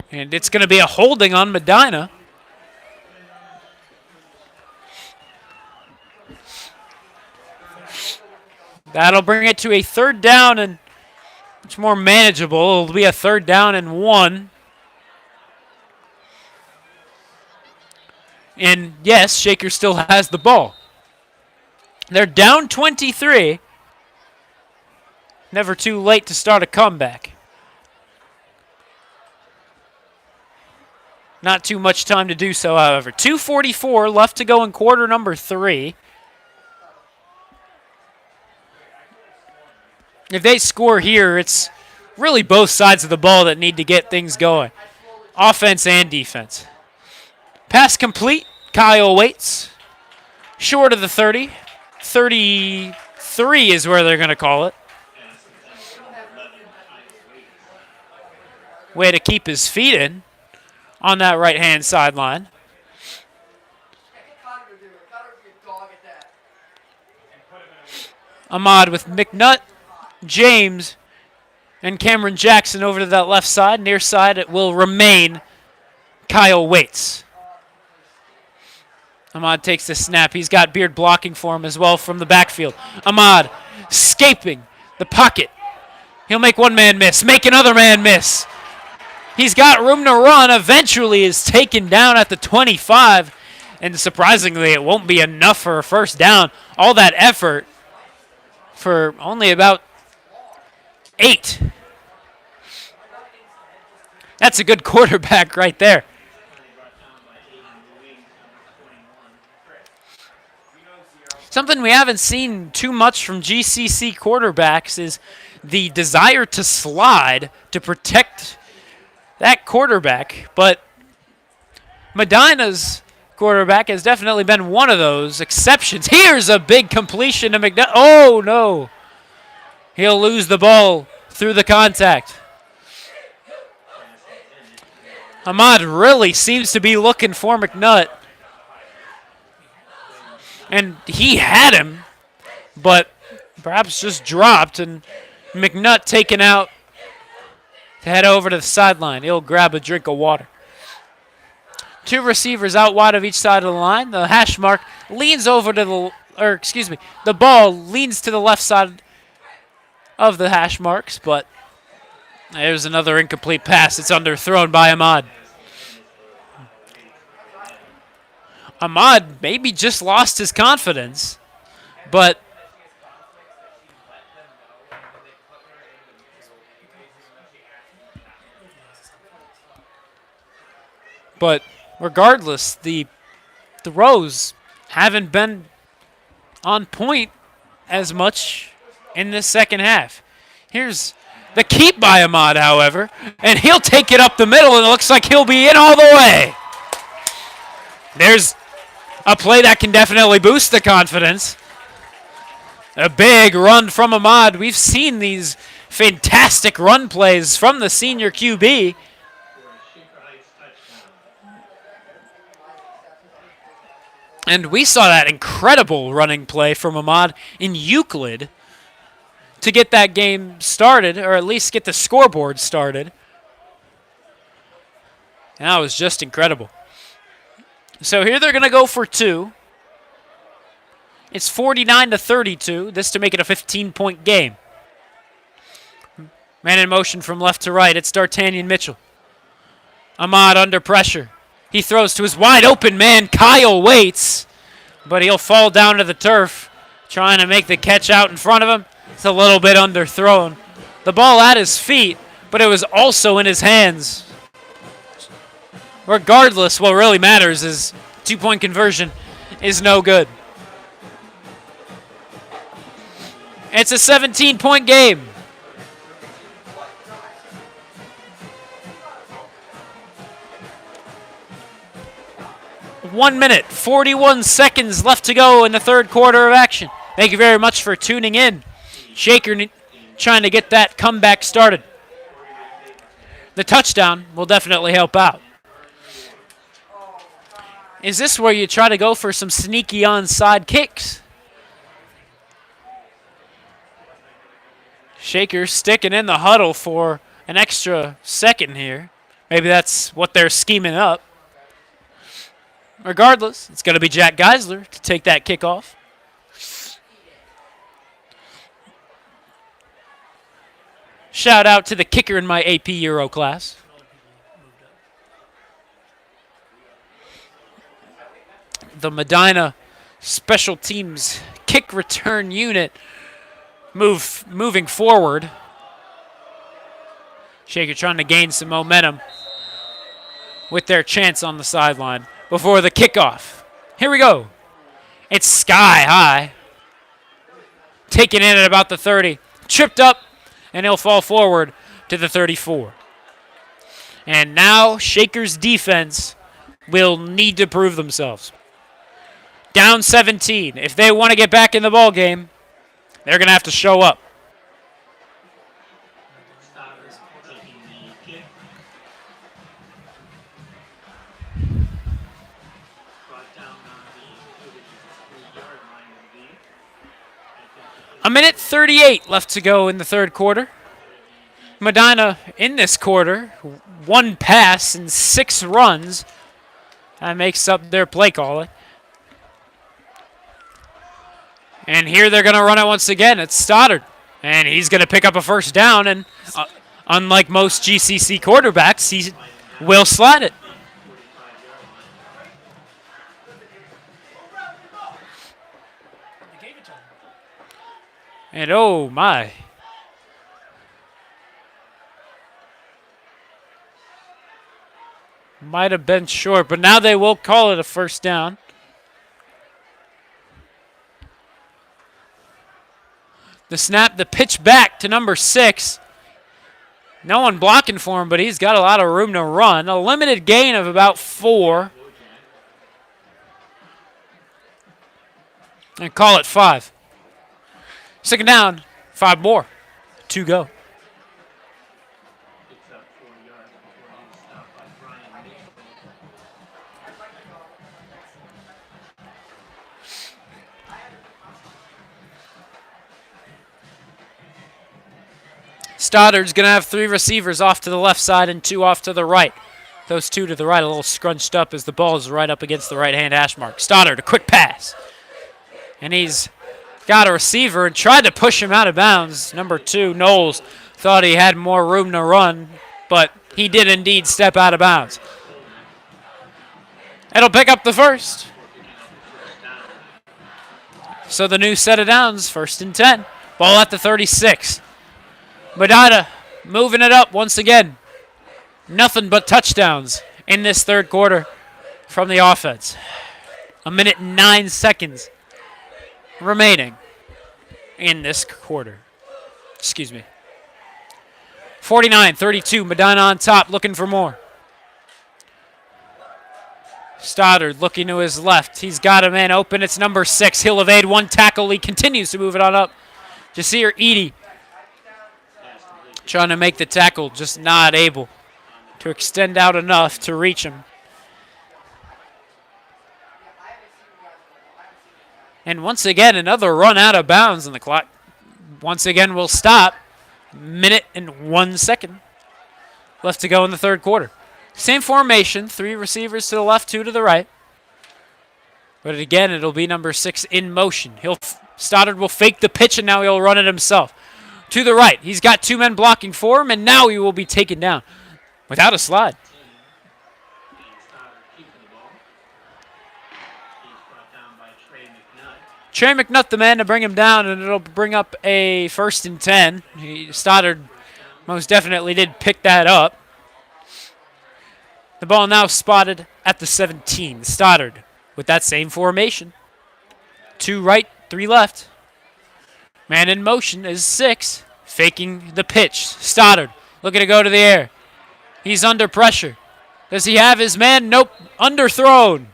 And it's going to be a holding on Medina. That'll bring it to a 3rd down and much more manageable. It'll be a 3rd down and 1. And yes, Shaker still has the ball. They're down 23. Never too late to start a comeback. Not too much time to do so, however. 2:44 left to go in quarter number 3. If they score here, it's really both sides of the ball that need to get things going. Offense and defense. Pass complete. Kyle waits. Short of the 30. 33 is where they're going to call it. Way to keep his feet in on that right-hand sideline. Ahmad with McNutt, James, and Cameron Jackson over to that left side. Near side, it will remain Kyle Waits. Ahmad takes the snap. He's got Beard blocking for him as well from the backfield. Ahmad escaping the pocket. He'll make one man miss, make another man miss. He's got room to run. Eventually is taken down at the 25. And surprisingly, it won't be enough for a first down. All that effort for only about 8. That's a good quarterback right there. Something we haven't seen too much from GCC quarterbacks is the desire to slide to protect that quarterback. But Medina's quarterback has definitely been one of those exceptions. Here's a big completion to McDonald. Oh, no. He'll lose the ball through the contact. Ahmad really seems to be looking for McNutt. And he had him, but perhaps just dropped, and McNutt taken out to head over to the sideline. He'll grab a drink of water. 2 receivers out wide of each side of the line. The hash mark leans over to the ball leans to the left side of the hash marks, but there's another incomplete pass. It's underthrown by Ahmad. Ahmad maybe just lost his confidence, but regardless, the throws haven't been on point as much in this second half. Here's the keep by Ahmad, however, and he'll take it up the middle, and it looks like he'll be in all the way. There's a play that can definitely boost the confidence. A big run from Ahmad. We've seen these fantastic run plays from the senior QB. And we saw that incredible running play from Ahmad in Euclid to get that game started, or at least get the scoreboard started. And that was just incredible. So here they're going to go for 2. It's 49-32. This to make it a 15-point game. Man in motion from left to right. It's D'Artagnan Mitchell. Ahmad under pressure. He throws to his wide open man, Kyle Waits, but he'll fall down to the turf, trying to make the catch out in front of him. It's a little bit underthrown. The ball at his feet, but it was also in his hands. Regardless, what really matters is 2-point conversion is no good. It's a 17-point game. One minute, 41 seconds left to go in the third quarter of action. Thank you very much for tuning in. Shaker trying to get that comeback started. The touchdown will definitely help out. Is this where you try to go for some sneaky onside kicks? Shaker sticking in the huddle for an extra second here. Maybe that's what they're scheming up. Regardless, it's going to be Jack Geisler to take that kickoff. Shout out to the kicker in my AP Euro class. The Medina special teams kick return unit moving forward. Shaker trying to gain some momentum with their chance on the sideline before the kickoff. Here we go. It's sky high. Taken in at about the 30. Tripped up, and he'll fall forward to the 34. And now Shaker's defense will need to prove themselves. Down 17. If they want to get back in the ball game, they're going to have to show up. A minute 38 left to go in the third quarter. Medina in this quarter, 1 pass and 6 runs. That makes up their play calling. And here they're going to run it once again. It's Stoddard. And he's going to pick up a first down. And Unlike most GCC quarterbacks, he will slide it. They gave it to him. And oh my. Might have been short, but now they will call it a first down. The snap, the pitch back to number 6. No one blocking for him, but he's got a lot of room to run. A limited gain of about 4. And call it 5. Second down, 5 more. 2 go. Stoddard's going to have 3 receivers off to the left side and 2 off to the right. Those 2 to the right a little scrunched up as the ball is right up against the right-hand hash mark. Stoddard, a quick pass. And he's got a receiver and tried to push him out of bounds. Number 2, Knowles, thought he had more room to run, but he did indeed step out of bounds. It'll pick up the first. So the new set of downs, 1st and 10. Ball at the 36. Medina moving it up once again. Nothing but touchdowns in this third quarter from the offense. 1 minute and 9 seconds remaining in this quarter. Excuse me. 49-32, Medina on top, looking for more. Stoddard looking to his left. He's got a man open. It's number 6. He'll evade 1 tackle. He continues to move it on up. Jasir Edie trying to make the tackle, just not able to extend out enough to reach him. And once again, another run out of bounds, and the clock once again will stop. 1 minute and 1 second left to go in the third quarter. Same formation, 3 receivers to the left, 2 to the right. But again, it'll be number 6 in motion. Stoddard will fake the pitch, and now he'll run it himself. To the right, he's got 2 men blocking for him, and now he will be taken down without a slide. Trey McNutt, the man to bring him down, and it'll bring up a 1st and 10. Stoddard most definitely did pick that up. The ball now spotted at the 17. Stoddard with that same formation. 2 right, 3 left. Man in motion is 6, faking the pitch. Stoddard looking to go to the air. He's under pressure. Does he have his man? Nope, underthrown.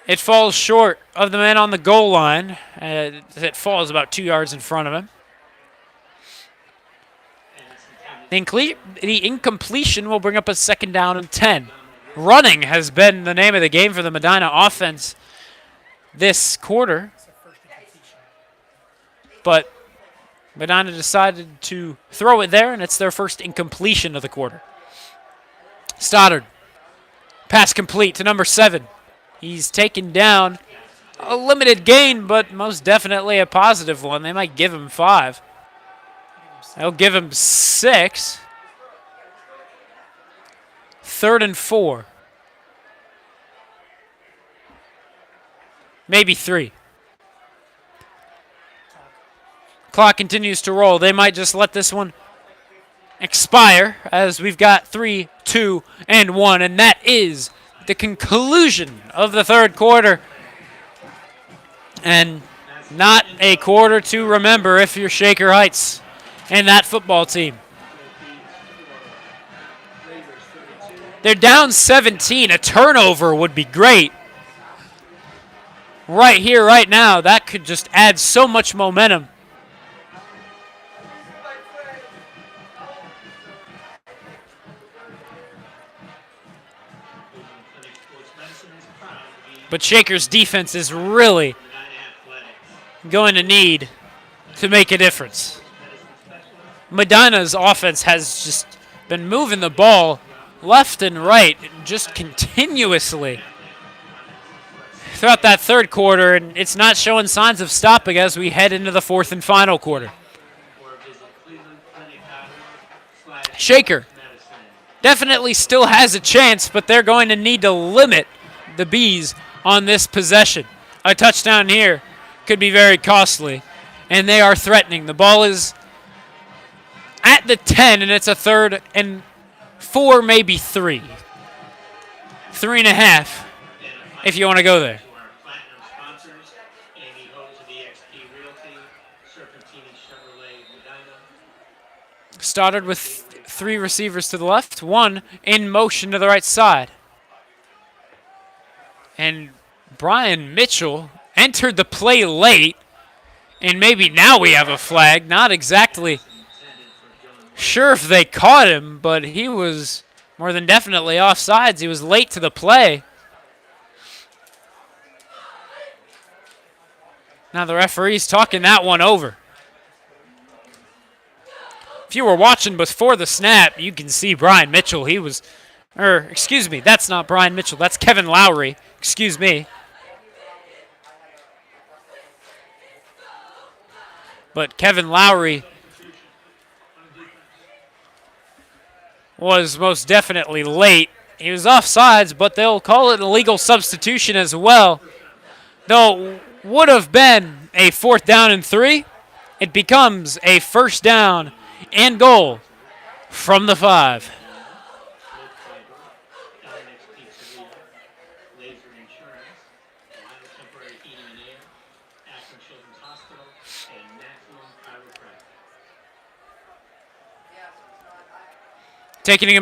It falls short of the man on the goal line. It falls about 2 yards in front of him. The incompletion will bring up a 2nd down and 10. Running has been the name of the game for the Medina offense this quarter. But Medina decided to throw it there, and it's their first incompletion of the quarter. Stoddard. Pass complete to number 7. He's taken down. A limited gain, but most definitely a positive one. They might give him 5. They'll give him 6. 3rd and 4. Maybe 3. Clock continues to roll. They might just let this one expire as we've got 3, 2, and 1, and that is the conclusion of the third quarter. And not a quarter to remember if you're Shaker Heights and that football team. They're down 17. A turnover would be great. Right here, right now, that could just add so much momentum. But Shaker's defense is really going to need to make a difference. Medina's offense has just been moving the ball left and right just continuously throughout that third quarter, and it's not showing signs of stopping as we head into the 4th and final quarter. Shaker definitely still has a chance, but they're going to need to limit the Bees on this possession. A touchdown here could be very costly, and they are threatening. The ball is at the 10, and it's a 3rd and 4, maybe 3. 3.5, if you want to go there. Stoddard with 3 receivers to the left, 1 in motion to the right side. And Brian Mitchell entered the play late, and maybe now we have a flag. Not exactly sure if they caught him, but he was more than definitely offsides. He was late to the play. Now the referee's talking that one over. If you were watching before the snap, you can see Brian Mitchell. Excuse me, that's not Brian Mitchell. That's Kevin Lowry. Excuse me. But Kevin Lowry was most definitely late. He was offsides, but they'll call it an illegal substitution as well. Though it would have been a 4th down and 3, it becomes a 1st down and goal from the 5. Taking it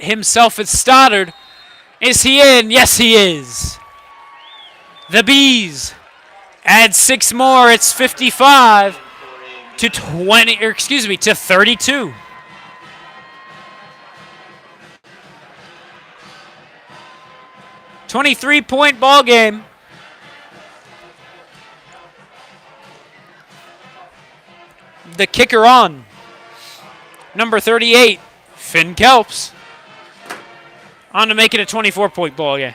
himself, it's Stoddard. Is he in? Yes, he is. The Bees add 6 more. It's 55 to 32. .23 ball game. The kicker on. Number 38, Finn Kelps. On to make it a 24-point ball game.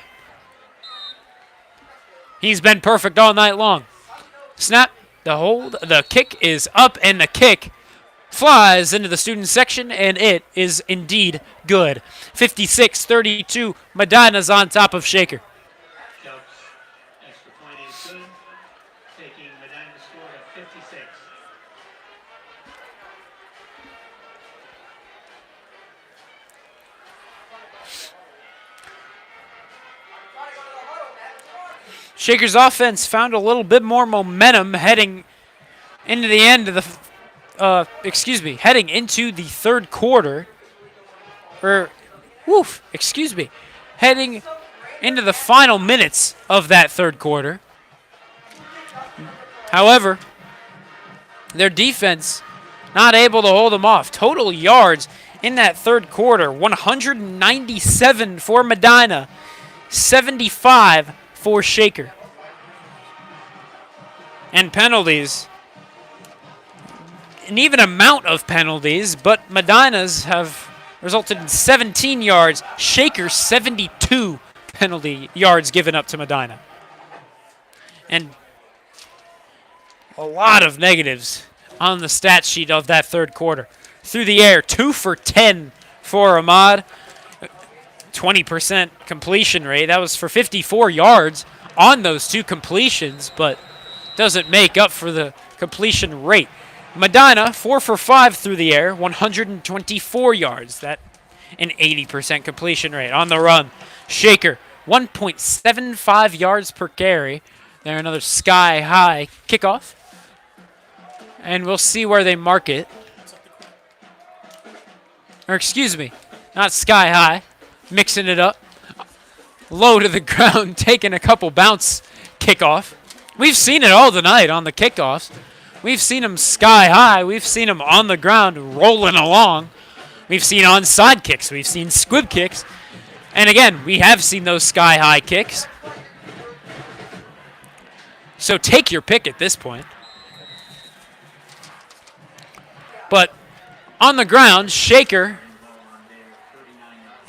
He's been perfect all night long. Snap, the hold, the kick is up, and the kick flies into the student section, and it is indeed good. 56-32, Medina's on top of Shaker. Extra point is good, taking Medina's score to 56. Shaker's offense found a little bit more momentum heading into the end of the, heading into the 3rd quarter. Heading into the final minutes of that 3rd quarter. However, their defense not able to hold them off. Total yards in that 3rd quarter, 197 for Medina, 75 for Shaker. And penalties, an even amount of penalties, but Medina's have resulted in 17 yards. Shaker, 72 penalty yards given up to Medina. And a lot of negatives on the stat sheet of that 3rd quarter. Through the air, 2 for 10 for Ahmad. 20% completion rate. That was for 54 yards on those 2 completions, but doesn't make up for the completion rate. Medina, 4 for 5 through the air, 124 yards. That an 80% completion rate. On the run, Shaker, 1.75 yards per carry. There, another sky-high kickoff. And we'll see where they mark it. Or excuse me, not sky-high. Mixing it up. Low to the ground, taking a couple bounce kickoff. We've seen it all tonight on the kickoffs. We've seen them sky-high. We've seen them on the ground rolling along. We've seen onside kicks. We've seen squib kicks. And again, we have seen those sky-high kicks. So take your pick at this point. But on the ground, Shaker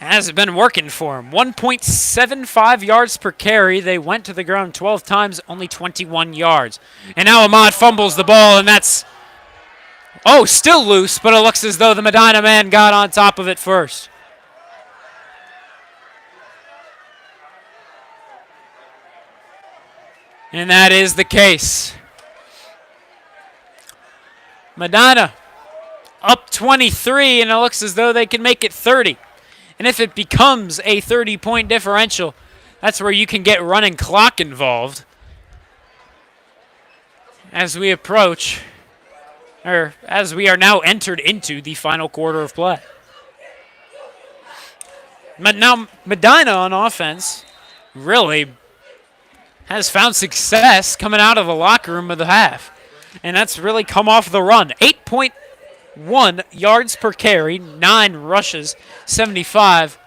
hasn't been working for him. 1.75 yards per carry. They went to the ground 12 times, only 21 yards. And now Ahmad fumbles the ball, and that's Oh, still loose, but it looks as though the Medina man got on top of it first. And that is the case. Medina up 23, and it looks as though they can make it 30. And if it becomes a 30-point differential, that's where you can get running clock involved as we approach, or as we are now entered into the final quarter of play. But now Medina on offense really has found success coming out of the locker room of the half. And that's really come off the run. 8.1 yards per carry, 9 rushes, 75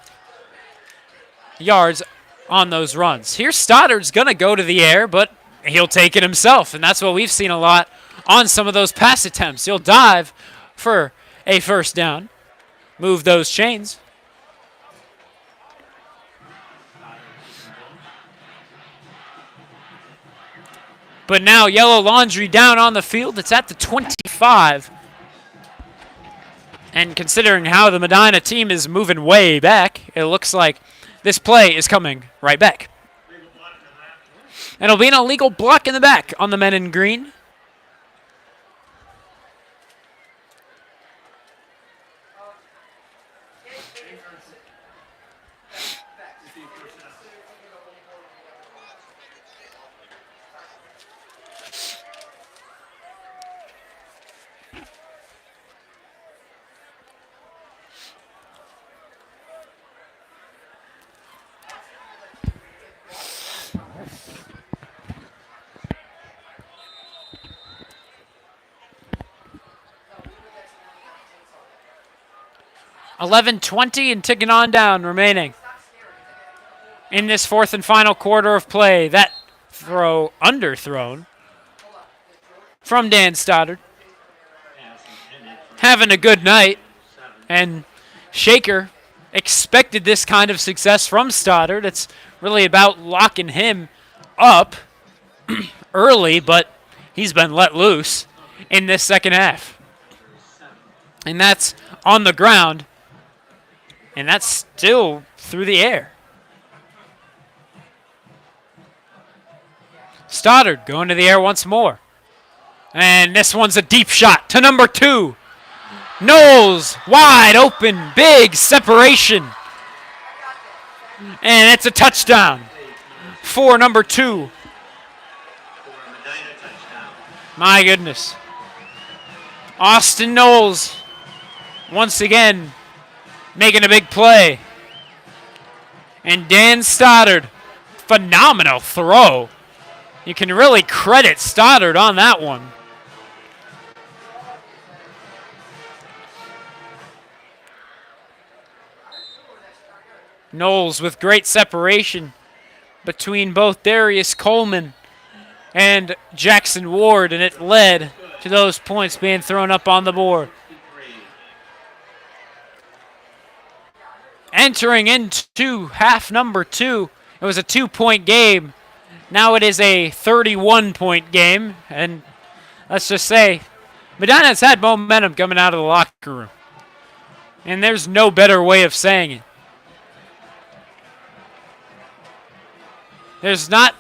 yards on those runs. Here Stoddard's going to go to the air, but he'll take it himself. And that's what we've seen a lot on some of those pass attempts. He'll dive for a first down, move those chains. But now Yellow Laundry down on the field. It's at the 25. And considering how the Medina team is moving way back, it looks like this play is coming right back. And it'll be an illegal block in the back on the men in green. $11:20 and ticking on down remaining in this fourth and final quarter of play. That throw underthrown from Dan Stoddard. Having a good night, and Shaker expected this kind of success from Stoddard. It's really about locking him up early, but he's been let loose in this second half. And that's on the ground. And that's still through the air. Stoddard going to the air once more. And this one's a deep shot to number 2. Knowles wide open, big separation. And it's a touchdown for number 2. My goodness. Austin Knowles once again making a big play. And Dan Stoddard, phenomenal throw. You can really credit Stoddard on that one. Knowles with great separation between both Darius Coleman and Jackson Ward, and it led to those points being thrown up on the board. Entering into half number 2, it was a 2-point game. Now it is a 31-point game. And let's just say, Medina's had momentum coming out of the locker room. And there's no better way of saying it. There's not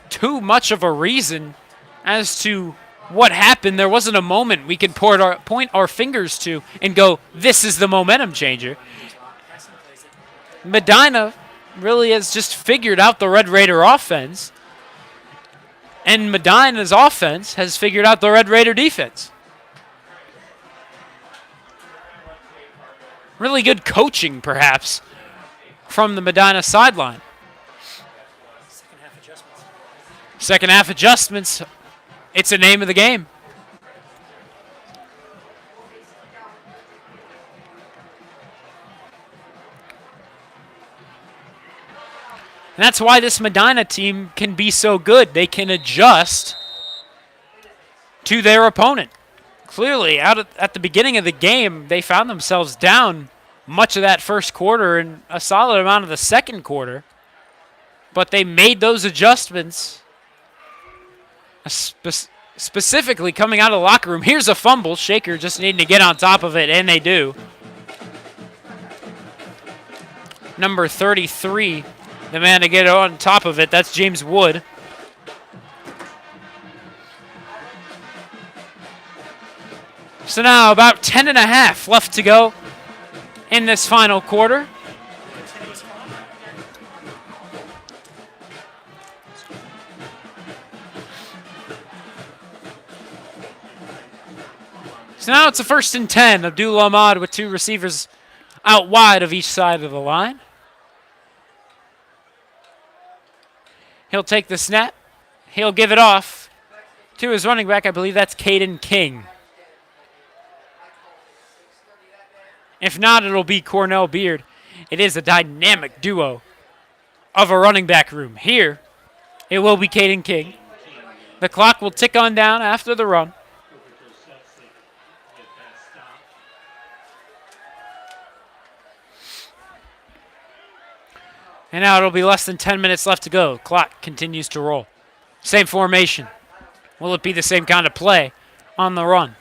too much of a reason as to what happened. There wasn't a moment we could point our fingers to and go, this is the momentum changer. Medina really has just figured out the Red Raider offense, and Medina's offense has figured out the Red Raider defense. Really good coaching, perhaps, from the Medina sideline. Second half adjustments. It's the name of the game. And that's why this Medina team can be so good. They can adjust to their opponent. Clearly, at the beginning of the game, they found themselves down much of that first quarter and a solid amount of the second quarter. But they made those adjustments, specifically coming out of the locker room. Here's a fumble. Shaker just needing to get on top of it, and they do. Number 33, the man to get on top of it, that's James Wood. So now about 10 and a half left to go in this final quarter. So now it's a 1st and 10. Abdul Ahmad with 2 receivers out wide of each side of the line. He'll take the snap. He'll give it off to his running back. I believe that's Caden King. If not, it'll be Cornell Beard. It is a dynamic duo of a running back room. Here, it will be Caden King. The clock will tick on down after the run. And now it'll be less than 10 minutes left to go. Clock continues to roll. Same formation. Will it be the same kind of play on the run?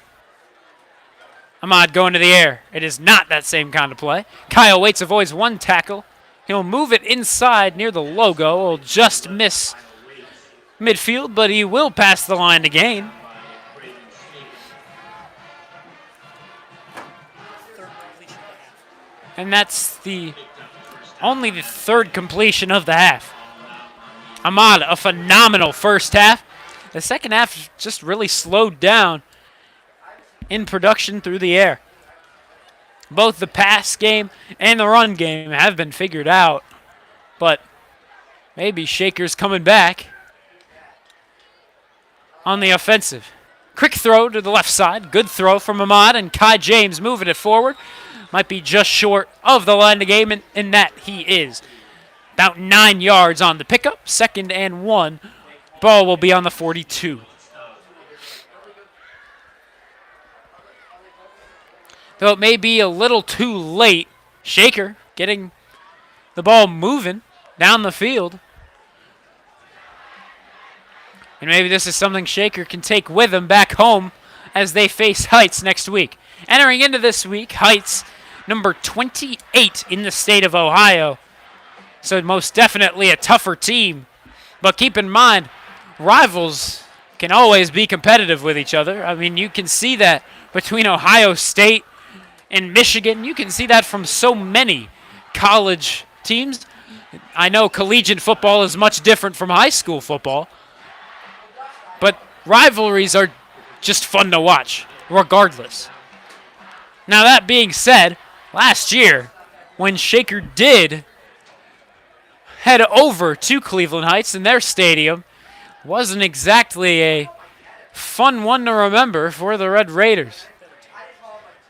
Ahmad going to the air. It is not that same kind of play. Kyle Waits avoids 1 tackle. He'll move it inside near the logo. Will just miss midfield, but he will pass the line to gain. And that's only the 3rd completion of the half. Ahmad, a phenomenal first half. The second half just really slowed down in production through the air. Both the pass game and the run game have been figured out, but maybe Shaker's coming back on the offensive. Quick throw to the left side. Good throw from Ahmad, and Kai James moving it forward. Might be just short of the line of game, and that he is. About 9 yards on the pickup. 2nd and 1. Ball will be on the 42. Though it may be a little too late, Shaker getting the ball moving down the field. And maybe this is something Shaker can take with him back home as they face Heights next week. Entering into this week, Heights, number 28 in the state of Ohio. So most definitely a tougher team. But keep in mind, rivals can always be competitive with each other. I mean, you can see that between Ohio State and Michigan. You can see that from so many college teams. I know collegiate football is much different from high school football. But rivalries are just fun to watch, regardless. Now, that being said, last year, when Shaker did head over to Cleveland Heights in their stadium, wasn't exactly a fun one to remember for the Red Raiders.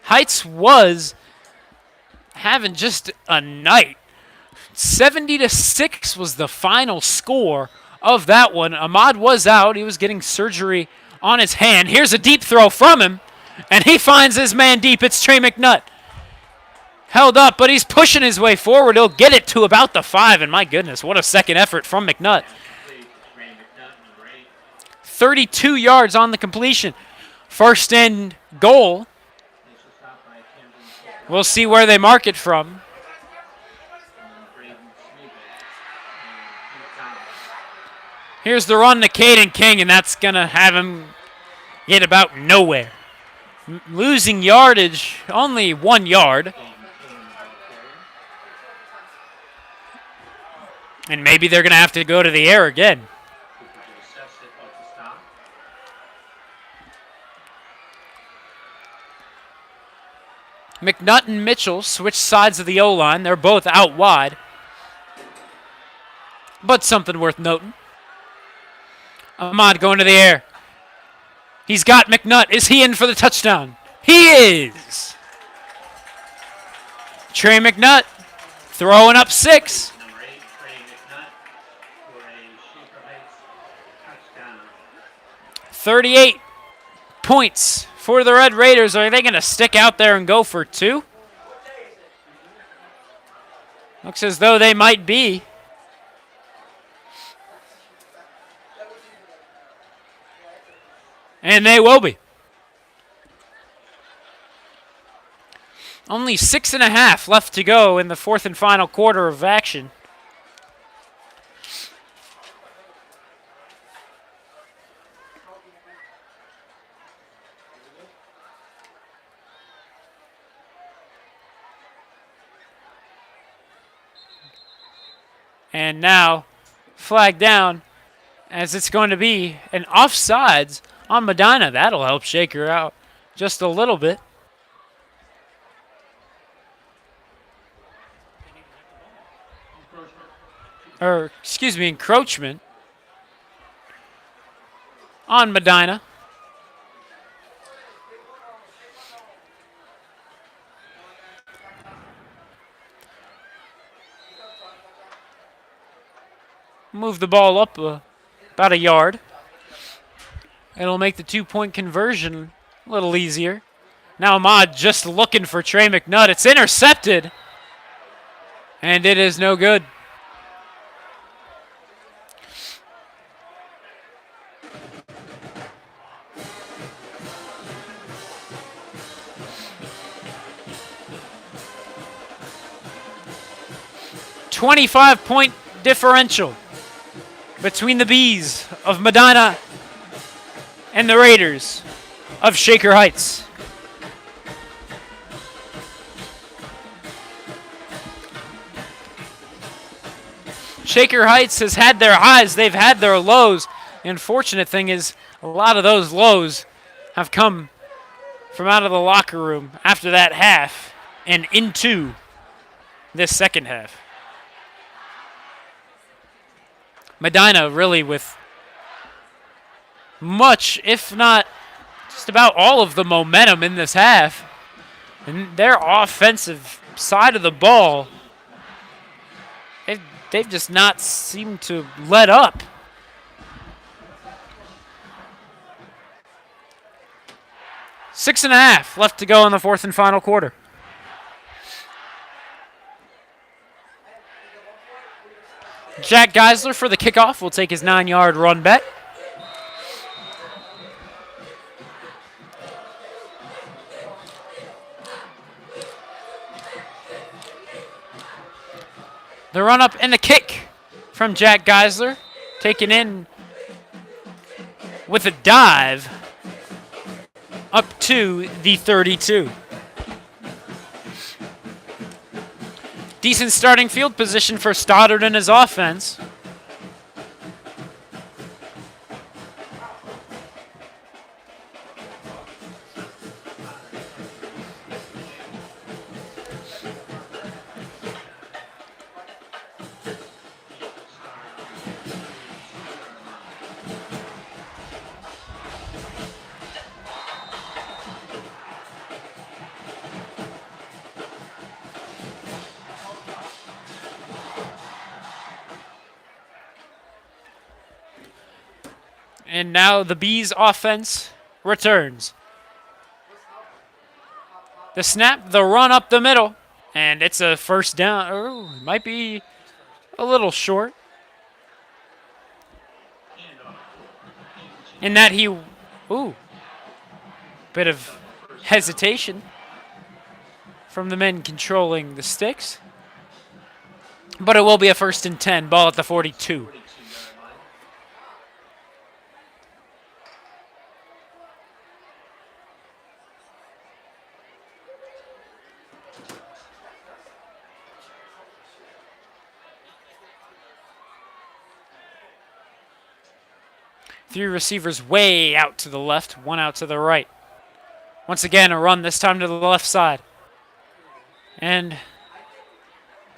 Heights was having just a night. 70-6 was the final score of that one. Ahmad was out. He was getting surgery on his hand. Here's a deep throw from him, and he finds his man deep. It's Trey McNutt. Held up, but he's pushing his way forward. He'll get it to about the 5, and my goodness, what a second effort from McNutt. 32 yards on the completion. 1st and goal. We'll see where they mark it from. Here's the run to Caden King, and that's going to have him get about nowhere. Losing yardage, only 1 yard. And maybe they're going to have to go to the air again. McNutt and Mitchell switch sides of the O-line. They're both out wide. But something worth noting. Ahmad going to the air. He's got McNutt. Is he in for the touchdown? He is! Trey McNutt throwing up 6. 38 points for the Red Raiders. Are they going to stick out there and go for 2? Looks as though they might be. And they will be. Only 6.5 left to go in the fourth and final quarter of action. And now, flag down, as it's going to be an offsides on Medina. That'll help shake her out just a little bit. Or, excuse me, encroachment on Medina. Move the ball up about a yard. It'll make the 2-point conversion a little easier. Now Ahmad just looking for Trey McNutt. It's intercepted. And it is no good. .25 differential between the Bees of Medina and the Raiders of Shaker Heights. Shaker Heights has had their highs, they've had their lows. The unfortunate thing is a lot of those lows have come from out of the locker room after that half and into this second half. Medina really with much, if not just about all of the momentum in this half. And their offensive side of the ball, they've just not seemed to let up. Six and a half left to go in the fourth and final quarter. Jack Geisler for the kickoff will take his 9-yard run bet. The run up and the kick from Jack Geisler, taken in with a dive up to the 32. Decent starting field position for Stoddard and his offense. And now the Bees offense returns. The snap, the run up the middle, and it's a first down. Oh, it might be a little short. In that bit of hesitation from the men controlling the sticks. But it will be a 1st and 10, ball at the 42. Three receivers way out to the left, one out to the right. Once again, a run, this time to the left side. And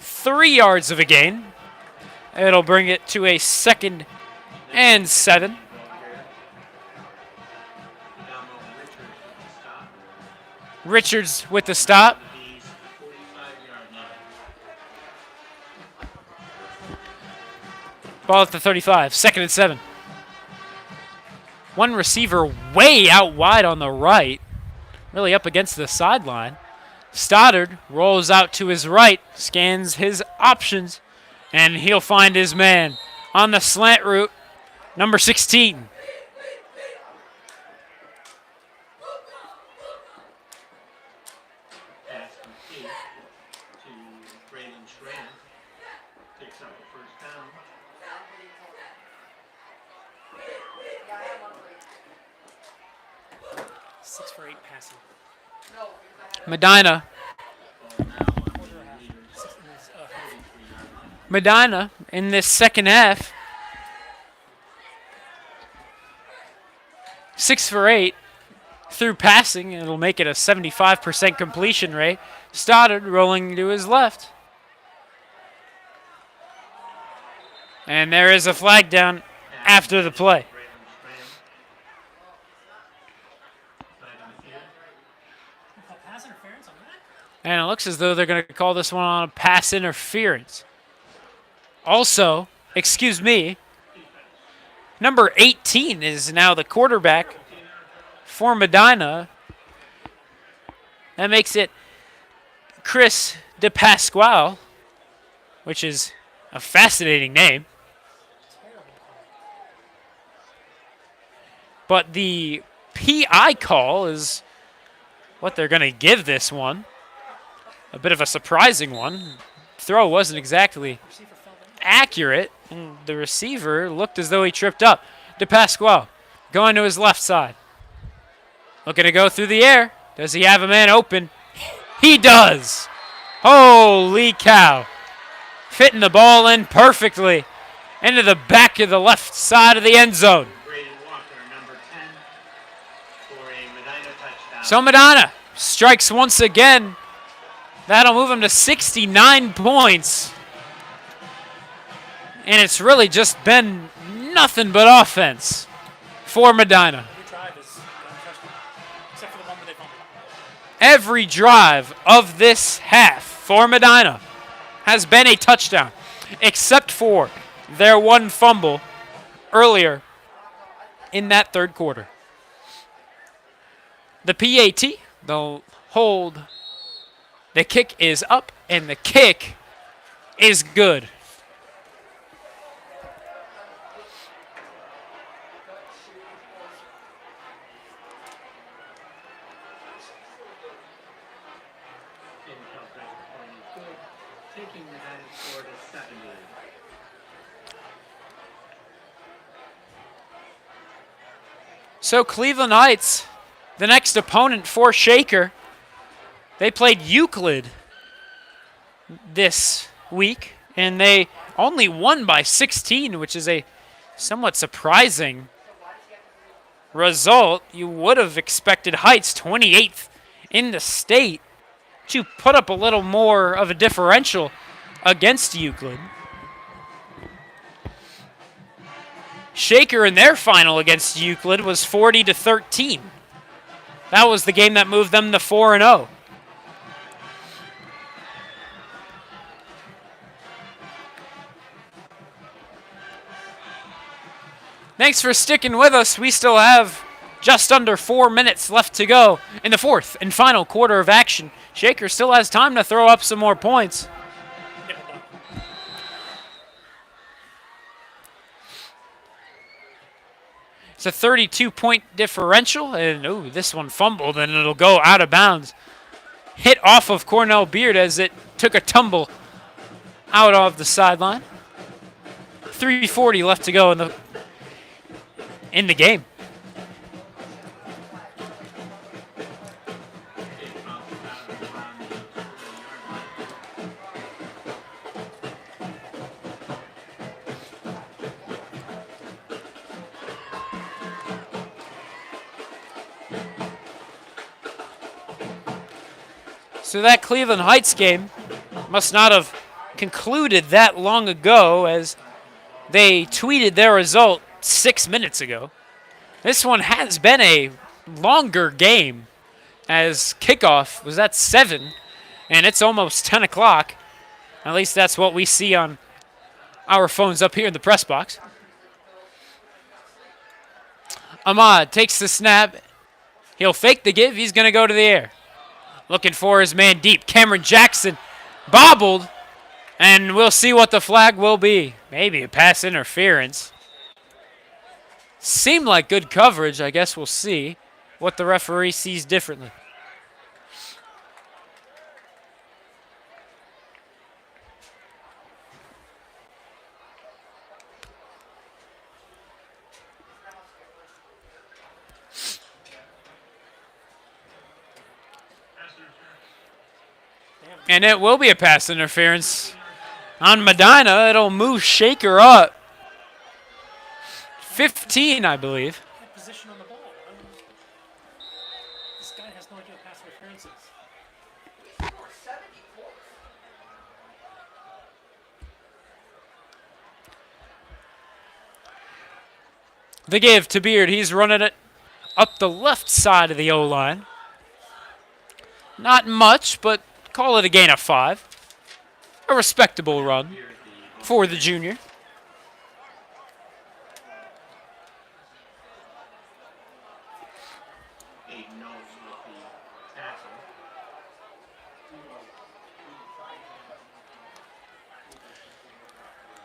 3 yards of a gain. It'll bring it to a 2nd and 7. Richards with the stop. Ball at the 35, 2nd and 7. One receiver way out wide on the right, really up against the sideline. Stoddard rolls out to his right, scans his options, and he'll find his man on the slant route, number 16. to Braden Schramm. Picks up the first down. 6 for 8 passing. Medina. Medina in this second half. 6 for 8 through passing, and it'll make it a 75% completion rate. Stoddard rolling to his left. And there is a flag down after the play. Pass interference on that? And it looks as though they're going to call this one on a pass interference. Also, excuse me, number 18 is now the quarterback for Medina. That makes it Chris DePasquale, which is a fascinating name. But the PI call is what they're going to give this one. A bit of a surprising one. Throw wasn't exactly accurate. And the receiver looked as though he tripped up. DePasquale going to his left side. Looking to go through the air. Does he have a man open? He does. Holy cow. Fitting the ball in perfectly into the back of the left side of the end zone. So Medina strikes once again. That'll move him to 69 points. And it's really just been nothing but offense for Medina. Every drive of this half for Medina has been a touchdown, except for their one fumble earlier in that third quarter. The PAT, they'll hold. The kick is up, and the kick is good. Taking the United score to 70. So Cleveland Heights, the next opponent for Shaker, they played Euclid this week, and they only won by 16, which is a somewhat surprising result. You would have expected Heights, 28th in the state, to put up a little more of a differential against Euclid. Shaker in their final against Euclid was 40-13. That was the game that moved them to 4-0. Thanks for sticking with us. We still have just under 4 minutes left to go in the fourth and final quarter of action. Shaker still has time to throw up some more points. It's a 32-point differential, and this one fumbled, and it'll go out of bounds. Hit off of Cornell Beard as it took a tumble out of the sideline. 3:40 left to go in the game. So that Cleveland Heights game must not have concluded that long ago, as they tweeted their result 6 minutes ago. This one has been a longer game, as kickoff was at 7, and it's almost 10 o'clock. At least that's what we see on our phones up here in the press box. Ahmad takes the snap. He'll fake the give. He's going to go to the air. Looking for his man deep. Cameron Jackson bobbled, and we'll see what the flag will be. Maybe a pass interference. Seemed like good coverage. I guess we'll see what the referee sees differently. And it will be a pass interference on Medina. It'll move Shaker up. 15, I believe. Position on the ball. This guy has no idea what pass interference is. The give to Beard. He's running it up the left side of the O-line. Not much, but call it a gain of 5. A respectable run for the junior.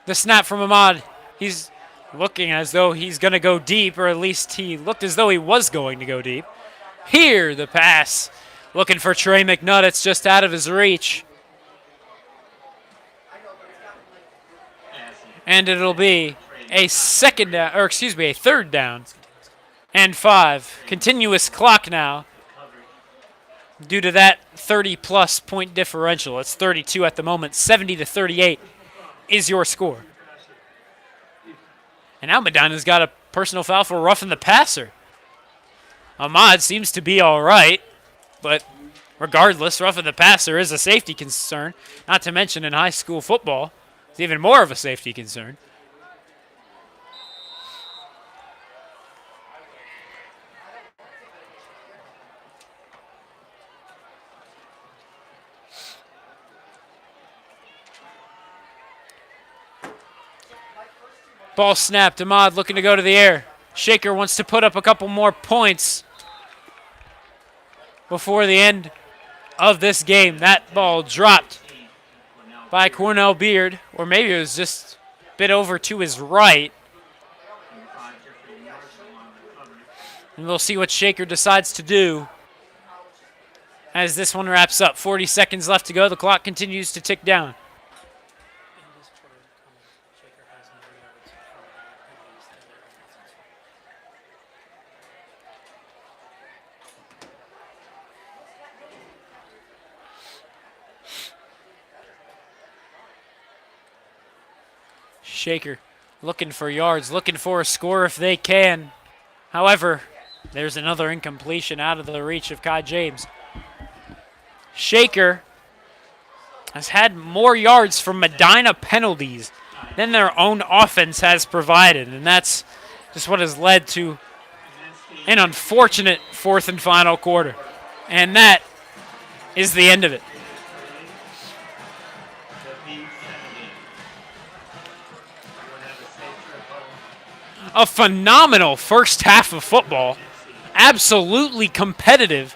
The snap from Ahmad. He's looking as though he's going to go deep, or at least he looked as though he was going to go deep. Here, the pass. Looking for Trey McNutt. It's just out of his reach. And it'll be a third down and 5. Continuous clock now due to that 30-plus point differential. It's 32 at the moment. 70-38 is your score. And now Medina's got a personal foul for roughing the passer. Ahmad seems to be all right, but regardless, roughing the passer is a safety concern. Not to mention in high school football, it's even more of a safety concern. Ball snapped. Ahmad looking to go to the air. Shaker wants to put up a couple more points before the end of this game. That ball dropped by Cornell Beard, or maybe it was just a bit over to his right. And we'll see what Shaker decides to do as this one wraps up. 40 seconds left to go. The clock continues to tick down. Shaker looking for yards, looking for a score if they can. However, there's another incompletion out of the reach of Kai James. Shaker has had more yards from Medina penalties than their own offense has provided, and that's just what has led to an unfortunate fourth and final quarter. And that is the end of it. A phenomenal first half of football. Absolutely competitive.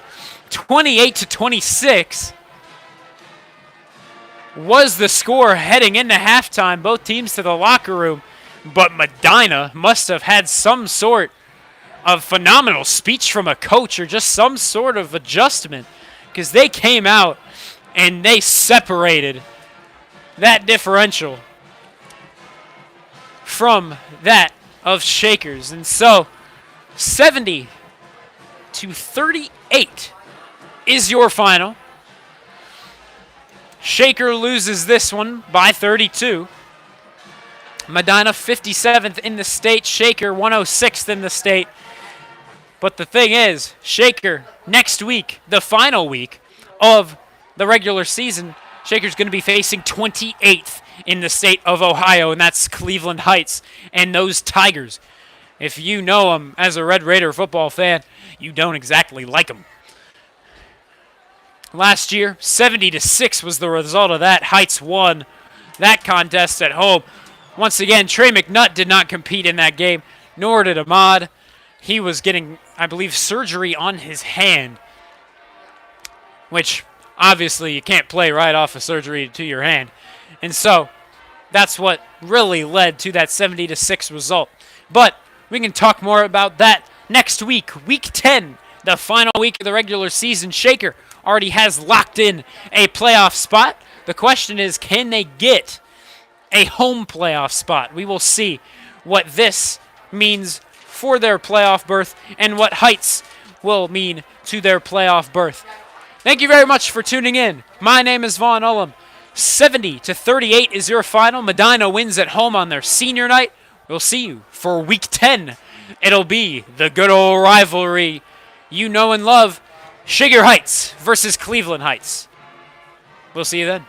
28-26 was the score heading into halftime. Both teams to the locker room. But Medina must have had some sort of phenomenal speech from a coach or just some sort of adjustment, because they came out and they separated that differential from that of Shakers. And so 70-38 is your final. Shaker loses this one by 32. Medina 57th in the state. Shaker 106th in the state. But the thing is, Shaker next week, the final week of the regular season, Shaker's going to be facing 28th in the state of Ohio, and that's Cleveland Heights. And those Tigers, if you know them as a Red Raider football fan, you don't exactly like them. Last year, 70-6 was the result of that. Heights won that contest at home. Once again, Trey McNutt did not compete in that game, nor did Ahmad. He was getting, I believe, surgery on his hand, which obviously you can't play right off of surgery to your hand. And so that's what really led to that 70-6 result. But we can talk more about that next week. Week 10, the final week of the regular season. Shaker already has locked in a playoff spot. The question is, can they get a home playoff spot? We will see what this means for their playoff berth and what Heights will mean to their playoff berth. Thank you very much for tuning in. My name is Vaughn Ullum. 70-38 is your final. Medina wins at home on their senior night. We'll see you for week 10. It'll be the good old rivalry you know and love. Sugar Heights versus Cleveland Heights. We'll see you then.